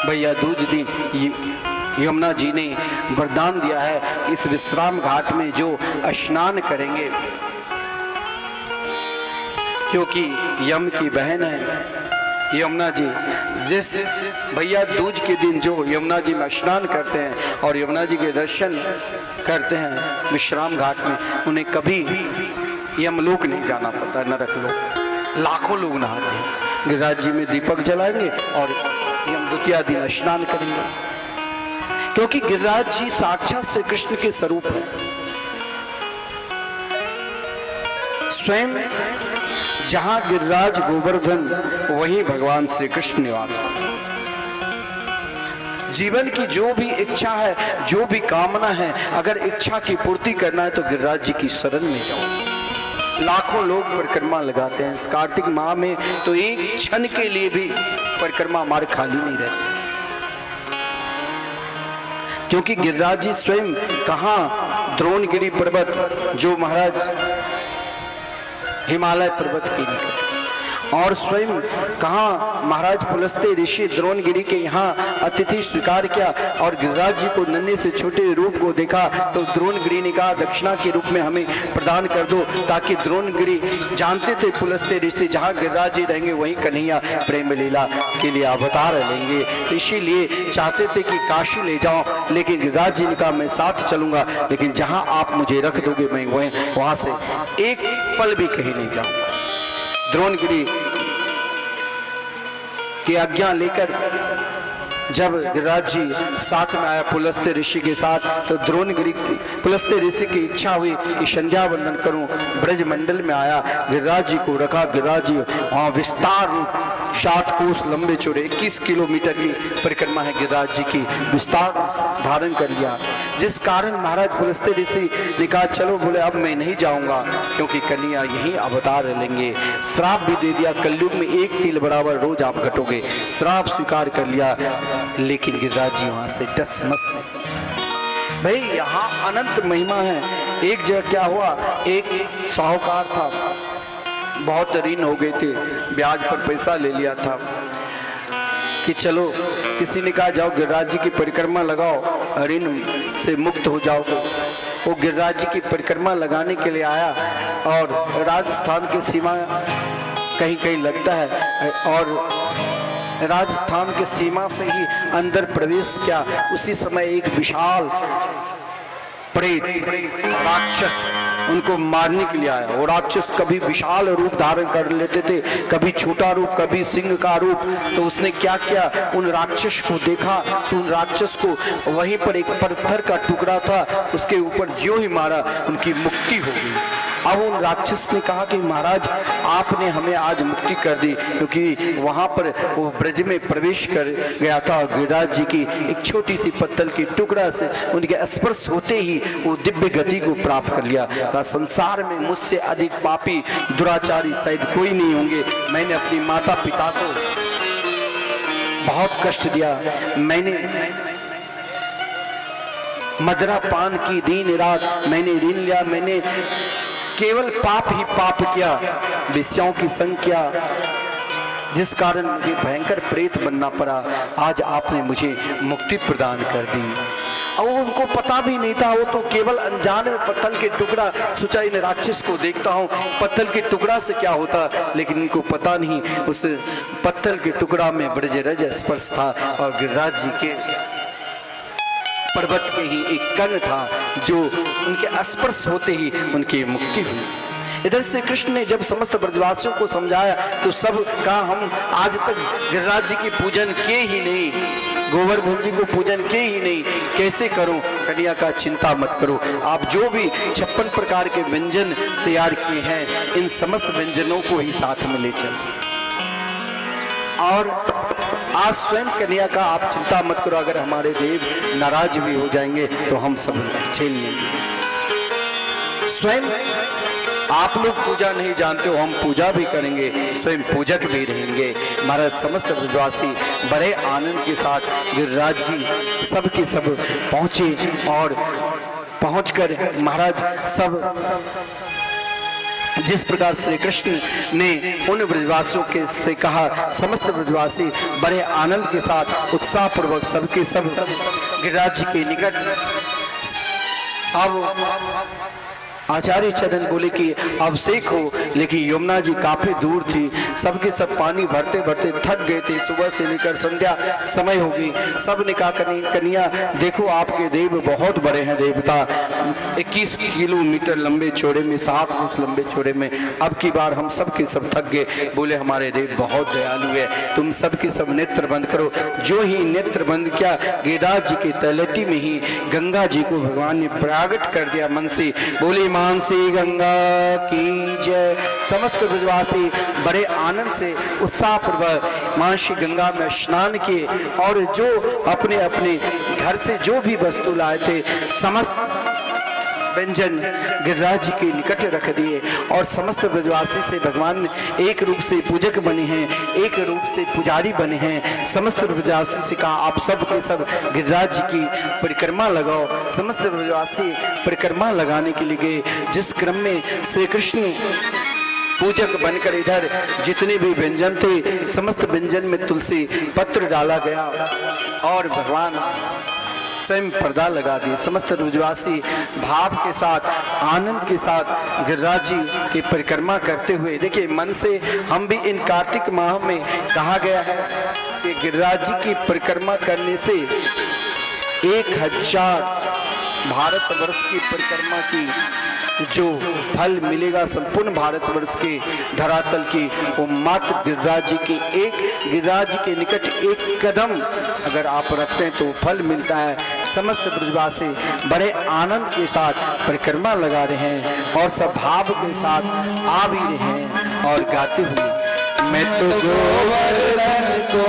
भैया दूज दिन यमुना जी ने वरदान दिया है, इस विश्राम घाट में जो स्नान करेंगे, क्योंकि यम की बहन है यमुना जी, जिस भैया दूज के दिन जो यमुना जी में स्नान करते हैं और यमुना जी के दर्शन करते हैं विश्राम घाट में, उन्हें कभी यमलोक नहीं जाना पड़ता, नरक लोक। लाखों लोग नहाते हैं, गिरिराज जी में दीपक जलाएंगे और यम द्वितीया दिन स्नान करेंगे, क्योंकि गिरिराज जी साक्षात श्री कृष्ण के स्वरूप है। स्वयं जहां गिरिराज गोवर्धन वहीं भगवान श्री कृष्ण निवास है। जीवन की जो भी इच्छा है, जो भी कामना है, अगर इच्छा की पूर्ति करना है तो गिरिराज जी की शरण में जाओ। लाखों लोग परिक्रमा लगाते हैं इस कार्तिक माह में, तो एक क्षण के लिए भी परिक्रमा मार्ग खाली नहीं रहती, क्योंकि गिरिराज जी स्वयं कहाँ द्रोणगिरी पर्वत जो महाराज हिमालय पर्वत के निकट, और स्वयं कहाँ महाराज पुलस्त्य ऋषि द्रोणगिरी के यहाँ अतिथि स्वीकार किया, और गिरिराज जी को नन्हे से छोटे रूप को देखा तो द्रोणगिरी ने कहा दक्षिणा के रूप में हमें प्रदान कर दो, ताकि द्रोणगिरी जानते थे पुलस्त्य ऋषि जहाँ गिरिराज जी रहेंगे वहीं कन्हैया प्रेम लीला के लिए अवतार लेंगे, इसीलिए चाहते थे कि काशी ले जाओ, लेकिन गिरिराज जी ने कहा मैं साथ चलूंगा, लेकिन जहाँ आप मुझे रख दोगे मैं वहां से एक पल भी कहीं नहीं जाऊंगा। द्रोणगिरी की आज्ञा लेकर जब गिरिराज जी साथ में आया पुलस्त्य ऋषि के साथ, तो द्रोणगिरी पुलस्त्य ऋषि की इच्छा हुई कि संध्या वंदन करूं, ब्रज मंडल में आया, गिरिराज जी को रखा। गिरिराज जी वहां विस्तार रूप 7 कोस लंबे चौड़े 21 किलोमीटर की परिक्रमा है गिरिराज जी की, विस्तार धारण कर लिया, जिस कारण महाराज पुलस्त्य ऋषि ने कहा चलो, बोले अब मैं नहीं जाऊंगा क्योंकि कन्हैया यही अवतार लेंगे। श्राप भी दे दिया, कलयुग में 1 तिल बराबर रोज आप घटोगे, श्राप स्वीकार कर लिया, लेकिन गिरिराज जी वहां से टस मस नहीं। भाई यहाँ अनंत महिमा है। एक जगह क्या हुआ, एक साहूकार था, बहुत ऋण हो गए थे, ब्याज पर पैसा ले लिया था कि चलो, किसी ने कहा जाओ गिरिराज जी की परिक्रमा लगाओ, ऋण से मुक्त हो जाओ। वो गिरिराज जी की परिक्रमा लगाने के लिए आया और राजस्थान की सीमा कहीं कहीं लगता है, और राजस्थान के सीमा से ही अंदर प्रवेश किया। उसी समय एक विशाल प्रेत राक्षस उनको मारने के लिए आया। वो राक्षस कभी विशाल रूप धारण कर लेते थे, कभी छोटा रूप, कभी सिंह का रूप। तो उसने क्या किया, उन राक्षस को देखा तो उन राक्षस को वहीं पर एक पत्थर का टुकड़ा था, उसके ऊपर ज्यों ही मारा, उनकी मुक्ति हो गई। अब उन राक्षस ने कहा कि महाराज आपने हमें आज मुक्ति कर दी, क्योंकि वहां पर वो ब्रज में प्रवेश कर गया था। गिरिराज जी की एक छोटी सी पत्थर की टुकड़ा से उनके स्पर्श होते ही वो दिव्य गति को प्राप्त कर लिया। कहा संसार में मुझसे अधिक पापी दुराचारी शायद कोई नहीं होंगे। मैंने अपनी माता पिता को बहुत कष्ट दिया, मैंने मदिरा पान की दिन रात मैंने ऋण लिया, मैंने केवल पाप ही पाप किया, वेश्याओं की संख्या, जिस कारण मुझे भयंकर प्रेत बनना पड़ा। आज आपने मुझे मुक्ति प्रदान कर दी। और उनको पता भी नहीं था, वो तो केवल अनजाने में पत्थर के टुकड़ा, सोचा इन राक्षस को देखता हूँ पत्थर के टुकड़ा से क्या होता, लेकिन इनको पता नहीं उस पत्थर के टुकड़ा में ब्रजरज स्पर्श था और गिरिराज जी के पर्वत के ही एक कण था, जो उनके स्पर्श होते ही उनकी मुक्ति हुई। इधर से कृष्ण ने जब समस्त ब्रजवासियों को समझाया तो सब कहा हम आज तक गिरिराज जी की पूजन किए ही नहीं, गोवर्धन जी को पूजन किए ही नहीं, कैसे करूं? कन्हैया का चिंता मत करो, आप जो भी 56 प्रकार के व्यंजन तैयार किए हैं, इन समस्त व्यंजनों को ही साथ में ले चलो। और आज स्वयं कन्हैया का आप चिंता मत करो, अगर हमारे देव नाराज भी हो जाएंगे तो हम सब झेल लेंगे। स्वयं आप लोग पूजा नहीं जानते हो, हम पूजा भी करेंगे, स्वयं पूजक भी रहेंगे। हमारा समस्त ब्रजवासी बड़े आनंद के साथ गिरिराज जी सब के सब पहुंचे और पहुंचकर महाराज सब जिस प्रकार श्री कृष्ण ने उन ब्रजवासियों के से कहा, समस्त ब्रजवासी बड़े आनंद के साथ उत्साह पूर्वक सबके सब गिरिराज जी के निकट। अब आचार्य चरण बोले कि अभिषेक हो, लेकिन यमुना जी काफी दूर थी, सबके सब पानी भरते भरते थक गए थे। सुबह से लेकर संध्या समय हो गई। सब ने कहा, कन्या देखो आपके देव बहुत बड़े हैं, देवता 21 किलोमीटर लंबे चौड़े में, 7 कोस लंबे चौड़े में, अब की बार हम सबके सब थक गए। बोले हमारे देव बहुत दयालु है, तुम सबके सब नेत्र बंद करो। जो ही नेत्र बंद किया, गिरिराज जी के तलहटी में ही गंगा जी को भगवान ने प्रागट कर दिया मन से। बोले मानसी गंगा की जय। समस्त ब्रजवासी बड़े आनंद से उत्साह पूर्वक मानसी गंगा में स्नान किए और जो अपने अपने घर से जो भी वस्तु लाए थे समस्त व्यंजन गिरिराज जी के निकट रख दिए और समस्त ब्रजवासी से भगवान एक रूप से पूजक बने हैं, एक रूप से पुजारी बने हैं। समस्त ब्रजवासी से कहा आप सब के सब गिरिराज जी की परिक्रमा लगाओ। समस्त ब्रजवासी परिक्रमा लगाने के लिए गए। जिस क्रम में श्री कृष्ण पूजक बनकर इधर जितने भी व्यंजन थे, समस्त व्यंजन में तुलसी पत्र डाला गया और भगवान स्वयं पर्दा लगा दिए। समस्त ब्रजवासी भाव के साथ, आनंद के साथ गिरिराज जी की परिक्रमा करते हुए, देखिए मन से हम भी इन कार्तिक माह में कहा गया है कि गिरिराज जी की परिक्रमा करने से 1000 भारतवर्ष की परिक्रमा की जो फल मिलेगा संपूर्ण भारतवर्ष के धरातल की, वो मात्र गिरिराज जी की गिरिराज जी के निकट एक कदम अगर आप रखते हैं तो फल मिलता है। समस्त ब्रजवासी बड़े आनंद के साथ परिक्रमा लगा रहे हैं और सब भाव के साथ आ भी रहे हैं और गाते हुए मैं तो गोवर्धन को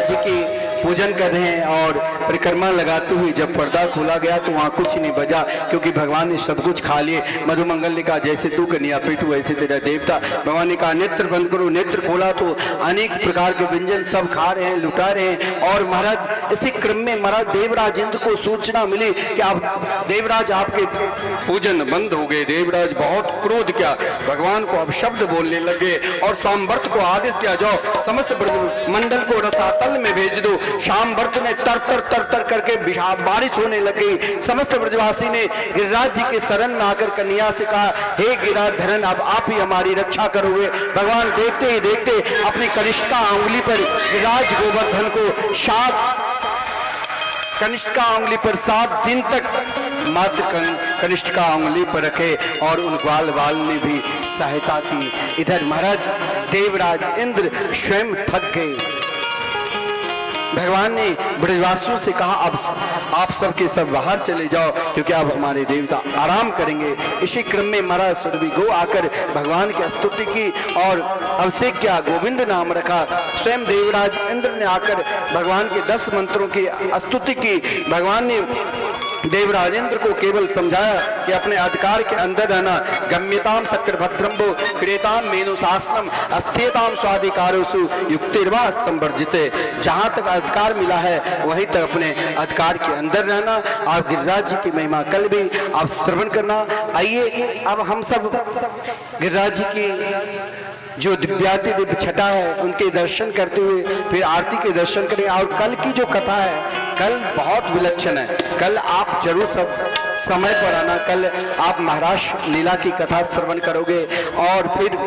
जी की पूजन कर रहे हैं और परिक्रमा लगाते हुए जब पर्दा खोला गया तो वहाँ कुछ नहीं बजा, क्योंकि भगवान ने सब कुछ खा लिए। मधुमंगल ने कहा जैसे तू कन्या पेटू वैसे तेरा देवता। भगवान ने कहा नेत्र बंद करो, नेत्र खोला तो अनेक प्रकार के व्यंजन सब खा रहे हैं, लुटा रहे हैं। और महाराज इसी क्रम में महाराज देवराज इंद्र को सूचना मिली कि आप देवराज आपके पूजन बंद हो गए। देवराज बहुत क्रोध किया, भगवान को अब शब्द बोलने लगे और सामवर्त को आदेश दिया जाओ समस्त मंडल को रसातल में भेज दो। शामवर्त ने तर तर तर तर करके बारिश होने लगी। समस्त ब्रजवासी ने गिरिराज जी के शरण में आकर कन्या से कहा हे गिरिराधरन अब आप ही हमारी रक्षा करोगे। भगवान देखते ही देखते अपनी कनिष्ठा उंगली पर गिरिराज गोवर्धन को कनिष्ठा उंगली पर 7 दिन तक मात्र कनिष्ठा उंगली पर रखे और उन ग्वाल बाल ने भी सहायता की। इधर महाराज देवराज इंद्र स्वयं थक गए। भगवान ने ब्रजवासियों से कहा अब आप सबके सब बाहर चले जाओ, क्योंकि अब हमारे देवता आराम करेंगे। इसी क्रम में महाराज सुरभि गो आकर भगवान की स्तुति की और अभिषेक किया, गोविंद नाम रखा। स्वयं देवराज इंद्र ने आकर भगवान के 10 मंत्रों की स्तुति की। भगवान ने देवराज इंद्र को केवल समझाया कि अपने अधिकार के अंदर रहना। गम्यताम शक्रभद्रम्भो क्रेताम मेनुशासनम अस्थियताम स्वाधिकारोसु युक्तिर्वा स्तंभ वर्जिते। जहाँ तक अधिकार मिला है वहीं तक अपने अधिकार के अंदर रहना। और गिरिराज जी की महिमा कल भी आप श्रवण करना। आइए अब हम सब गिरिराज जी की जो दिव्याति दिव्य छटा है उनके दर्शन करते हुए फिर आरती के दर्शन करें। और कल की जो कथा है कल बहुत विलक्षण है। कल आप जरूर सब समय पर आना। कल आप महाराष्ट्र लीला की कथा श्रवण करोगे और फिर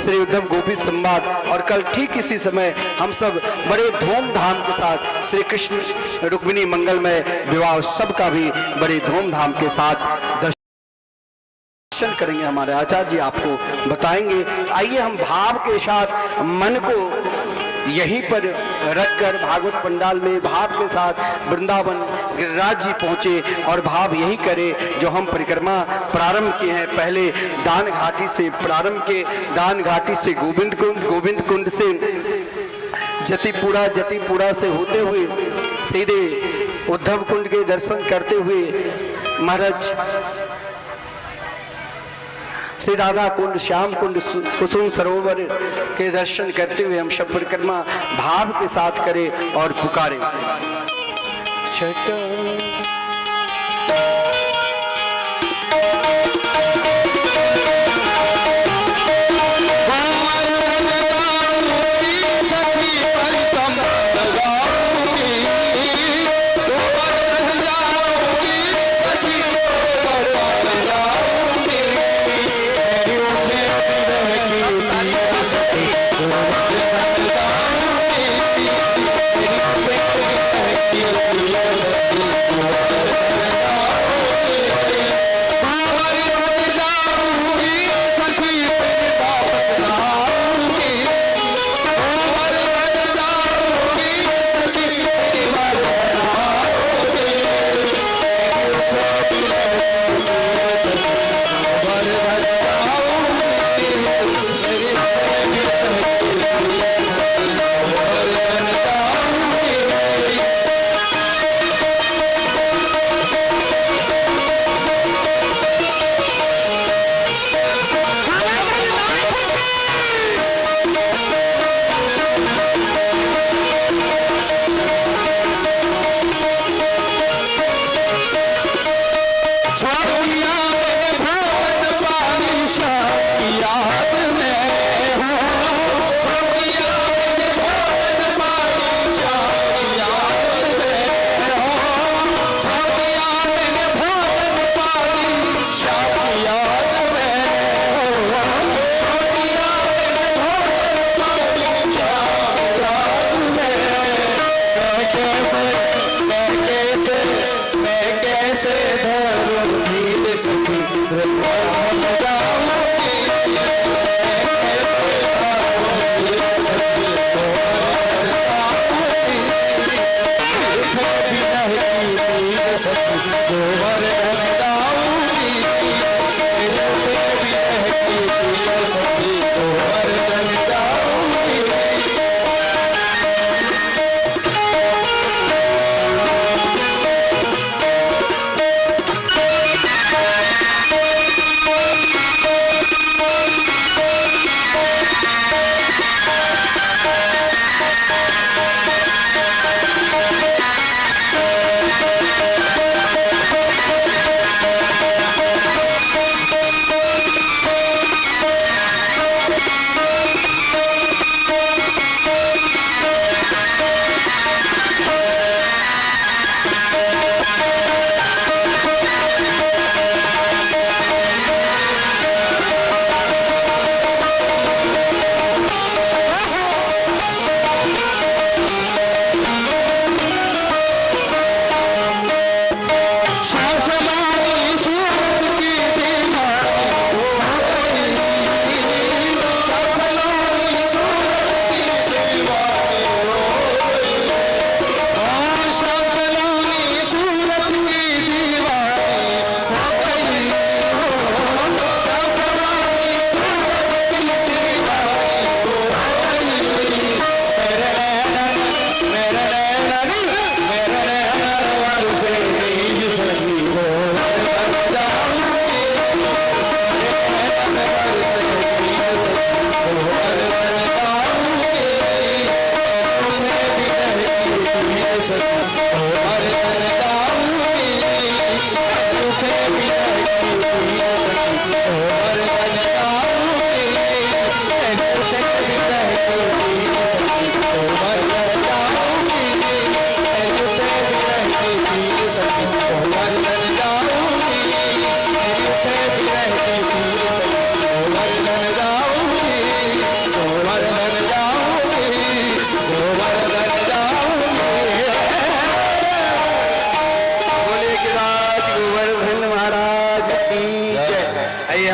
श्री उद्धव गोपी संवाद। और कल ठीक इसी समय हम सब बड़े धूमधाम के साथ श्री कृष्ण रुक्मिणी मंगलमय विवाह उत्सव का भी बड़े धूमधाम के साथ दर्शन करेंगे। हमारे आचार्य जी आपको बताएंगे। आइए हम भाव के साथ मन को यहीं पर रखकर भागवत पंडाल में भाव के साथ वृंदावन गिरिराज जी पहुंचे और भाव यही करें जो हम परिक्रमा प्रारंभ किए हैं। पहले दान घाटी से प्रारंभ किए, दान घाटी से गोविंद कुंड से जतिपुरा से होते हुए सीधे उद्धव कुंड के दर्शन करते हुए महाराज श्री राधा कुंड, श्याम कुंड, कुसुम सरोवर के दर्शन करते हुए हम सब परिक्रमा भाव के साथ करें और पुकारें।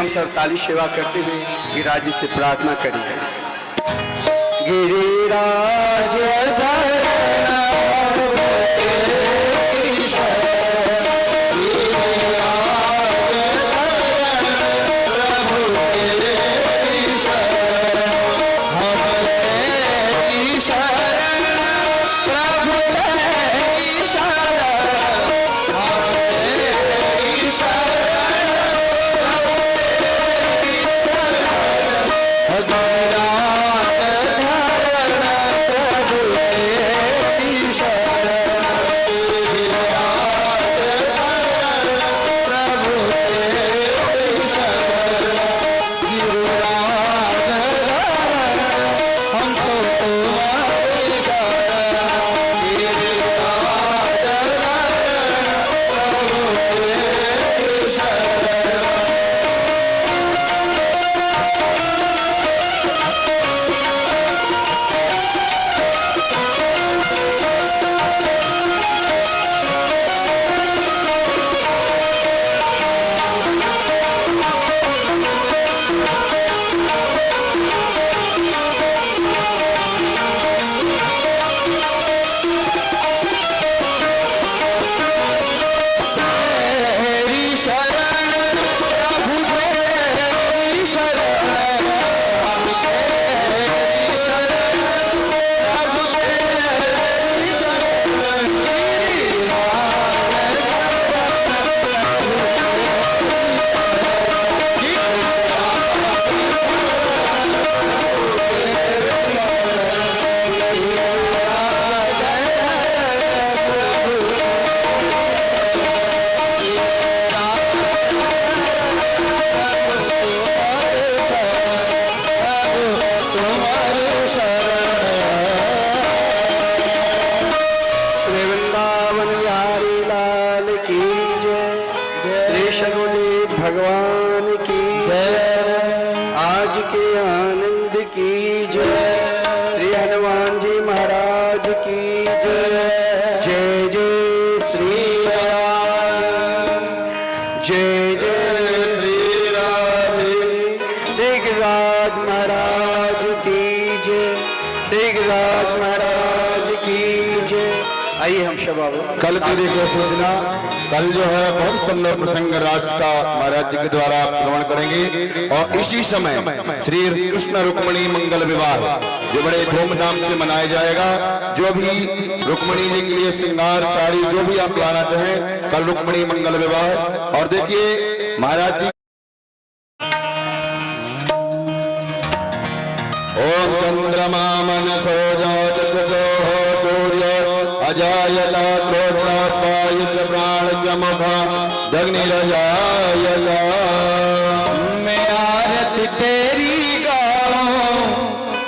सब ताली सेवा करते हुए गिरिराज जी से प्रार्थना करिए। गिरिराज भगवान की जय। आज के आनंद की जय। श्री हनुमान जी महाराज की जय। जय जय श्री राम। जय जय श्री राम। श्री गिरिराज महाराज की जय। श्री गिरिराज महाराज की जय। आइए हम सब कल की देखिए सूचना, कल जो है बहुत सुंदर प्रसंग राष्ट्र का महाराज जी के द्वारा श्रवण करेंगे और इसी समय श्री कृष्ण रुक्मणी मंगल विवाह जो बड़े धूमधाम से मनाया जाएगा। जो भी रुक्मणी जी के लिए श्रृंगार साड़ी जो भी आप लाना चाहें, कल रुक्मणी मंगल विवाह। और देखिए महाराज जी ओम चंद्रमा मनसो अजायला क्रोधापाय च प्राण च मुखा दग्निरजायला। मैं आरती तेरी गाऊं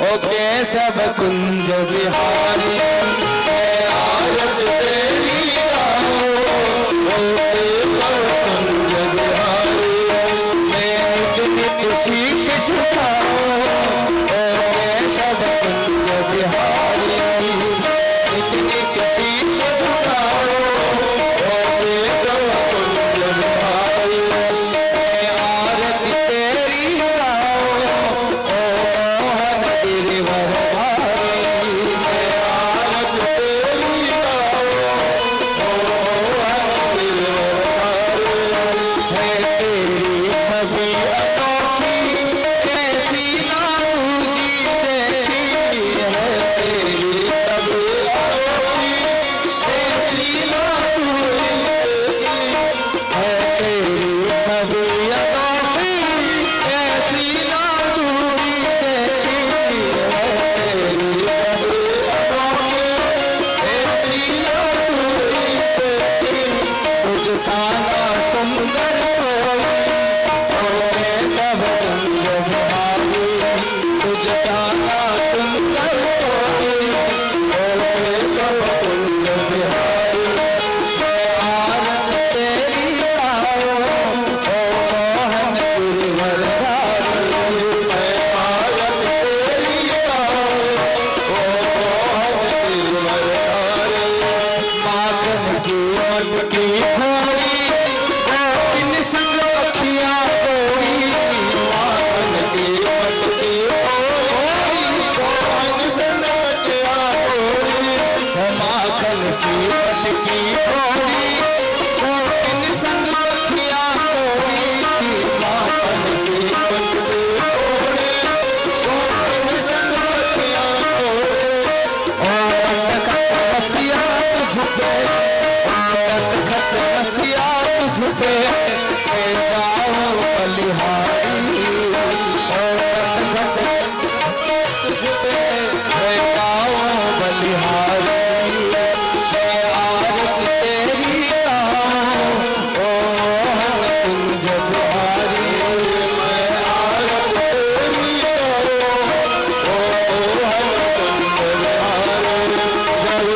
ओ केशव कुंज बिहारी। मैं आरती तेरी गाऊं ओ केशव कुंज बिहारी। मैं नित नित शीश झुकाऊं ओ केशव कुंज बिहारी। नित नित शीश झुकाऊं ओ केशव कुंज बिहारी। मैं आरती तेरी गाऊं ओ मोहन गिरिवर धारी। मैं आरती तेरी गाऊं ओ मोहन गिरिवर धारी। है तेरी छवि अनोखी कैसी लाऊं जी देखी। है तेरी छवि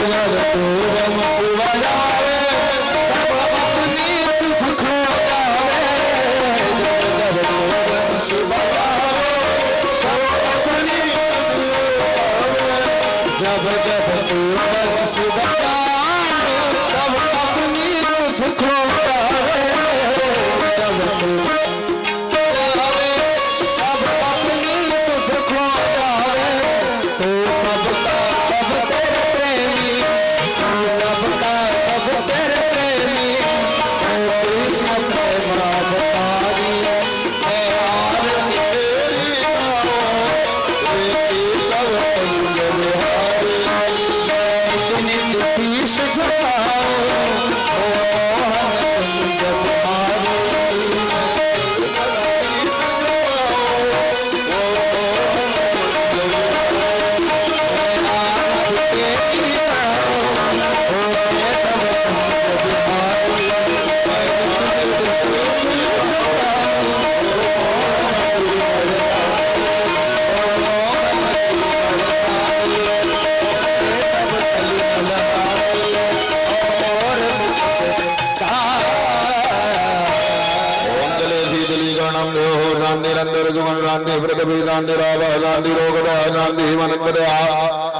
जब तू वंश बजावे सब अपनी सुख खो जावे। जब तू वंश बजावे सब अपनी जब जब तू वंश बजावे सब अपनी सुख खो जावे। जब तू बजावे सब अपनी सुख खो जावे। तू सबका सब तेरे प्रेमी तू सबका सब तेरे प्रेमी तू कृष्ण प्रेमावतारी मैं आरती तेरी गाऊं प्रीति तव अंग बिहारी। मैं नित शीश झुकाऊं ओ मोहन कुंज बिहारी।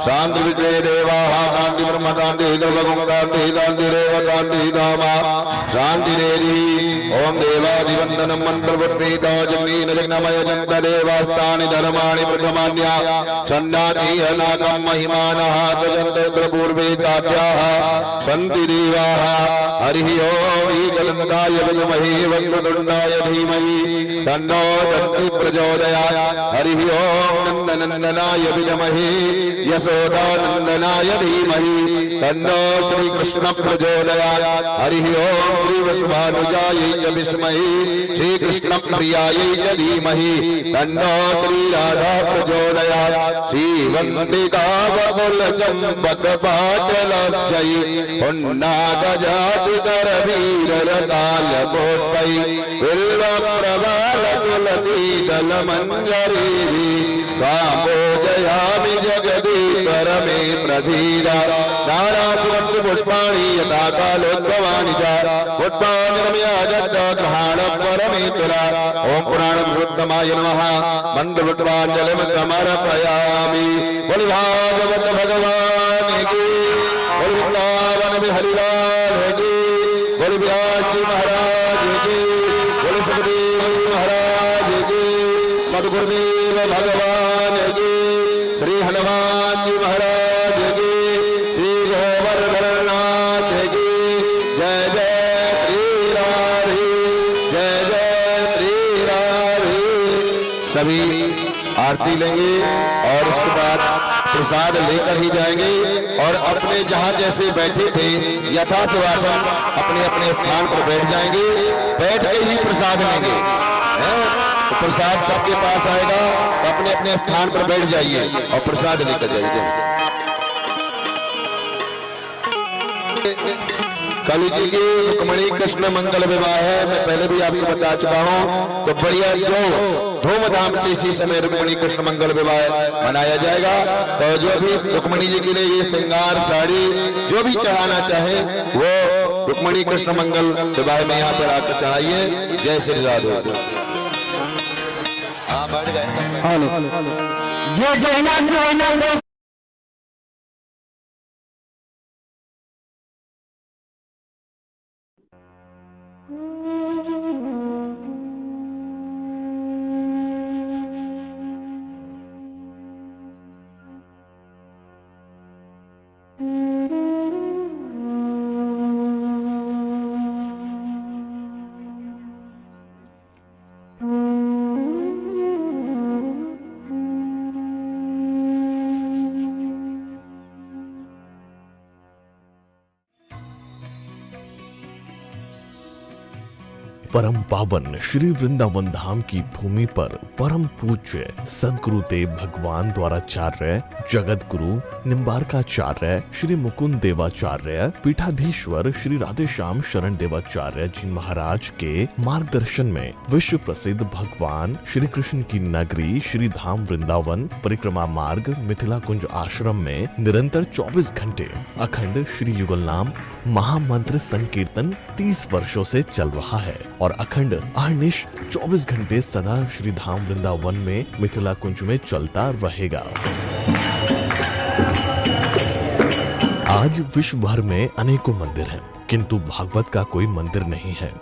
शांति विजय देवा शांति ब्रह्म शांति द्रवगुण शांति शांति रेव शांति धामा शांति देवी। ओम देवादिवंदनम मंत्र पुत्रीता जमीन जगनमय जंत देवास्तानि धर्माणि प्रथमान्या छन्दाति अनाकम महिमानः तजन्त्र पूर्वे ताभ्याः सन्ति देवाः। हरिः ओम ईकदन्ताय विद्महे वक्रतुण्डाय धीमहि तन्नो दन्ति प्रचोदयात्। हरिः ओम नन्दनन्दनाय विद्महे यशोदानन्दनाय धीमहि तन्नो श्रीकृष्ण प्रचोदयात्। हरिः ओम श्रीवत्सभानुजायै च विद्महे श्रीकृष्णप्रियायै च धीमहि तन्नो श्रीराधा प्रचोदयात्। श्रीवन्दिकावकुलचम्पकपाटलज्जै पुण्डाकजातिकरवीररतालपोष्पै विल्लप्रबालकुलतीदलमञ्जरीः काम्बोजयामि जगदीश्वर मे प्रसीद। नारासुरन्ति पुष्पाणि यथा कालोद्भवानि च पुष्पाणि रम्याजग्रहाण परमेश्वरा। ओम पुराणपुरुषोत्तमाय नमः मन्त्रपुष्पाञ्जलिं समर्पयामि। बोलो भागवत भगवान की बोलो वृंदावन बिहारी लाल की बोलो व्यास जी महाराज की बोलो सुखदेव जी महाराज की सद्गुरुदेव भगवान की श्री हनुमान जी महाराज की श्री गोवर्धननाथ की जय जय श्री राधे जय जय श्री राधे। सभी आरती लेंगे और उसके बाद प्रसाद लेकर ही जाएंगे और अपने जहां जैसे बैठे थे यथा सुवासन अपने अपने स्थान पर बैठ जाएंगे। बैठ के ही प्रसाद लेंगे। तो प्रसाद सबके पास आएगा तो अपने अपने स्थान पर बैठ जाइए और प्रसाद लेकर जाइए। काली जी की रुक्मणी कृष्ण मंगल विवाह है। मैं पहले भी आपको बता चुका हूँ। तो बढ़िया जो धूमधाम से इसी समय रुक्मणी कृष्ण मंगल विवाह मनाया जाएगा। तो जो भी रुक्मणी जी के लिए ये श्रृंगार साड़ी जो भी चढ़ाना चाहे वो रुक्मणी कृष्ण मंगल विवाह में यहाँ पर आकर चढ़ाइए। जय श्री राधे। हाँ बैठ गए। जय जय नाथ। परम पावन श्री वृंदावन धाम की भूमि पर परम पूज्य सदगुरुदेव भगवान द्वाराचार्य जगत गुरु निम्बारकाचार्य श्री मुकुंद देवाचार्य पीठाधीश्वर श्री राधेश्याम शरण देवाचार्य जी महाराज के मार्गदर्शन में विश्व प्रसिद्ध भगवान श्री कृष्ण की नगरी श्री धाम वृंदावन परिक्रमा मार्ग मिथिला कुंज आश्रम में निरंतर 24 घंटे अखंड श्री युगल नाम महामंत्र संकीर्तन 30 वर्षों से चल रहा है और अखंड अहर्निश 24 घंटे सदा श्री धाम वृंदावन में मिथिला कुंज में चलता रहेगा। आज विश्व भर में अनेकों मंदिर हैं, किंतु भागवत का कोई मंदिर नहीं है।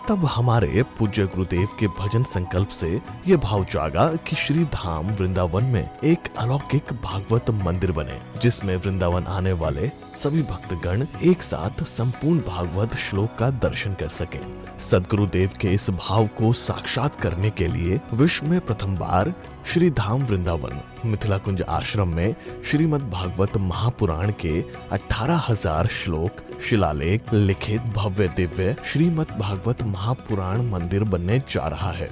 तब हमारे पूज्य गुरुदेव के भजन संकल्प से ये भाव जागा कि श्री धाम वृंदावन में एक अलौकिक भागवत मंदिर बने, जिसमें वृंदावन आने वाले सभी भक्तगण एक साथ संपूर्ण भागवत श्लोक का दर्शन कर सकें। सदगुरुदेव के इस भाव को साक्षात करने के लिए विश्व में प्रथम बार श्री धाम वृंदावन मिथिला कुंज आश्रम में श्रीमद् भागवत महापुराण के 18,000 श्लोक शिलालेख लिखित भव्य दिव्य श्रीमद् भागवत महापुराण मंदिर बनने जा रहा है।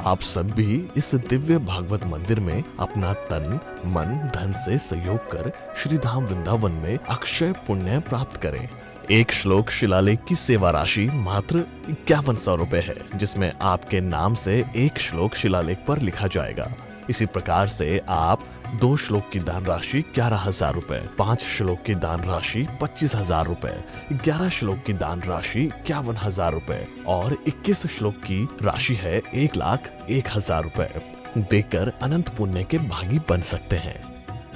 आप सब भी इस दिव्य भागवत मंदिर में अपना तन मन धन से सहयोग कर श्री धाम वृंदावन में अक्षय पुण्य प्राप्त करें। एक श्लोक शिलालेख की सेवा राशि मात्र 5100 रुपए है, जिसमें आपके नाम से एक श्लोक शिलालेख पर लिखा जाएगा। इसी प्रकार से आप 2 श्लोक की दान राशि 11,000 रुपए, 5 श्लोक की दान राशि 25,000 रुपए, 11 श्लोक की दान राशि 51,000 रुपए और 21 श्लोक की राशि है 1,01,000 रुपए देकर अनंत पुण्य के भागी बन सकते हैं।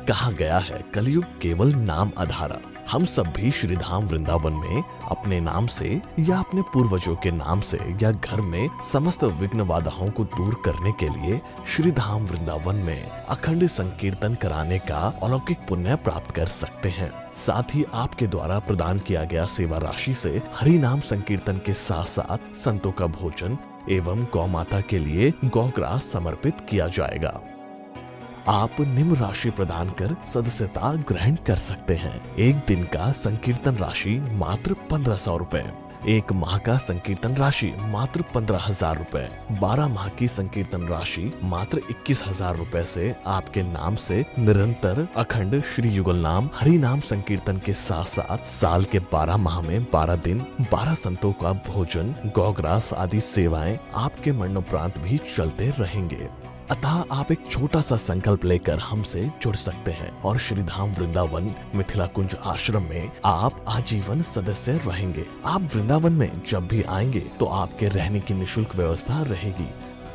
कहा गया है कलयुग केवल नाम आधारा। हम सब भी श्री धाम वृंदावन में अपने नाम से या अपने पूर्वजों के नाम से या घर में समस्त विघ्न बाधाओं को दूर करने के लिए श्री धाम वृंदावन में अखंड संकीर्तन कराने का अलौकिक पुण्य प्राप्त कर सकते हैं। साथ ही आपके द्वारा प्रदान किया गया सेवा राशि से हरि नाम संकीर्तन के साथ साथ संतों का भोजन एवं गौ माता के लिए गौग्रास समर्पित किया जाएगा। आप निम्न राशि प्रदान कर सदस्यता ग्रहण कर सकते हैं। एक दिन का संकीर्तन राशि मात्र 1500 रुपए, एक माह का संकीर्तन राशि मात्र 15,000 रुपए, 12 माह की संकीर्तन राशि मात्र 21,000 रुपए से आपके नाम से निरंतर अखंड श्री युगल नाम हरि नाम संकीर्तन के साथ साथ साल के 12 माह में 12 दिन 12 संतों का भोजन गौग्रास आदि सेवाएं आपके मरणोपरांत भी चलते रहेंगे। अतः आप एक छोटा सा संकल्प लेकर हमसे जुड़ सकते हैं और श्री धाम वृंदावन मिथिला कुंज आश्रम में आप आजीवन सदस्य रहेंगे। आप वृंदावन में जब भी आएंगे तो आपके रहने की निशुल्क व्यवस्था रहेगी।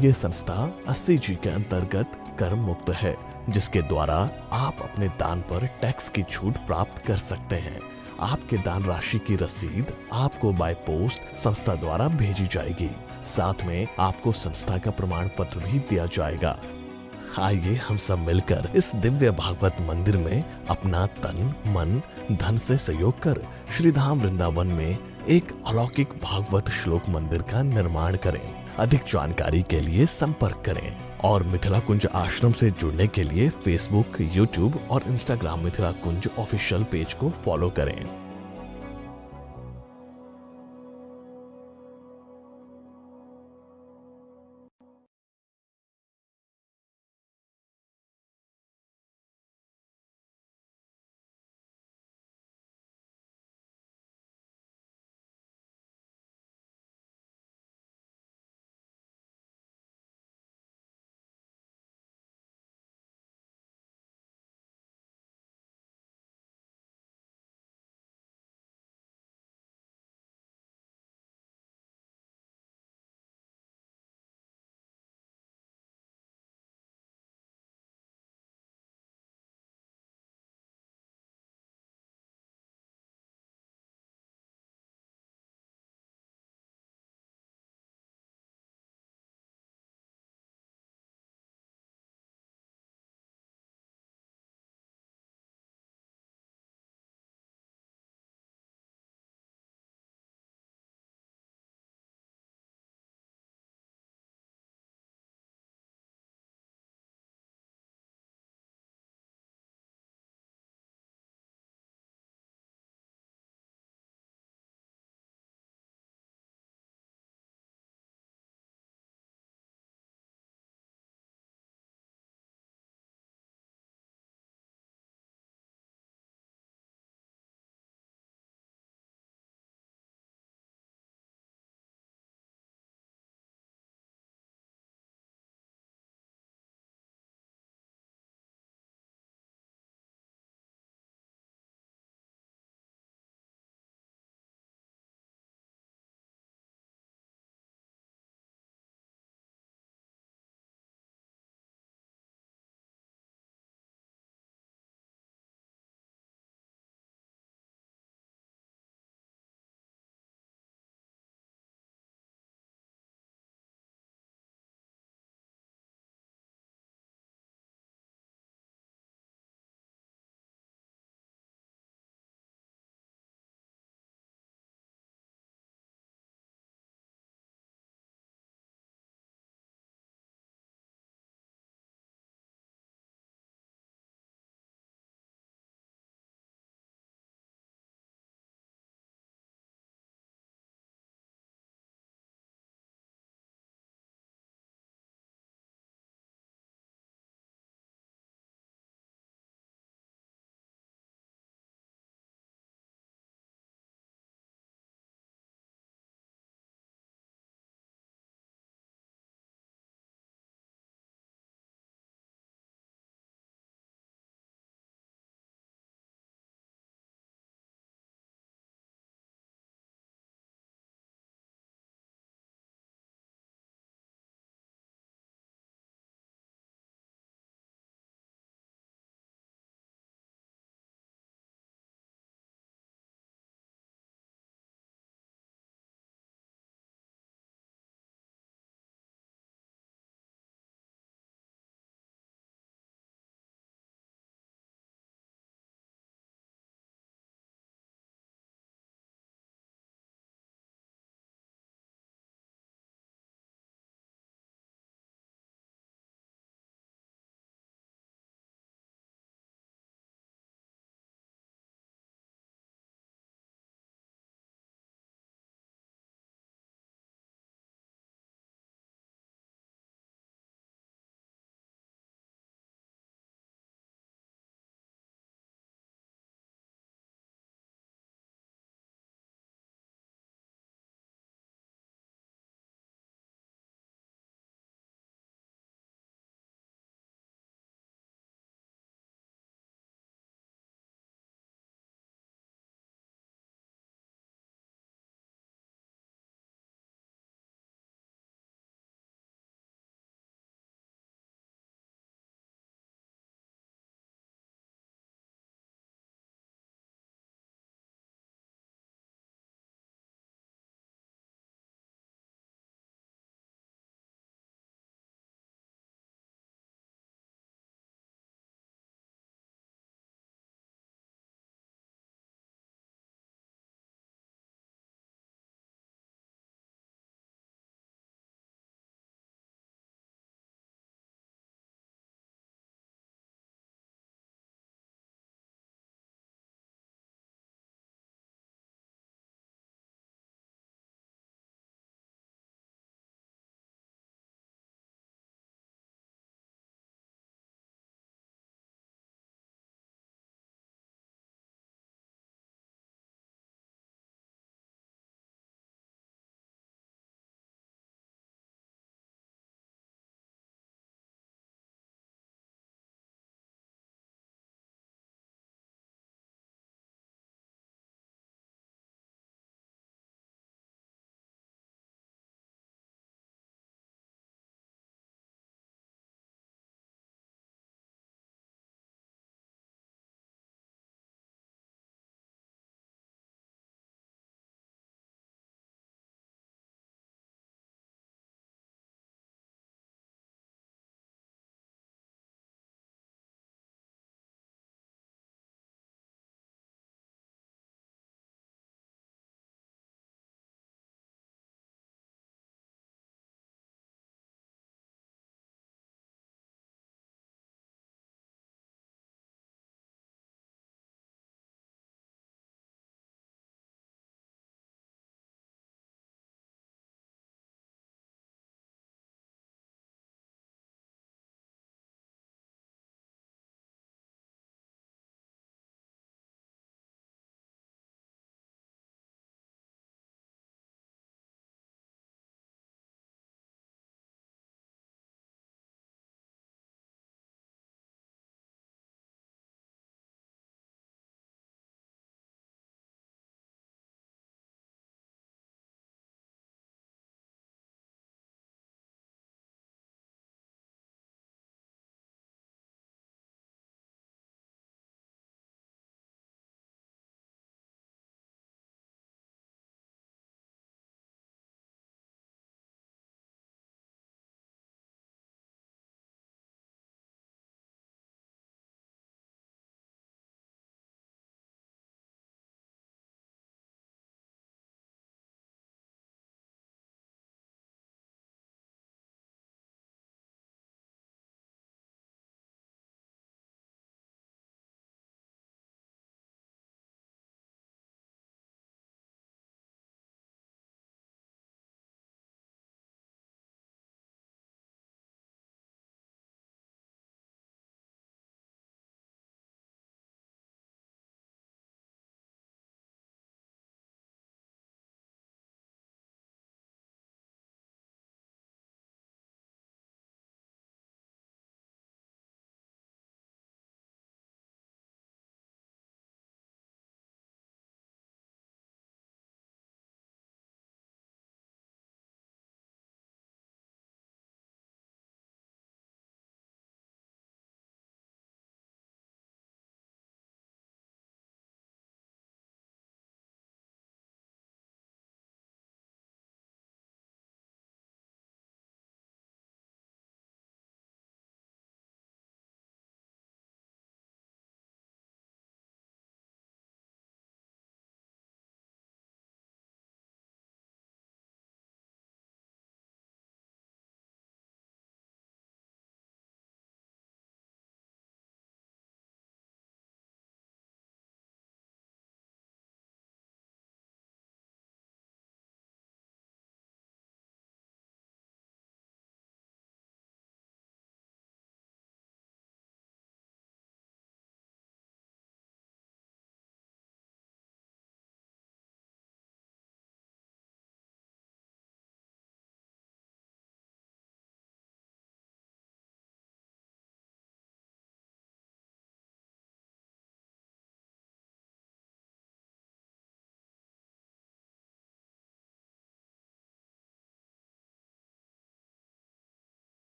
ये संस्था 80G के अंतर्गत कर मुक्त है, जिसके द्वारा आप अपने दान पर टैक्स की छूट प्राप्त कर सकते हैं। आपके दान राशि की रसीद आपको बाय पोस्ट संस्था द्वारा भेजी जाएगी। साथ में आपको संस्था का प्रमाण पत्र भी दिया जाएगा। आइए हम सब मिलकर इस दिव्य भागवत मंदिर में अपना तन मन धन से सहयोग कर श्री धाम वृंदावन में एक अलौकिक भागवत श्लोक मंदिर का निर्माण करें। अधिक जानकारी के लिए संपर्क करें और मिथिला कुंज आश्रम से जुड़ने के लिए फेसबुक, यूट्यूब और इंस्टाग्राम मिथिला कुंज ऑफिशियल पेज को फॉलो करें।